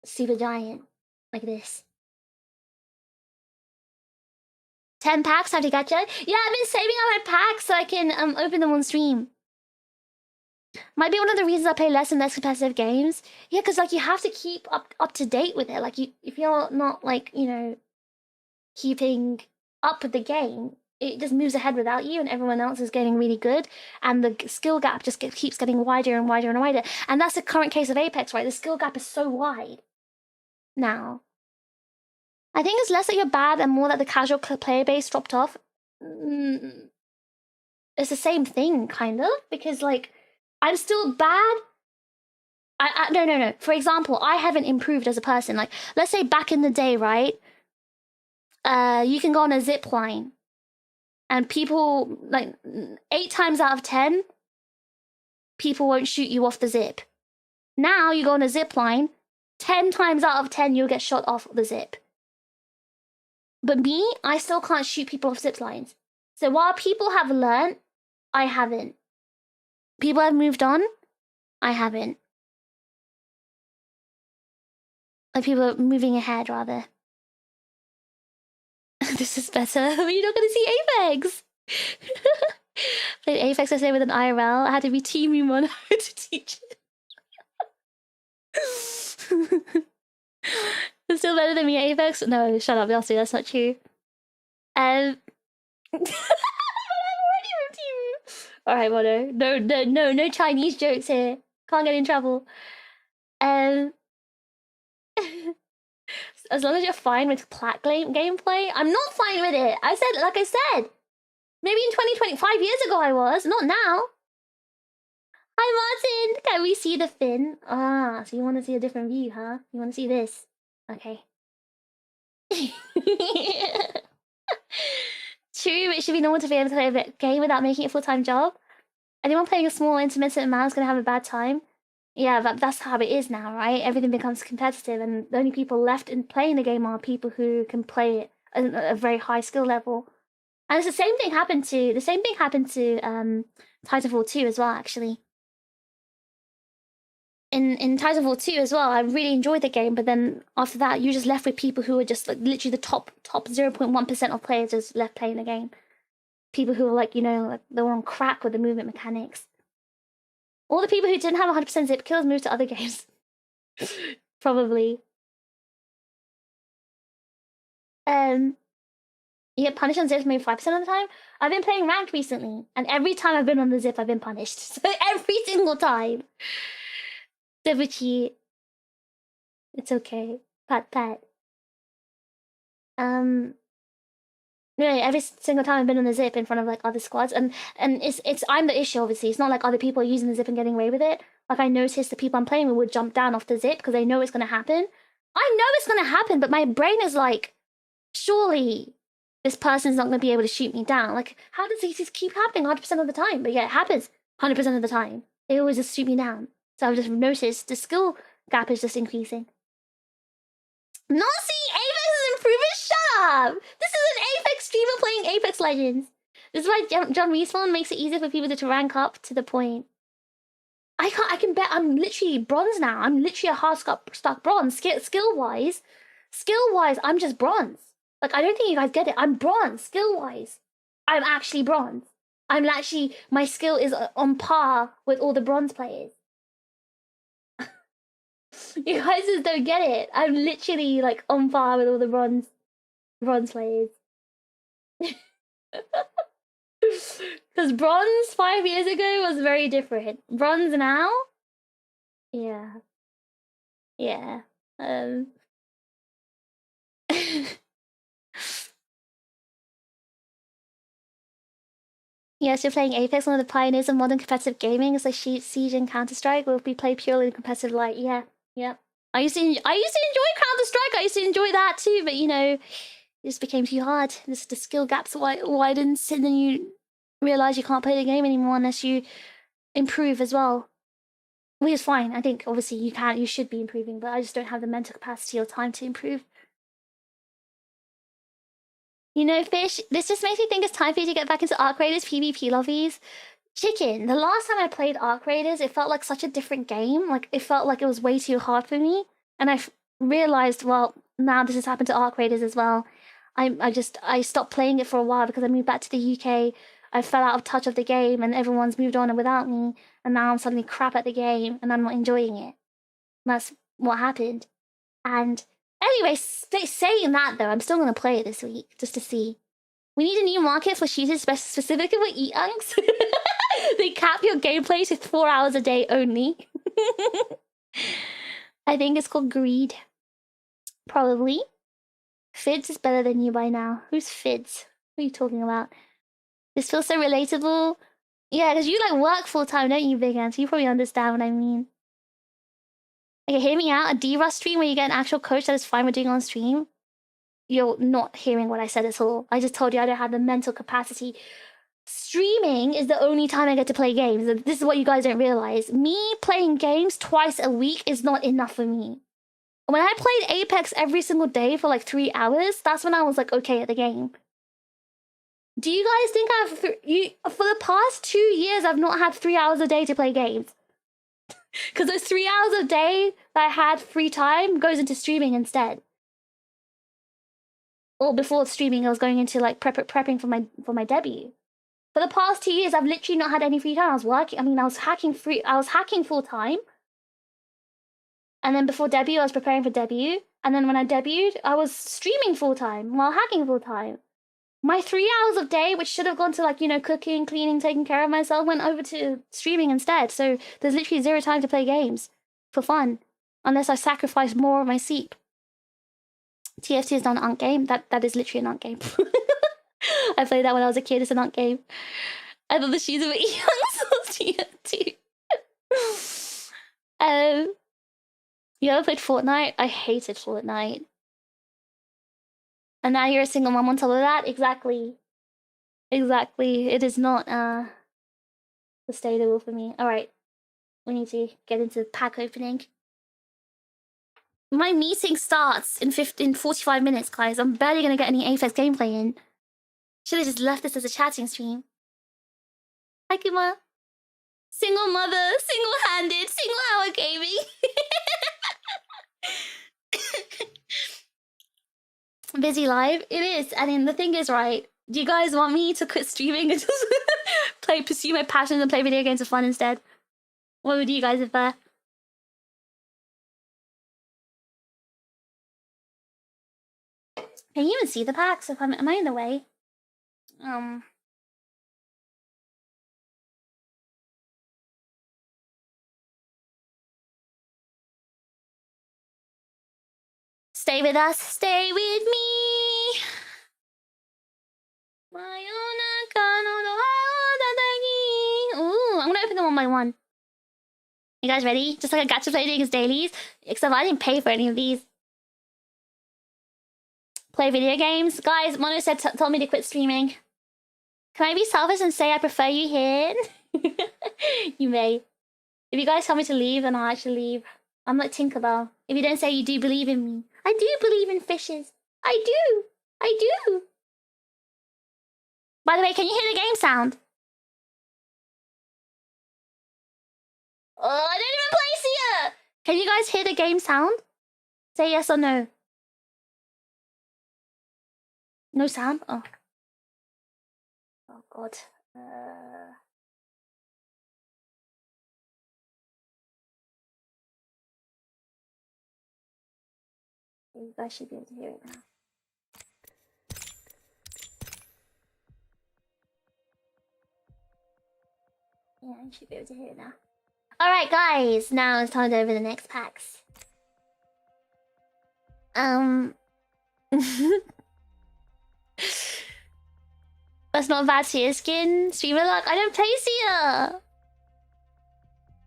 super giant like this? 10 packs, how to get you? Yeah, I've been saving up my packs so I can open them on stream. Might be one of the reasons I play less and less competitive games. Yeah, because like you have to keep up to date with it. Like if you're not like, you know, keeping up with the game, it just moves ahead without you and everyone else is getting really good. And the skill gap just keeps getting wider and wider and wider. And that's the current case of Apex, right? The skill gap is so wide now. I think it's less that you're bad and more that the casual player base dropped off. It's the same thing, kind of, because like I'm still bad. No. For example, I haven't improved as a person. Like, let's say back in the day, right? You can go on a zip line, and people like 8 times out of 10, people won't shoot you off the zip. Now you go on a zip line, 10 times out of 10 you'll get shot off the zip. But me, I still can't shoot people off zip lines. So while people have learned, I haven't. People have moved on, I haven't. Like, people are moving ahead, rather. This is better. You're not gonna see Apex. Played Apex yesterday with an IRL. I had to be teaming on how to teach it. It's still better than me at Apex? No, shut up, Yossi, that's not true. I'm already with you. Alright, Mono. No Chinese jokes here. Can't get in trouble. As long as you're fine with plat gameplay, I'm not fine with it. Like I said, maybe in 2025 years ago I was, not now. Hi Martin, can we see the fin? Ah, so you want to see a different view, huh? You want to see this? Okay. True, it should be normal to be able to play a game without making it a full-time job. Anyone playing a small intermittent amount is going to have a bad time. Yeah, but that's how it is now, right? Everything becomes competitive, and the only people left in playing the game are people who can play it at a very high skill level. And it's the same thing happened to Titanfall 2 as well, actually. In Titanfall 2 as well, I really enjoyed the game, but then after that, you're just left with people who are just like literally the top 0.1% of players just left playing the game. People who are like, you know, like they were on crack with the movement mechanics. All the people who didn't have 100% zip kills moved to other games. Probably. You get punished on zips maybe 5% of the time. I've been playing ranked recently, and every time I've been on the zip, I've been punished. So every single time. Debuchi. It's okay. Pat. Really, every single time I've been on the zip in front of like other squads, and it's I'm the issue, obviously. It's not like other people are using the zip and getting away with it. Like I noticed the people I'm playing with would jump down off the zip because they know it's gonna happen. I know it's gonna happen, but my brain is like, surely this person's not gonna be able to shoot me down. Like, how does it just keep happening 100% of the time? But yeah, it happens 100% of the time. They always just shoot me down. So I've just noticed the skill gap is just increasing. Not seeing Apex is improving? Shut up! This is an Apex streamer playing Apex Legends. This is why John Respawn makes it easier for people to rank up to the point. I can bet I'm literally bronze now. I'm literally a hard stuck bronze. Skill-wise, I'm just bronze. Like, I don't think you guys get it. I'm bronze, skill-wise. I'm actually bronze. My skill is on par with all the bronze players. You guys just don't get it. I'm literally like on par with all the bronze players. Because bronze 5 years ago was very different. Bronze now? Yeah. Yes, you're playing Apex, one of the pioneers of modern competitive gaming. It's like Siege and Counter-Strike, where we play purely in competitive light. Yeah. I used to enjoy Counter-Strike. I used to enjoy that too, but you know, it just became too hard. The skill gaps widens, and then you realize you can't play the game anymore unless you improve as well. Which is fine. I think obviously you should be improving, but I just don't have the mental capacity or time to improve. You know, Fish, this just makes me think it's time for you to get back into Arc Raiders PvP lobbies. Chicken, the last time I played Arc Raiders, it felt like such a different game. Like, it felt like it was way too hard for me. And I realized, well, now this has happened to Arc Raiders as well. I stopped playing it for a while because I moved back to the UK. I fell out of touch of the game and everyone's moved on without me. And now I'm suddenly crap at the game and I'm not enjoying it. And that's what happened. And anyway, saying that though, I'm still going to play it this week just to see. We need a new market for shooters specifically for e-unks. They cap your gameplay to 4 hours a day only. I think it's called greed. Probably. Fids is better than you by now. Who's Fids? What are you talking about? This feels so relatable. Yeah, because you like work full time, don't you, Big Ant? So you probably understand what I mean. Okay, hear me out. A D-Rust stream where you get an actual coach that is fine with doing on stream. You're not hearing what I said at all. I just told you I don't have the mental capacity. Streaming is the only time I get to play games. This is what you guys don't realize. Me playing games twice a week is not enough for me. When I played Apex every single day for like 3 hours, that's when I was like okay at the game. Do you guys think for the past 2 years I've not had 3 hours a day to play games? Because those 3 hours a day that I had free time goes into streaming instead. Or before streaming, I was going into like prepping for my debut. For the past 2 years, I've literally not had any free time. I was working. I mean, I was hacking full time. And then before debut, I was preparing for debut. And then when I debuted, I was streaming full time while hacking full time. My 3 hours of day, which should have gone to like, you know, cooking, cleaning, taking care of myself, went over to streaming instead. So there's literally 0 time to play games for fun, unless I sacrifice more of my sleep. TFT is not an UNC game. That is literally an UNC game. I played that when I was a kid. It's an UNC game. I thought the shoes were young, so TFT. You ever played Fortnite? I hated Fortnite. And now you're a single mom on top of that? Exactly. It is not sustainable for me. Alright. We need to get into pack opening. My meeting starts in 45 minutes, guys. I'm barely gonna get any Apex gameplay in. Should have just left this as a chatting stream. Hi, Kuma. Single mother, single-handed, single-hour gaming. Busy live? It is. I mean, the thing is, right, do you guys want me to quit streaming and just pursue my passions and play video games for fun instead? What would you guys prefer? Can you even see the packs? If am I in the way? Stay with us. Stay with me. Ooh, I'm gonna open them one by one. You guys ready? Just like a gacha play doing his dailies. Except I didn't pay for any of these. Play video games. Guys, Mono said told me to quit streaming. Can I be selfish and say I prefer you here? You may. If you guys tell me to leave, then I'll actually leave. I'm like Tinkerbell. If you don't say you do believe in me. I do believe in fishes. I do. I do. By the way, can you hear the game sound? Oh, I didn't even place here. Can you guys hear the game sound? Say yes or no. No sound? Oh. Oh, God. You guys should be able to hear it now. Yeah, you should be able to hear it now. Alright, guys. Now it's time to over the next packs. That's not bad to your skin. Streamer luck. I don't play Sia.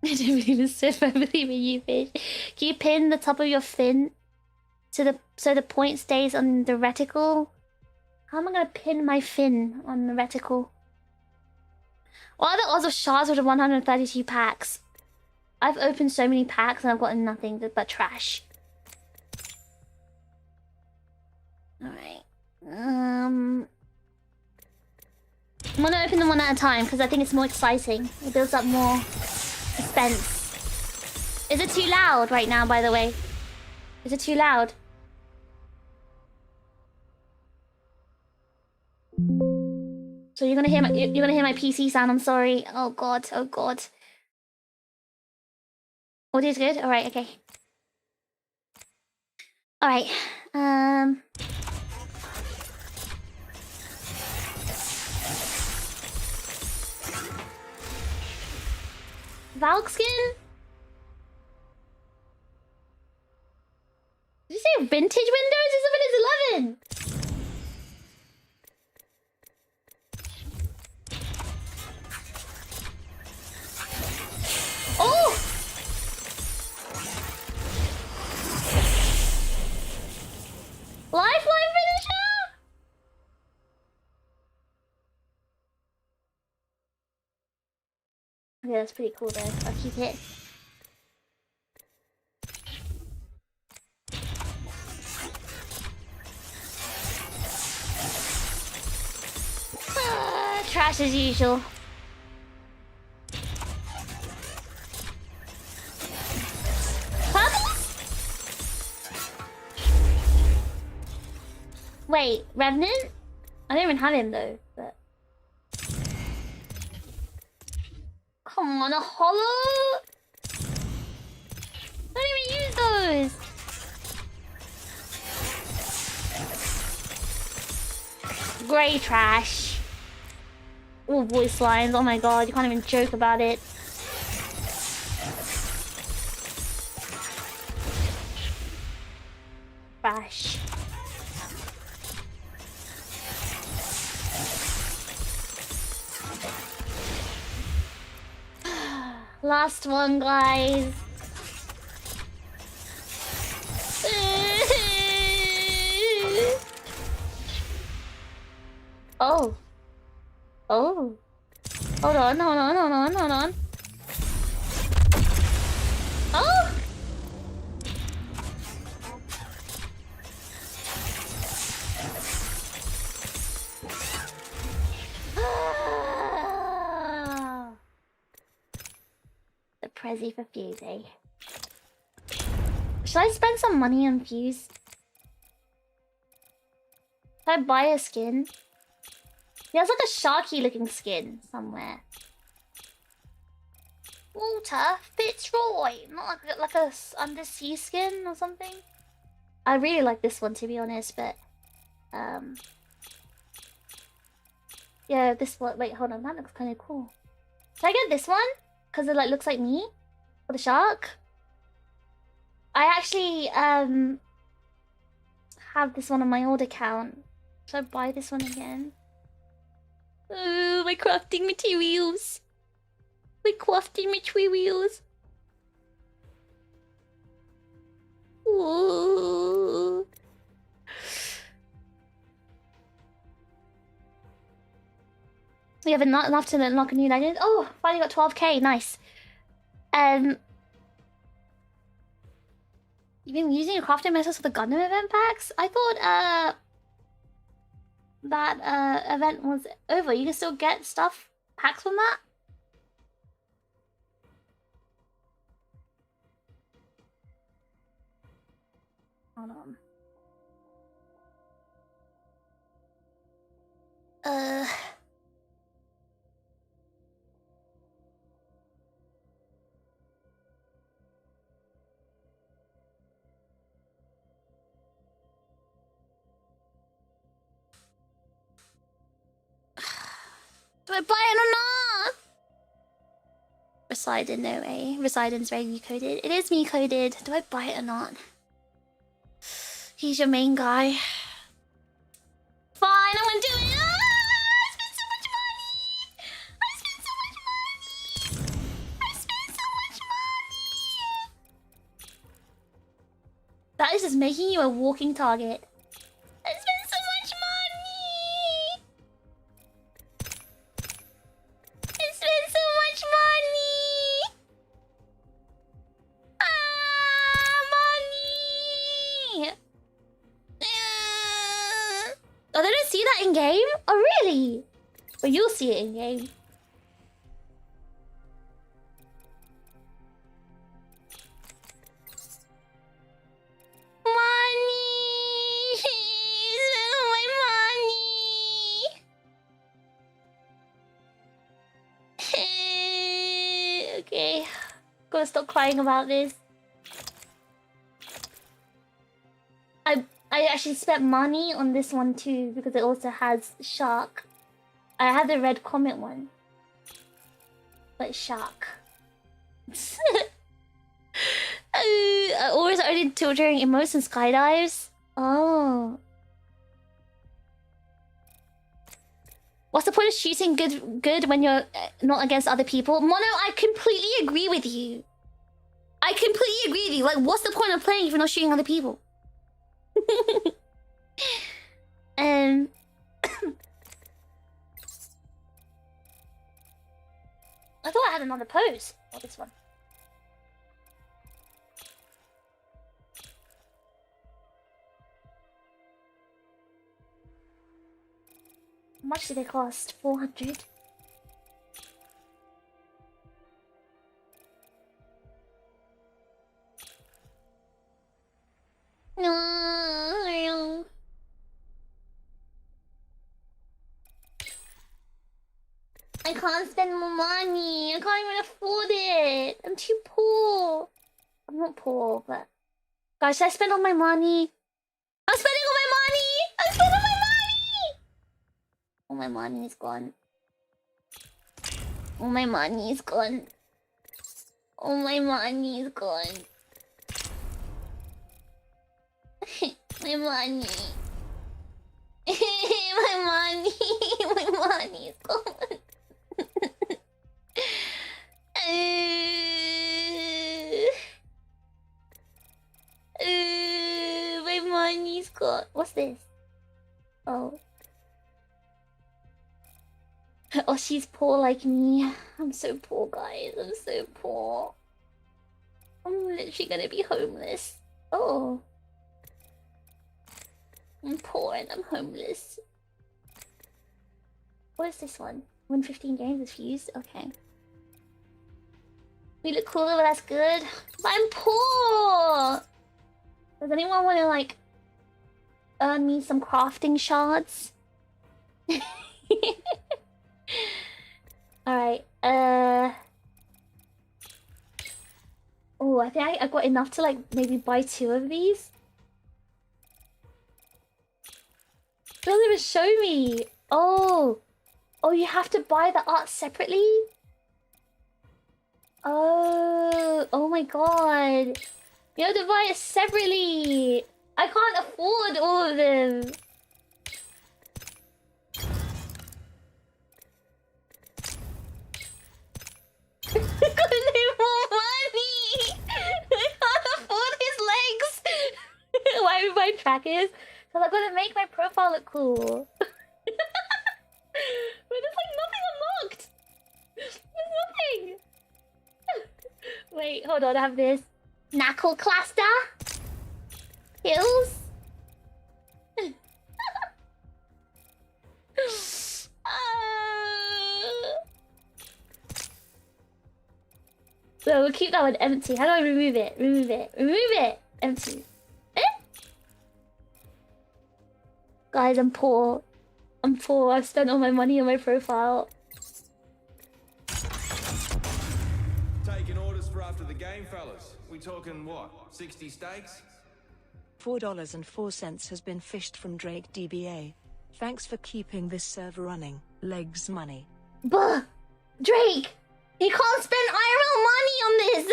I don't believe in Sif. I believe in you, fish. Can you pin the top of your fin to so the point stays on the reticle? How am I gonna pin my fin on the reticle? What are the odds of shards with the 132 packs? I've opened so many packs and I've gotten nothing but trash. Alright. I'm gonna open them one at a time because I think it's more exciting. It builds up more suspense. Is it too loud right now, by the way? Is it too loud? So you're gonna hear my PC sound. I'm sorry. Oh god. Oh god. Audio's good. All right. Okay. All right. Valk skin? Did you say vintage Windows? It's a Windows 11. Oh! Lifeline finisher? Yeah, that's pretty cool though. I'll keep it. Trash as usual. Wait, Revenant? I don't even have him though, but... Come on, a hollow? I don't even use those! Grey trash. Oh, voice lines, oh my god, you can't even joke about it. Trash. Last one, guys. Oh. Oh. Hold on. Oh! The Prezi for Fuse, eh? Should I spend some money on Fuse? Should I buy a skin? He has like a sharky looking skin somewhere. Walter Fitzroy, not like a undersea skin or something. I really like this one to be honest, but Yeah, this one. Wait, hold on. That looks kind of cool. Should I get this one? Because it like looks like me with a shark. I actually have this one on my old account. Should I buy this one again? Oh, my crafting materials. My crafting materials. Ooh. We have enough to unlock a new legend. Oh, finally got 12k. Nice. You've been using your crafting methods for the Gundam event packs? I thought that event was over. You can still get stuff packs from that. Hold on. Do I buy it or not? Residon, no way. Residon's very me-coded. It is me-coded. Do I buy it or not? He's your main guy. Fine, I'm gonna do it. I spent so much money. I spent so much money. That is just making you a walking target. I spent so much money. I spent so much money. Money. Oh, they don't see that in game? Oh, really? Well, you'll see it in game. Money! Spend all my money! Okay. Gotta stop crying about this. I actually spent money on this one too because it also has shark. I had the red comet one, but shark. Or is it only during emotes and skydives? Oh. What's the point of shooting good when you're not against other people? Mono, I completely agree with you. I completely agree with you. Like, what's the point of playing if you're not shooting other people? I thought I had another pose. Oh, this one. How much do they cost? 400. No. I can't spend more money. I can't even afford it. I'm too poor. I'm not poor, but... Guys, should I spend all my money? I'm spending all my money! I'm spending all my money! All my money is gone. All my money is gone. All my money is gone. My money. My money. My money is gone. My money's gone. What's this? Oh. Oh, she's poor like me. I'm so poor, guys. I'm so poor. I'm literally gonna be homeless. Oh. I'm poor and I'm homeless. What is this one? Win 15 games with fused? Okay. We look cooler, but that's good. But I'm poor! Does anyone want to, like, earn me some crafting shards? Alright, oh, I think I got enough to, like, maybe buy 2 of these. Doesn't even show me. Oh. Oh, you have to buy the art separately? Oh. Oh my god. You have to buy it separately. I can't afford all of them. Because they want money. I can't afford his legs. Why we buy trackers? Because I'm gonna make my profile look cool. But there's like nothing unlocked. There's nothing. Wait, hold on. I have this knuckle cluster. Hills. So we'll keep that one empty. How do I remove it? Remove it. Remove it. Empty. Eh? Guys, I'm poor. I'm poor. I've spent all my money on my profile. Taking orders for after the game, fellas. We talking what? 60 steaks? $4.04 has been fished from Drake DBA. Thanks for keeping this server running. Legs money. Buh! Drake! You can't spend IRL money on this!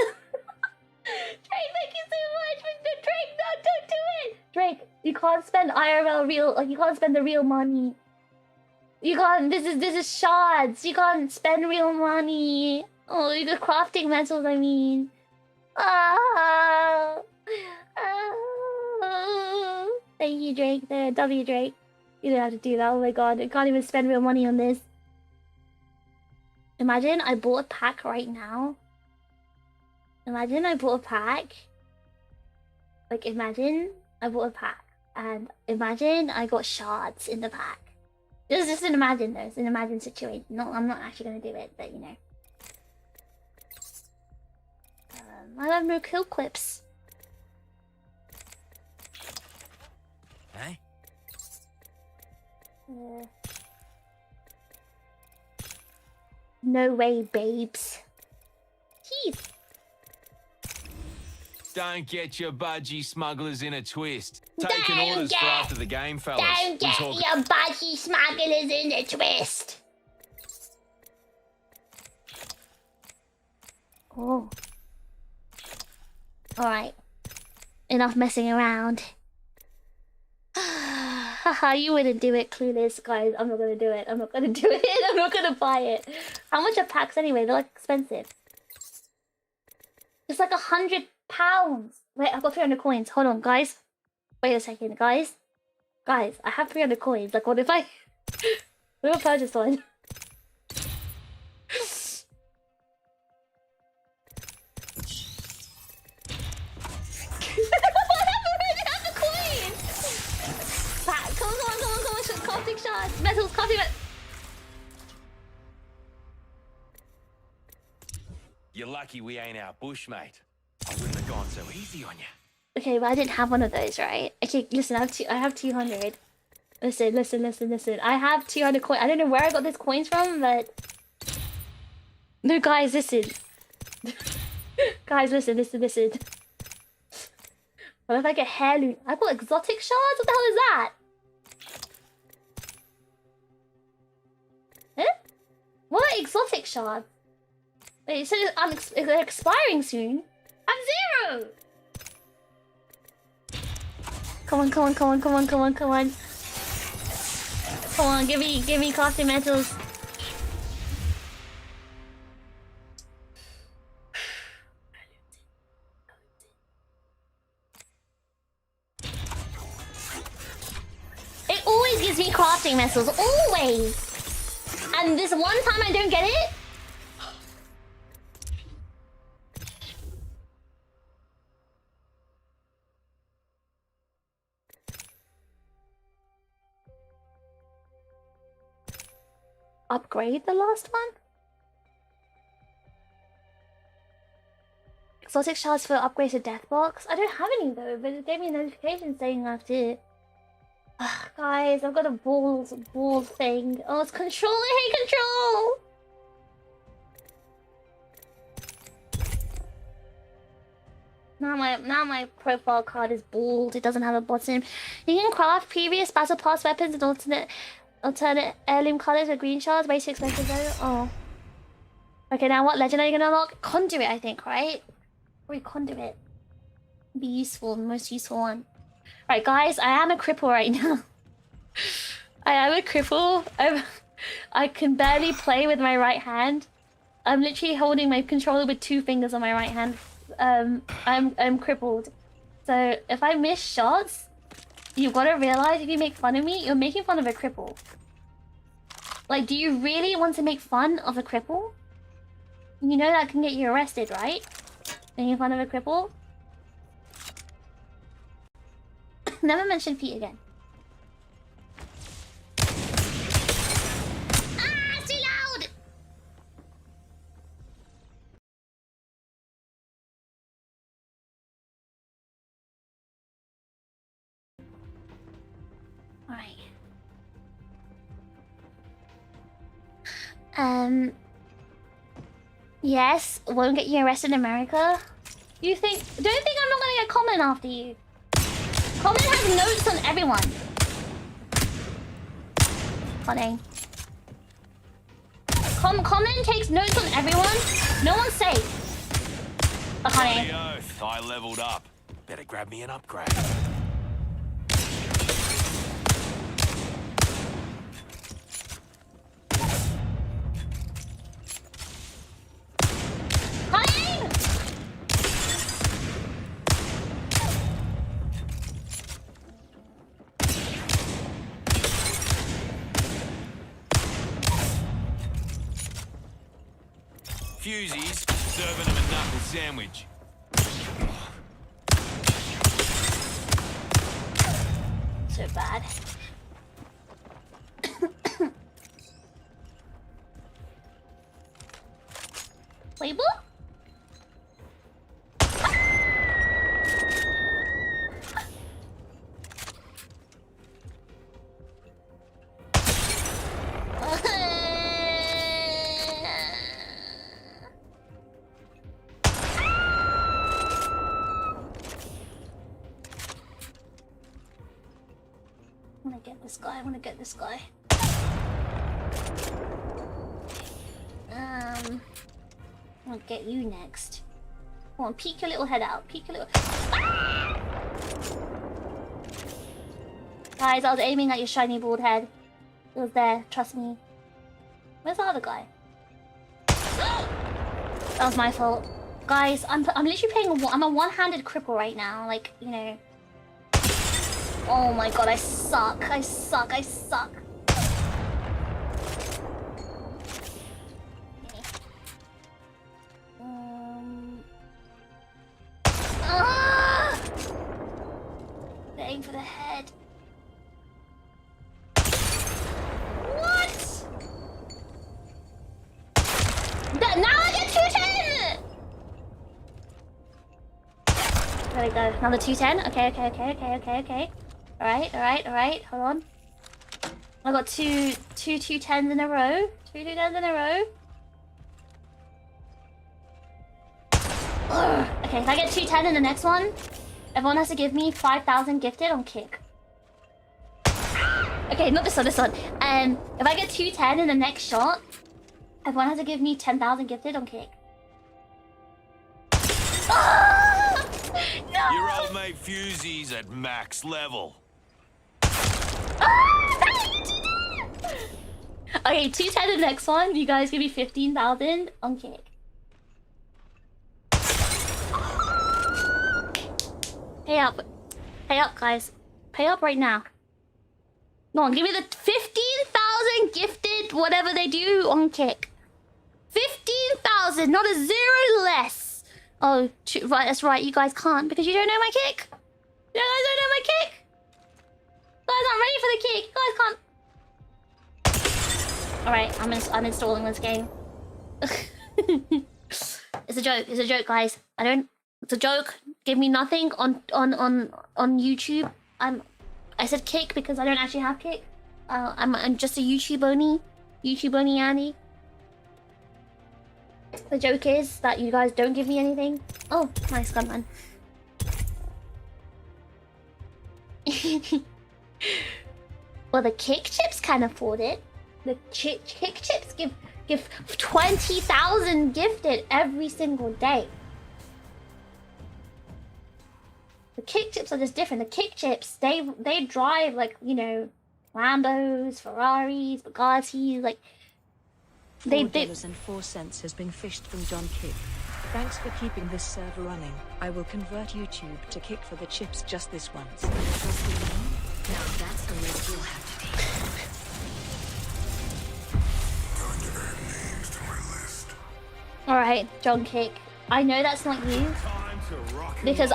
Drake, thank you so much! Drake, no, don't do it! Drake, you can't spend IRL real, like, you can't spend the real money. You can't, this is shards. You can't spend real money. Oh, the crafting metals, I mean. Ah. Thank you, Drake. There, W Drake. You don't have to do that. Oh my god, I can't even spend real money on this. Imagine I bought a pack right now. Imagine I bought a pack. Like, imagine I bought a pack. And imagine I got shards in the pack. This is just an imagine, though. It's an imagine situation. No, I'm not actually going to do it, but you know. I have no kill clips. Hey? No way, babes. Jeez. Don't get your budgie smugglers in a twist. Taking Don't orders get- for after the game, fellas. Don't get your budgie smugglers in a twist. Oh. Alright. Enough messing around. Haha, you wouldn't do it, clueless, guys. I'm not gonna do it. I'm not gonna do it. I'm not gonna buy it. How much are packs anyway? They're like expensive. It's like £100. Wait, I've got 300 coins. Hold on, guys. Wait a second, guys. Guys, I have 300 coins. Like, what if I... what if I purchase one? Caustic shots! Metals, caustic met- You're lucky we ain't out bush, mate. I wouldn't have gone so easy on you. Okay, but I didn't have one of those, right? Okay, listen, I have 200. Listen. I have 200 coins. I don't know where I got these coins from, but... No, guys, listen. Guys, listen. What if I get heirloom? I got exotic shards? What the hell is that? Huh? What are exotic shards? Wait, it said they're expiring soon. I'm 0! Come on. Come on, give me crafting metals. It always gives me crafting metals, always! And this one time I don't get it? Upgrade the last one? Exotic shards for upgrade to death box? I don't have any though, but it gave me a notification saying I have to... Ugh, guys, I've got a balls thing. Oh, it's control. I hate control. Now my profile card is bald. It doesn't have a bottom. You can craft previous battle pass weapons and alternate heirloom colors with green shards. Way too expensive though. Oh. Okay, now what legend are you gonna unlock? Conduit, I think, right? Or conduit. Be useful, the most useful one. Right, guys, I am a cripple right now. I am a cripple. I can barely play with my right hand. I'm literally holding my controller with 2 fingers on my right hand. I'm crippled. So if I miss shots, you've got to realize if you make fun of me, you're making fun of a cripple. Like, do you really want to make fun of a cripple? You know that can get you arrested, right? Making fun of a cripple? Never mention feet again. Ah, it's too loud! Alright. Yes, won't get you arrested in America. Don't think I'm not gonna get Common after you. Common has notes on everyone. Funny. Common takes notes on everyone. No one's safe. Funny. Oath, I leveled up. Better grab me an upgrade. Fusies, serving them a knuckle sandwich. So bad. Label? I want to get this guy. I'm gonna get you next. Come on, peek your little head out. Peek your little. Ah! Guys, I was aiming at your shiny bald head. It was there. Trust me. Where's the other guy? That was my fault, guys. I'm literally playing. I'm a one-handed cripple right now. Like, you know. Oh my god, I suck. I suck. I suck. Okay. Aim for the head. What? Now I get 210! There we go. Another 210. Okay. Alright. Hold on. I got two 210s in a row. 2 210s in a row. Ugh. Okay, if I get 210 in the next one, everyone has to give me 5,000 gifted on kick. Okay, not this one, this one. If I get 210 in the next shot, everyone has to give me 10,000 gifted on kick. No! Your old mate Fusy's at max level. Okay, 210 the next one. You guys give me 15,000 on kick. Pay up. Pay up, guys. Pay up right now. Come on, give me the 15,000 gifted whatever they do on kick. 15,000, not a zero less. Oh, right, that's right. You guys can't because you don't know my kick. You guys don't know my kick. Guys aren't ready for the kick. You guys can't. Alright, I'm installing this game. It's a joke. It's a joke, guys. It's a joke. Give me nothing on YouTube. I said kick because I don't actually have kick. I'm just a YouTube only Annie. The joke is that you guys don't give me anything. Oh, nice gunman. Well, the kick chips can afford it. The kick chips give 20,000 gifted every single day. The kick chips are just different. The kick chips, they drive like, you know, Lambos, Ferraris, Bugattis, like $4.04 has been fished from John Kick. Thanks for keeping this server running. I will convert YouTube to Kick for the chips just this once. Now that's the risk you'll have to take. Going to add names to my list. Alright, John Kick. I know that's not you. Time to rock and Because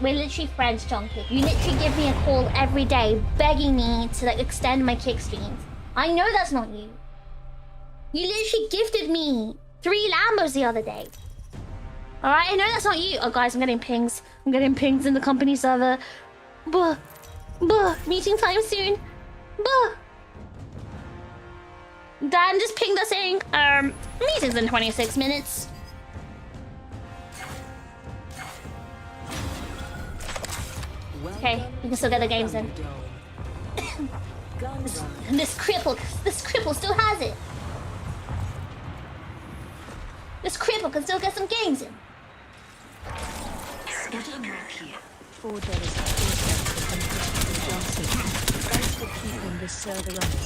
we're literally friends, John Kick. You literally give me a call every day begging me to like extend my kick streams. I know that's not you. You literally gifted me 3 Lambos the other day. Alright, I know that's not you. Oh guys, I'm getting pings. I'm getting pings in the company server. Buh. Buh. Meeting time soon. Buh. Dan just pinged us saying, meeting's in 26 minutes. Okay, we can still get the games in. This cripple still has it. This cripple can still get some games in. $4.04 Thanks for keeping this server running.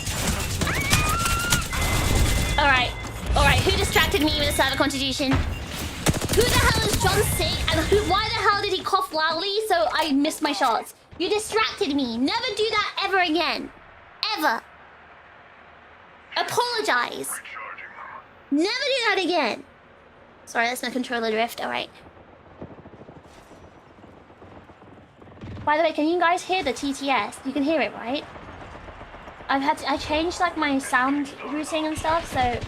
Alright, who distracted me with a server contribution? Who the hell is John Sick? And why the hell did he cough loudly so I missed my shots? You distracted me. Never do that ever again. Ever. Apologize. Never do that again. Sorry, that's my controller drift. Alright. By the way, can you guys hear the TTS? You can hear it, right? I changed like my sound routing and stuff, so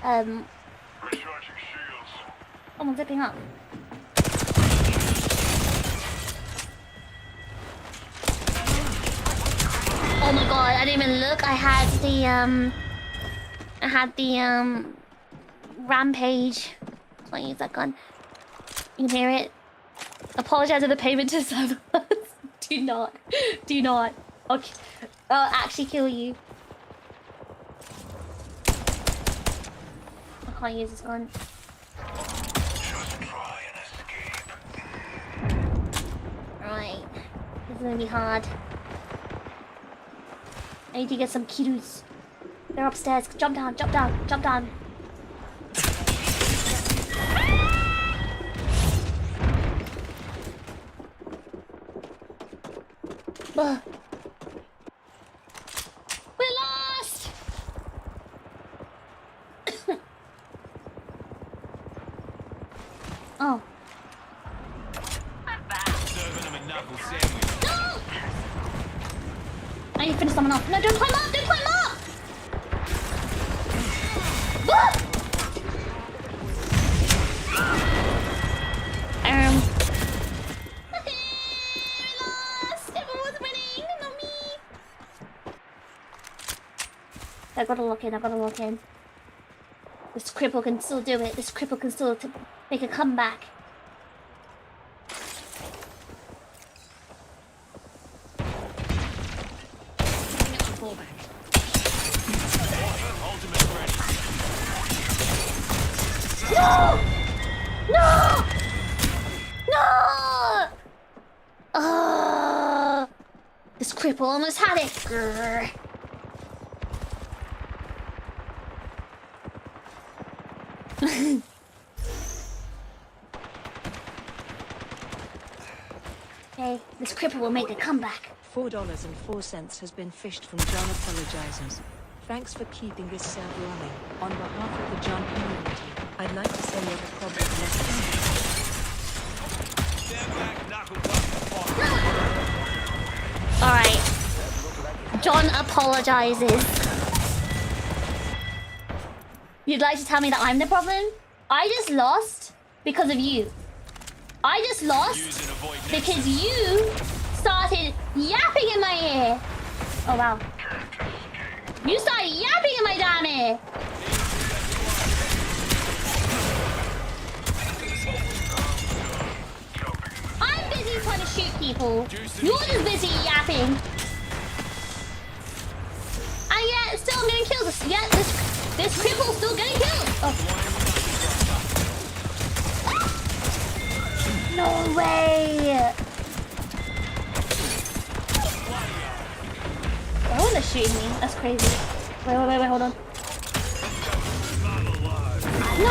I'm zipping up. Oh my god, I didn't even look. I had the rampage. Can't use that gun. You can hear it. Apologize for the payment to servers. Do not. Okay. I'll actually kill you. I can't use this gun. Alright. This is gonna be hard. I need to get some kiddos. They're upstairs. Jump down. Ugh. We're lost! Oh. serving them a knuckle sandwich. No! I need to finish someone off. No, don't climb up! What? I gotta lock in. This cripple can still do it. This cripple can still make a comeback. No! This cripple almost had it. Grr. Okay, this cripple will make a comeback. $4.04 has been fished from John Apologizes. Thanks for keeping this server running. On behalf of the John community, I'd like to say you have a problem Alright. John apologizes. You'd like to tell me that I'm the problem? I just lost because of you. I just lost because you started yapping in my ear. Oh wow. You started yapping in my damn ear. people. You're just busy yapping. And yet, still I'm getting killed. Yeah, this cripple's still getting killed. Oh. No way. Why would they shoot me? That's crazy. Wait, hold on. No!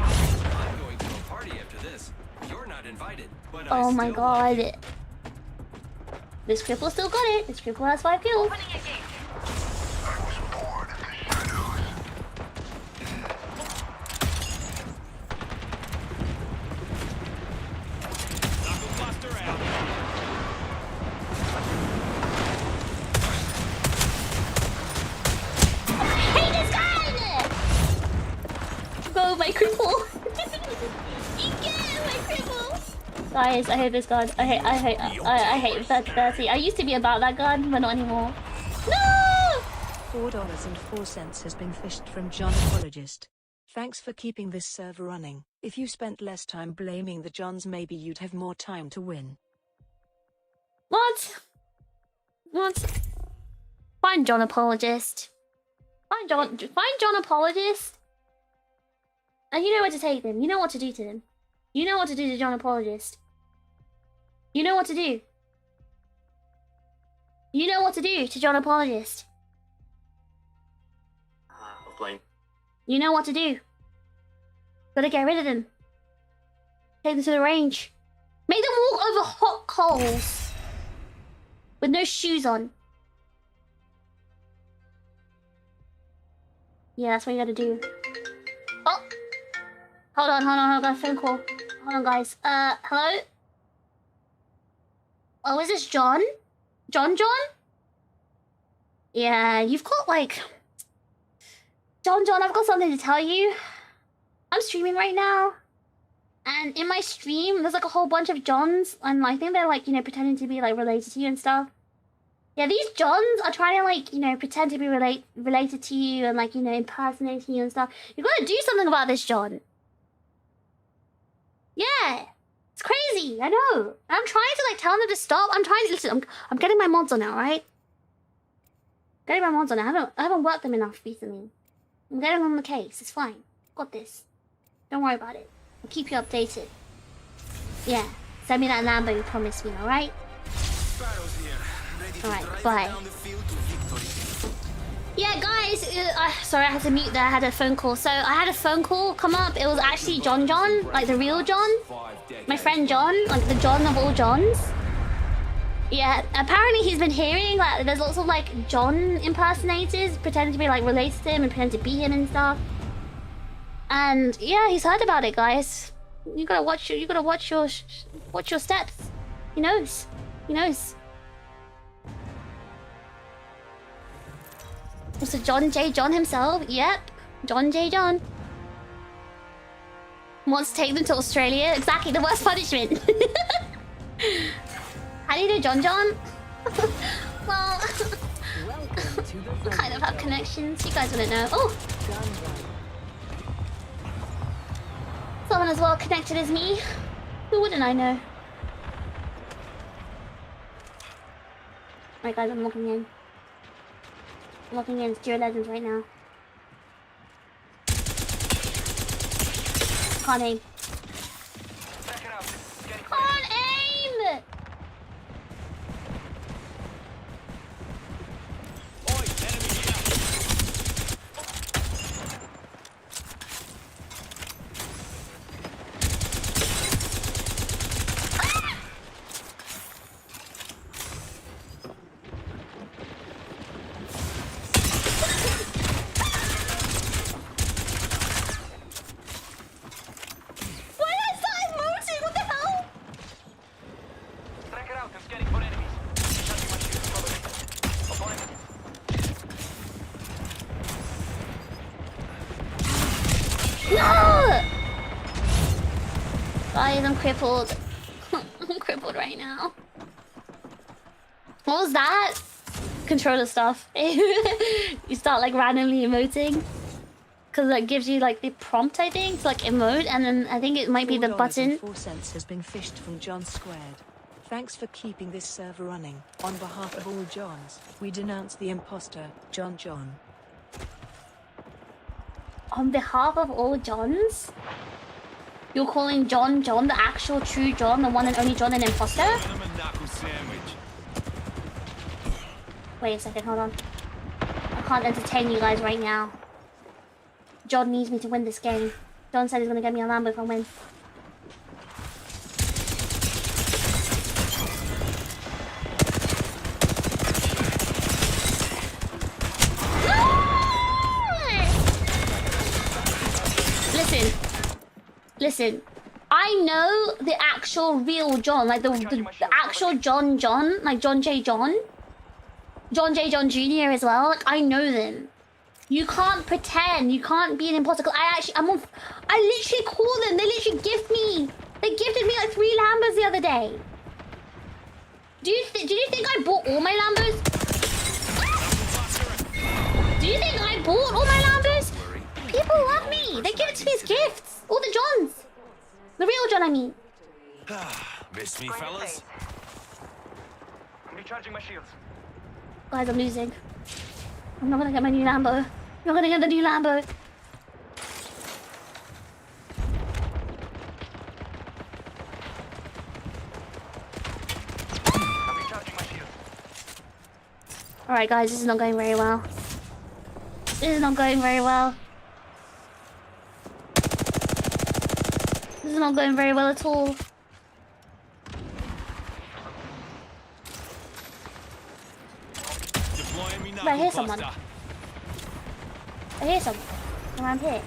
I'm going to a party after this. You're not invited, but Oh my god. This cripple still got it. This cripple has 5 kills. Go, my cripple! You get it, my cripple! Guys, I hate this gun. I hate 30. I used to be about that gun, but not anymore. No! $4.04 has been fished from John Apologist. Thanks for keeping this server running. If you spent less time blaming the Johns, maybe you'd have more time to win. What? Fine, John Apologist. Fine, John Apologist. And you know where to take them. You know what to do to them. You know what to do to John Apologist. You know what to do. You know what to do to John Apologist. Offline. You know what to do. Gotta get rid of them. Take them to the range. Make them walk over hot coals. With no shoes on. Yeah, that's what you gotta do. Oh! Hold on, I got a phone call. Hold on, guys. Hello? Oh, is this John? John? Yeah, you've got like... John, I've got something to tell you. I'm streaming right now. And in my stream, there's like a whole bunch of Johns. And I think they're like, you know, pretending to be like related to you and stuff. Yeah, these Johns are trying to like, you know, pretend to be related to you and like, you know, impersonating you and stuff. You gotta do something about this, John. Yeah, it's crazy. I know. I'm trying to like tell them to stop. I'm trying to listen. I'm getting my mods on now, right? Getting my mods on now. I haven't worked them enough recently. I'm getting on the case. It's fine. Got this. Don't worry about it. I'll keep you updated. Yeah. Send me that Lambo you promised me. All right. All right. Bye. Yeah, guys, sorry, I had to mute there. I had a phone call. So I had a phone call come up. It was actually John, like the real John. My friend John, like the John of all Johns. Yeah, apparently he's been hearing that there's lots of like John impersonators pretending to be like related to him and pretending to be him and stuff. And yeah, he's heard about it, guys. You gotta watch your steps. He knows. Mr. John J. John himself. Yep. John J. John. Wants to take them to Australia. Exactly, the worst punishment. How do you do, John? Well, I kind of have connections. You guys wouldn't know. Oh! Someone as well connected as me. Who wouldn't I know? Right, guys, I'm logging in. Looking in Stuart Legends right now. Can't aim. Can't aim! Guys, I'm crippled. I'm crippled right now. What was that? Controller stuff. You start like randomly emoting. Because that gives you like the prompt, I think, to like emote. And then I think it might be the button. $4.04 has been fished from John Squared. Thanks for keeping this server running. On behalf of all Johns, we denounce the imposter, John. On behalf of all Johns? You're calling John, the actual true John, the one and only John, an imposter? Wait a second, hold on. I can't entertain you guys right now. John needs me to win this game. John said he's gonna get me a Lambo if I win. Listen, I know the actual real John, like the actual John, like John J. John Jr. as well. Like I know them. You can't pretend. You can't be an imposter. I literally call them. They literally they gifted me like 3 Lambos the other day. Do you think I bought all my Lambos? Do you think I bought all my Lambos? People love me. They give it to me as gifts. All the Johns. The real John, I mean. Miss me, fellas? I'm recharging my shields. Guys, I'm losing. I'm not gonna get my new Lambo. I'm not gonna get the new Lambo. I'm recharging my shields. Alright guys, this is not going very well. This is not going very well. This is not going very well at all. But I hear someone. I hear someone around here.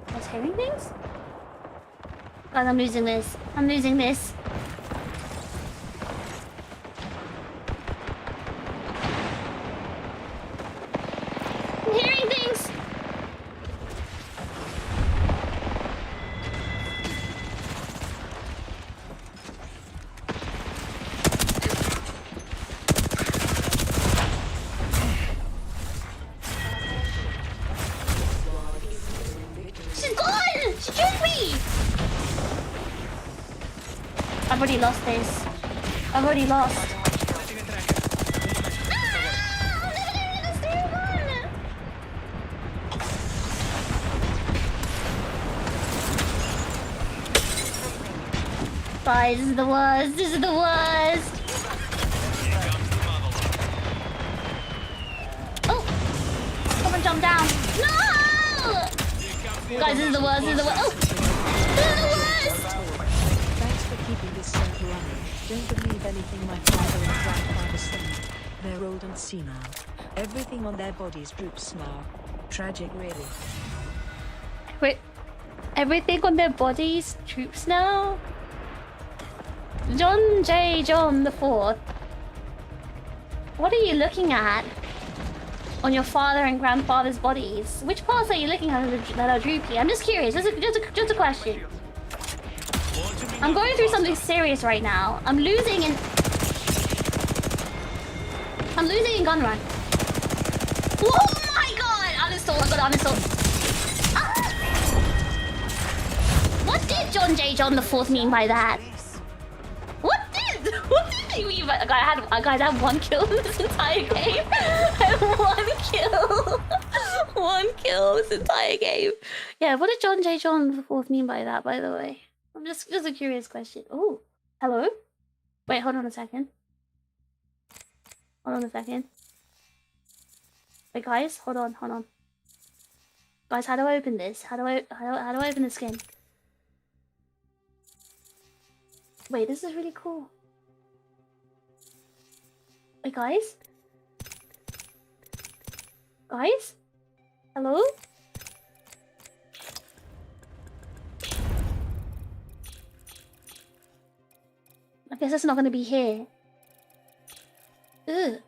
I was hearing things? Guys, I'm losing this. I'm losing this. I'm hearing things. I've already lost this. I've already lost. Guys, this is the worst. This is the worst. Oh! Someone jumped down. No! Guys, this is the worst. This is the worst. Oh! This is the worst! Keeping this server running. Don't believe anything my father and grandfather said. They're old and senile. Everything on their bodies droops now. Tragic, really. Wait, everything on their bodies droops now? John J. John the 4th. What are you looking at on your father and grandfather's bodies? Which parts are you looking at that are droopy? I'm just curious. Just a question. I'm going through something serious right now. I'm losing in gun run. Oh my god! Uninstall. I got to uninstall. Ah! What did John J. John the 4th mean by that? What did he mean by... Guys, I had 1 kill in this entire game. I had 1 kill. 1 kill this entire game. Yeah, what did John J. John the 4th mean by that, by the way? I'm just a curious question. Oh, hello? Wait, hold on a second. Hold on a second. Wait, guys, hold on. Guys, how do I open this? How do I open the skin? Wait, this is really cool. Wait, guys? Guys? Hello? I guess it's not gonna be here. Ugh.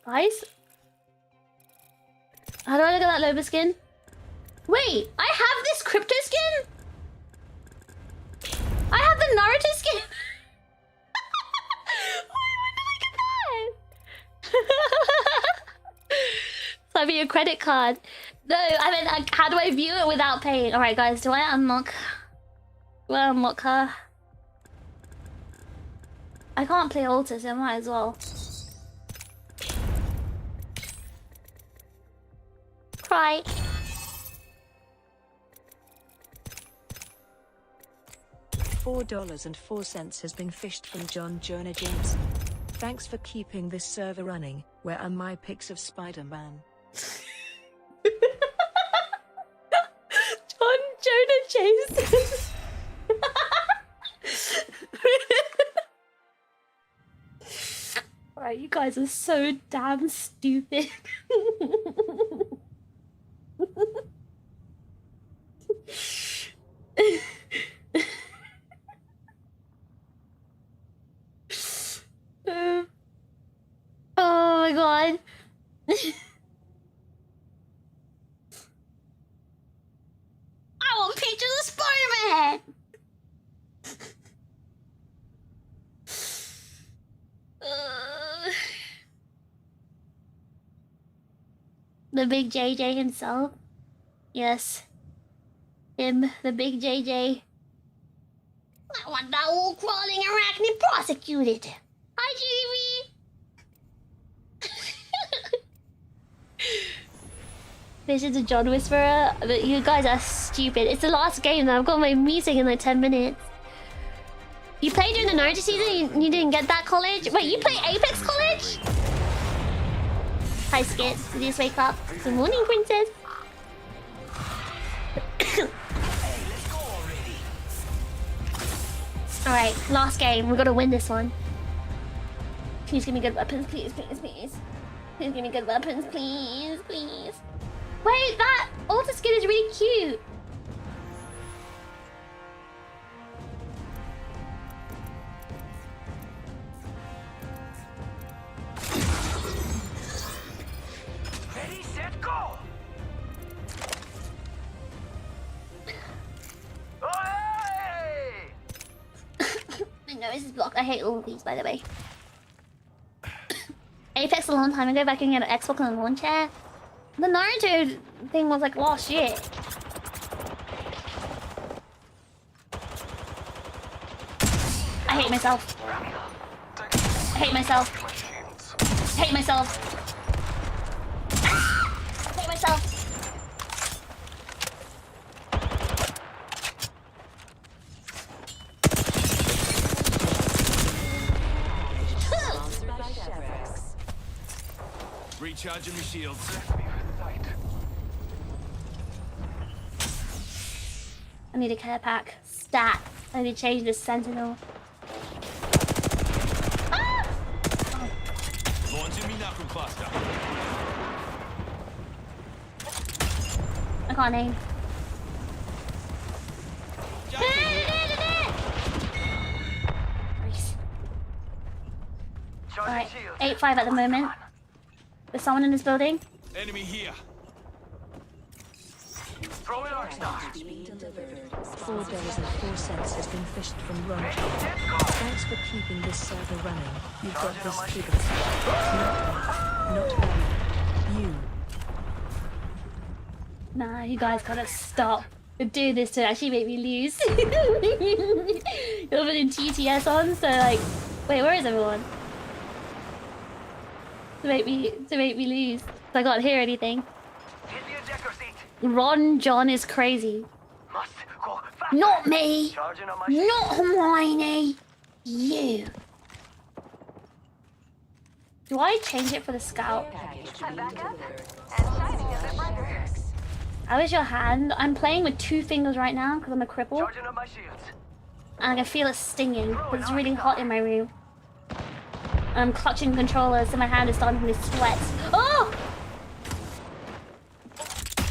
Guys? How do I look at that Loba skin? Wait, I have this crypto skin? I have the Naruto skin? Wait, when did I get that? So Buy me a credit card. No, I mean, like, how do I view it without paying? Alright, guys, do I unlock... Do I unlock her? I can't play altar, so I might as well. Cry. $4.04 has been fished from John Jonah Jameson. Thanks for keeping this server running. Where are my pics of Spider-Man? John Jonah Jameson. Alright, you guys are so damn stupid. Oh my god. I want pictures of Spider-Man! The big JJ himself. Yes. Him, the big JJ. I want that wall crawling arachnid prosecuted. Hi, Jimmy. This is a John Whisperer, but you guys are stupid. It's the last game though. I've got my meeting in like 10 minutes. You played during the Naruto season? You didn't get that college? Wait, you play Apex College? Hi, Skit. Did you just wake up? Good morning, princess. Alright, last game. We're gonna win this one. Please give me good weapons, please, please, please. Please give me good weapons, please, please. Wait, that altar skin is really cute. Ready, set, go! Hey! No, this is blocked. I hate all of these, by the way. Apex a long time ago, back when you had an Xbox and a launcher. The Naruto thing was like last year. I hate myself. I hate myself. I hate myself. I hate myself. Recharging my shields. I need a care pack. Stat. I need to change this sentinel. Ah! Launching me knuckle cluster. I can't aim. Alright, 8-5 at the moment. There's someone in this building. Enemy here. Throw an arc star. $4.04 has been fished from Ron. Thanks for keeping this server running. You've got this trigger. Not you. Nah, you guys gotta stop. Do this to actually make me lose. You're putting TTS on, so like, wait, where is everyone? To make me lose. I can't hear anything. Hit the ejector seat. Ron John is crazy. Must go fast. Not me. Charging on my Not Hermione. You. Do I change it for the scout? How is your hand? I'm playing with 2 fingers right now because I'm a cripple. Charging on my shields. And I can feel it stinging because it's really hot in my room. I'm clutching controllers, so my hand is starting to sweat. Oh!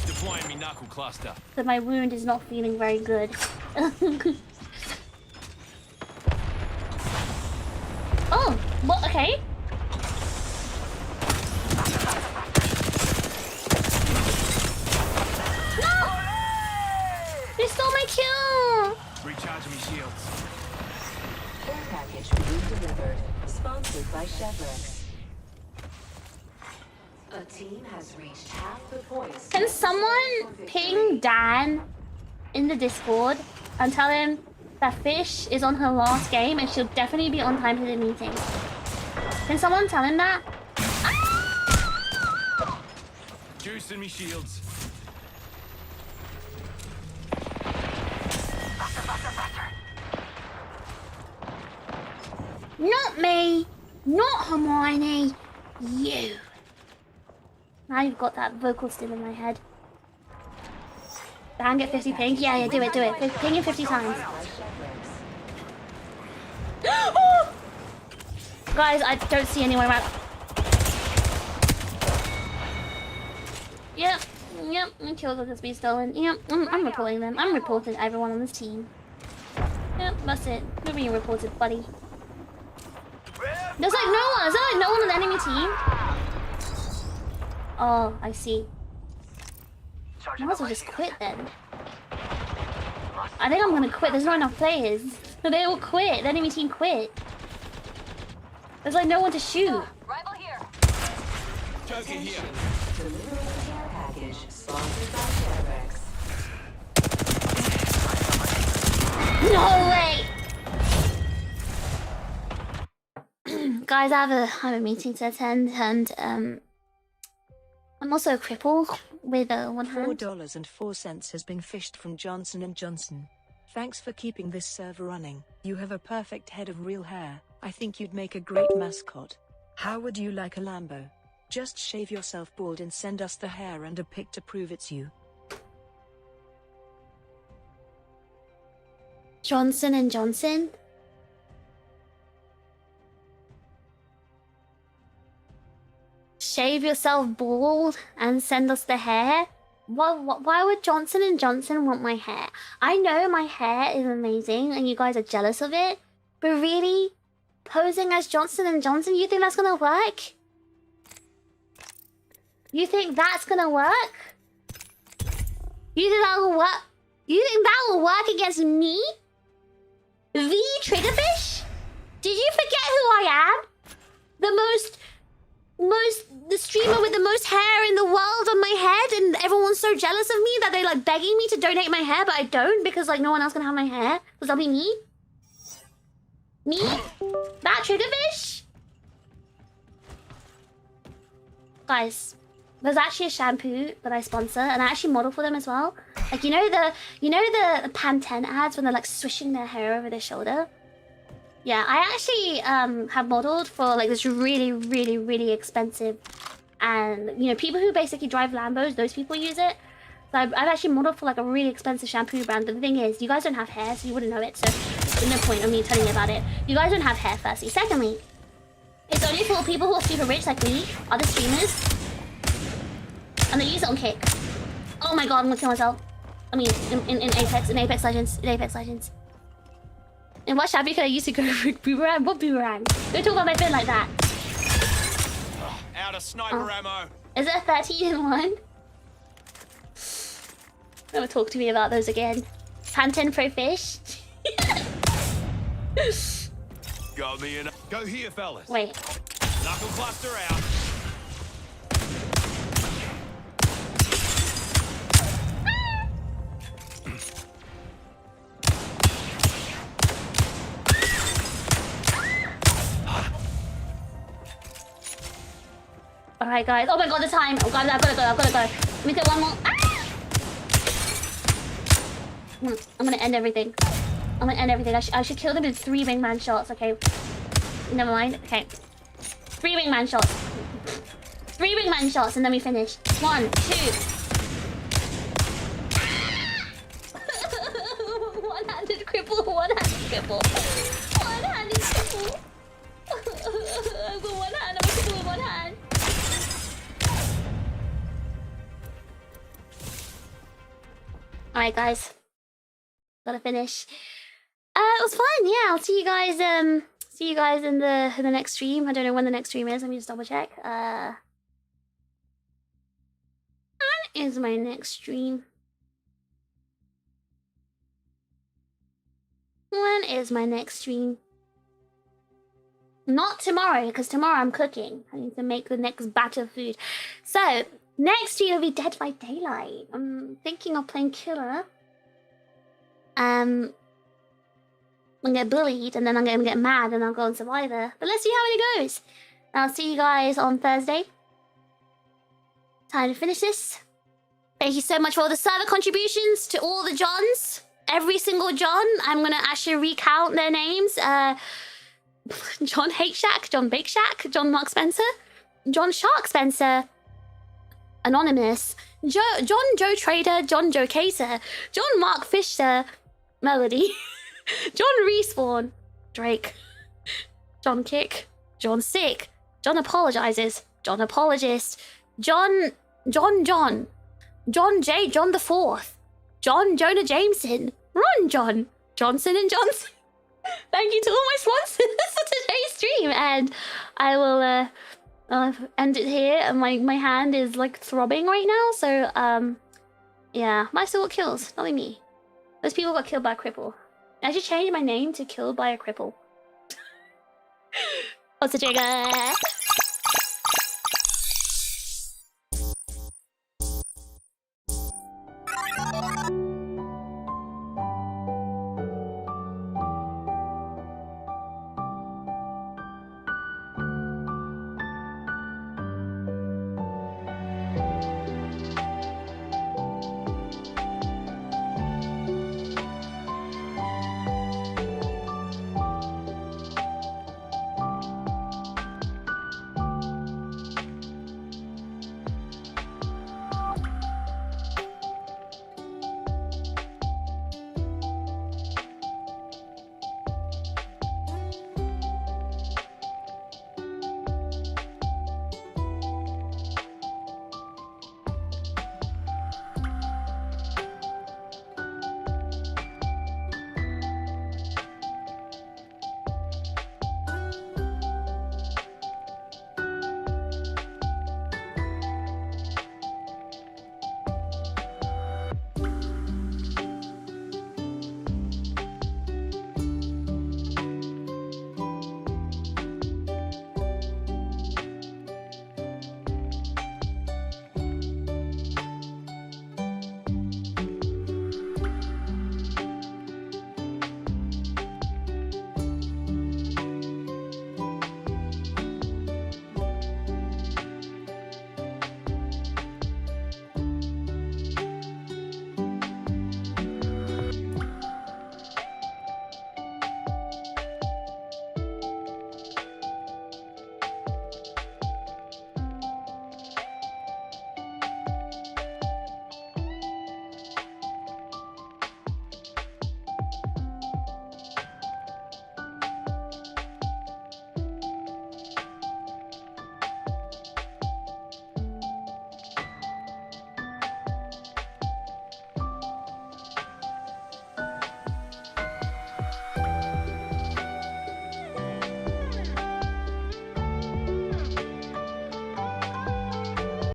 Deploying me knuckle cluster. So my wound is not feeling very good. Oh, what? Okay. No! You stole my kill! Recharging me shields. Care package being delivered. Sponsored by Chevrex. A team has reached half the points. Can someone ping Dan in the Discord and tell him that Fish is on her last game and she'll definitely be on time to the meeting? Can someone tell him that? Juicing me shields. Not me! Not Hermione! You! Now you've got that vocal still in my head. Dan, get 50 ping? Yeah, do it. Ping it 50 times. Guys, I don't see anyone around. Yep, kills will just be stolen. Yep, I'm reporting them. I'm reporting everyone on this team. Yep, that's it. You're being reported, buddy. There's like no one. Is there like no one on the enemy team? Oh, I see. I might as well just quit then. I think I'm gonna quit. There's not enough players. They all quit. The enemy team quit. There's like no one to shoot. Rival here. Joker here. Delivery care package sponsored by TRiGGERPHiSH. No way! Guys, I have a meeting to attend, and I'm also crippled with one hand. $4.04 has been fished from Johnson & Johnson. Thanks for keeping this server running. You have a perfect head of real hair. I think you'd make a great mascot. How would you like a Lambo? Just shave yourself bald and send us the hair and a pic to prove it's you. Johnson & Johnson? Shave yourself bald and send us the hair? Why would Johnson & Johnson want my hair? I know my hair is amazing and you guys are jealous of it, but really? Posing as Johnson & Johnson, you think that's gonna work? You think that's gonna work? You think that will work? You think that will work against me? The TRiGGERPHiSH? Did you forget who I am? The streamer with the most hair in the world on my head, and everyone's so jealous of me that they're like begging me to donate my hair, but I don't because like no one else can have my hair. Because that'll be me. Me? That TRiGGERPHiSH? Guys, there's actually a shampoo that I sponsor, and I actually model for them as well. Like you know the Pantene ads when they're like swishing their hair over their shoulder? Yeah, I actually have modeled for like this really expensive, and you know, people who basically drive Lambos, those people use it. So I've actually modeled for like a really expensive shampoo brand. But the thing is, you guys don't have hair, so you wouldn't know it. So there's no point of me telling you about it. You guys don't have hair, firstly. Secondly, it's only for people who are super rich like me, other streamers, and they use it on Kick. Oh my god, I'm gonna kill myself. I mean, in Apex Legends. And what shampoo can I use to go for boomerang? What boomerang? Don't talk about my fin like that. Out of sniper ammo. Is it a 13 in 1? Never talk to me about those again. Pantene Pro Fish. Got me in. Go here, fellas. Wait. Knuckle cluster out. Alright, guys. Oh my god, the time. Oh god, I've gotta go. Let me get one more. Ah! I'm gonna end everything. I should kill them in 3 wingman shots, okay? Never mind. Okay. 3 wingman shots. 3 wingman shots and then we finish. 1, 2. One-handed cripple. I've got one hand. I'm a cripple with one hand. Alright, guys. Gotta finish. It was fun, yeah. I'll see you guys in the next stream. I don't know when the next stream is. Let me just double check. When is my next stream? Not tomorrow, because tomorrow I'm cooking. I need to make the next batch of food. So, next year will be Dead by Daylight. I'm thinking of playing Killer. I'm gonna get bullied, and then I'm gonna get mad, and I'll go on Survivor. But let's see how it goes. I'll see you guys on Thursday. Time to finish this. Thank you so much for all the server contributions to all the Johns. Every single John. I'm gonna actually recount their names. John Hate Shack, John Bake Shack, John Mark Spencer, John Shark Spencer, Anonymous, John Joe Trader, John Joe Caser, John Mark Fisher, Melody, John Respawn, Drake, John Kick, John Sick, John Apologizes, John Apologist, John J, John the Fourth, John Jonah Jameson, Ron John, Johnson and Johnson. Thank you to all my sponsors for today's stream, and I will end it here. And my hand is like throbbing right now, so yeah, I still got kills, not me. Those people got killed by a cripple. I should change my name to Killed by a Cripple. What's the trigger?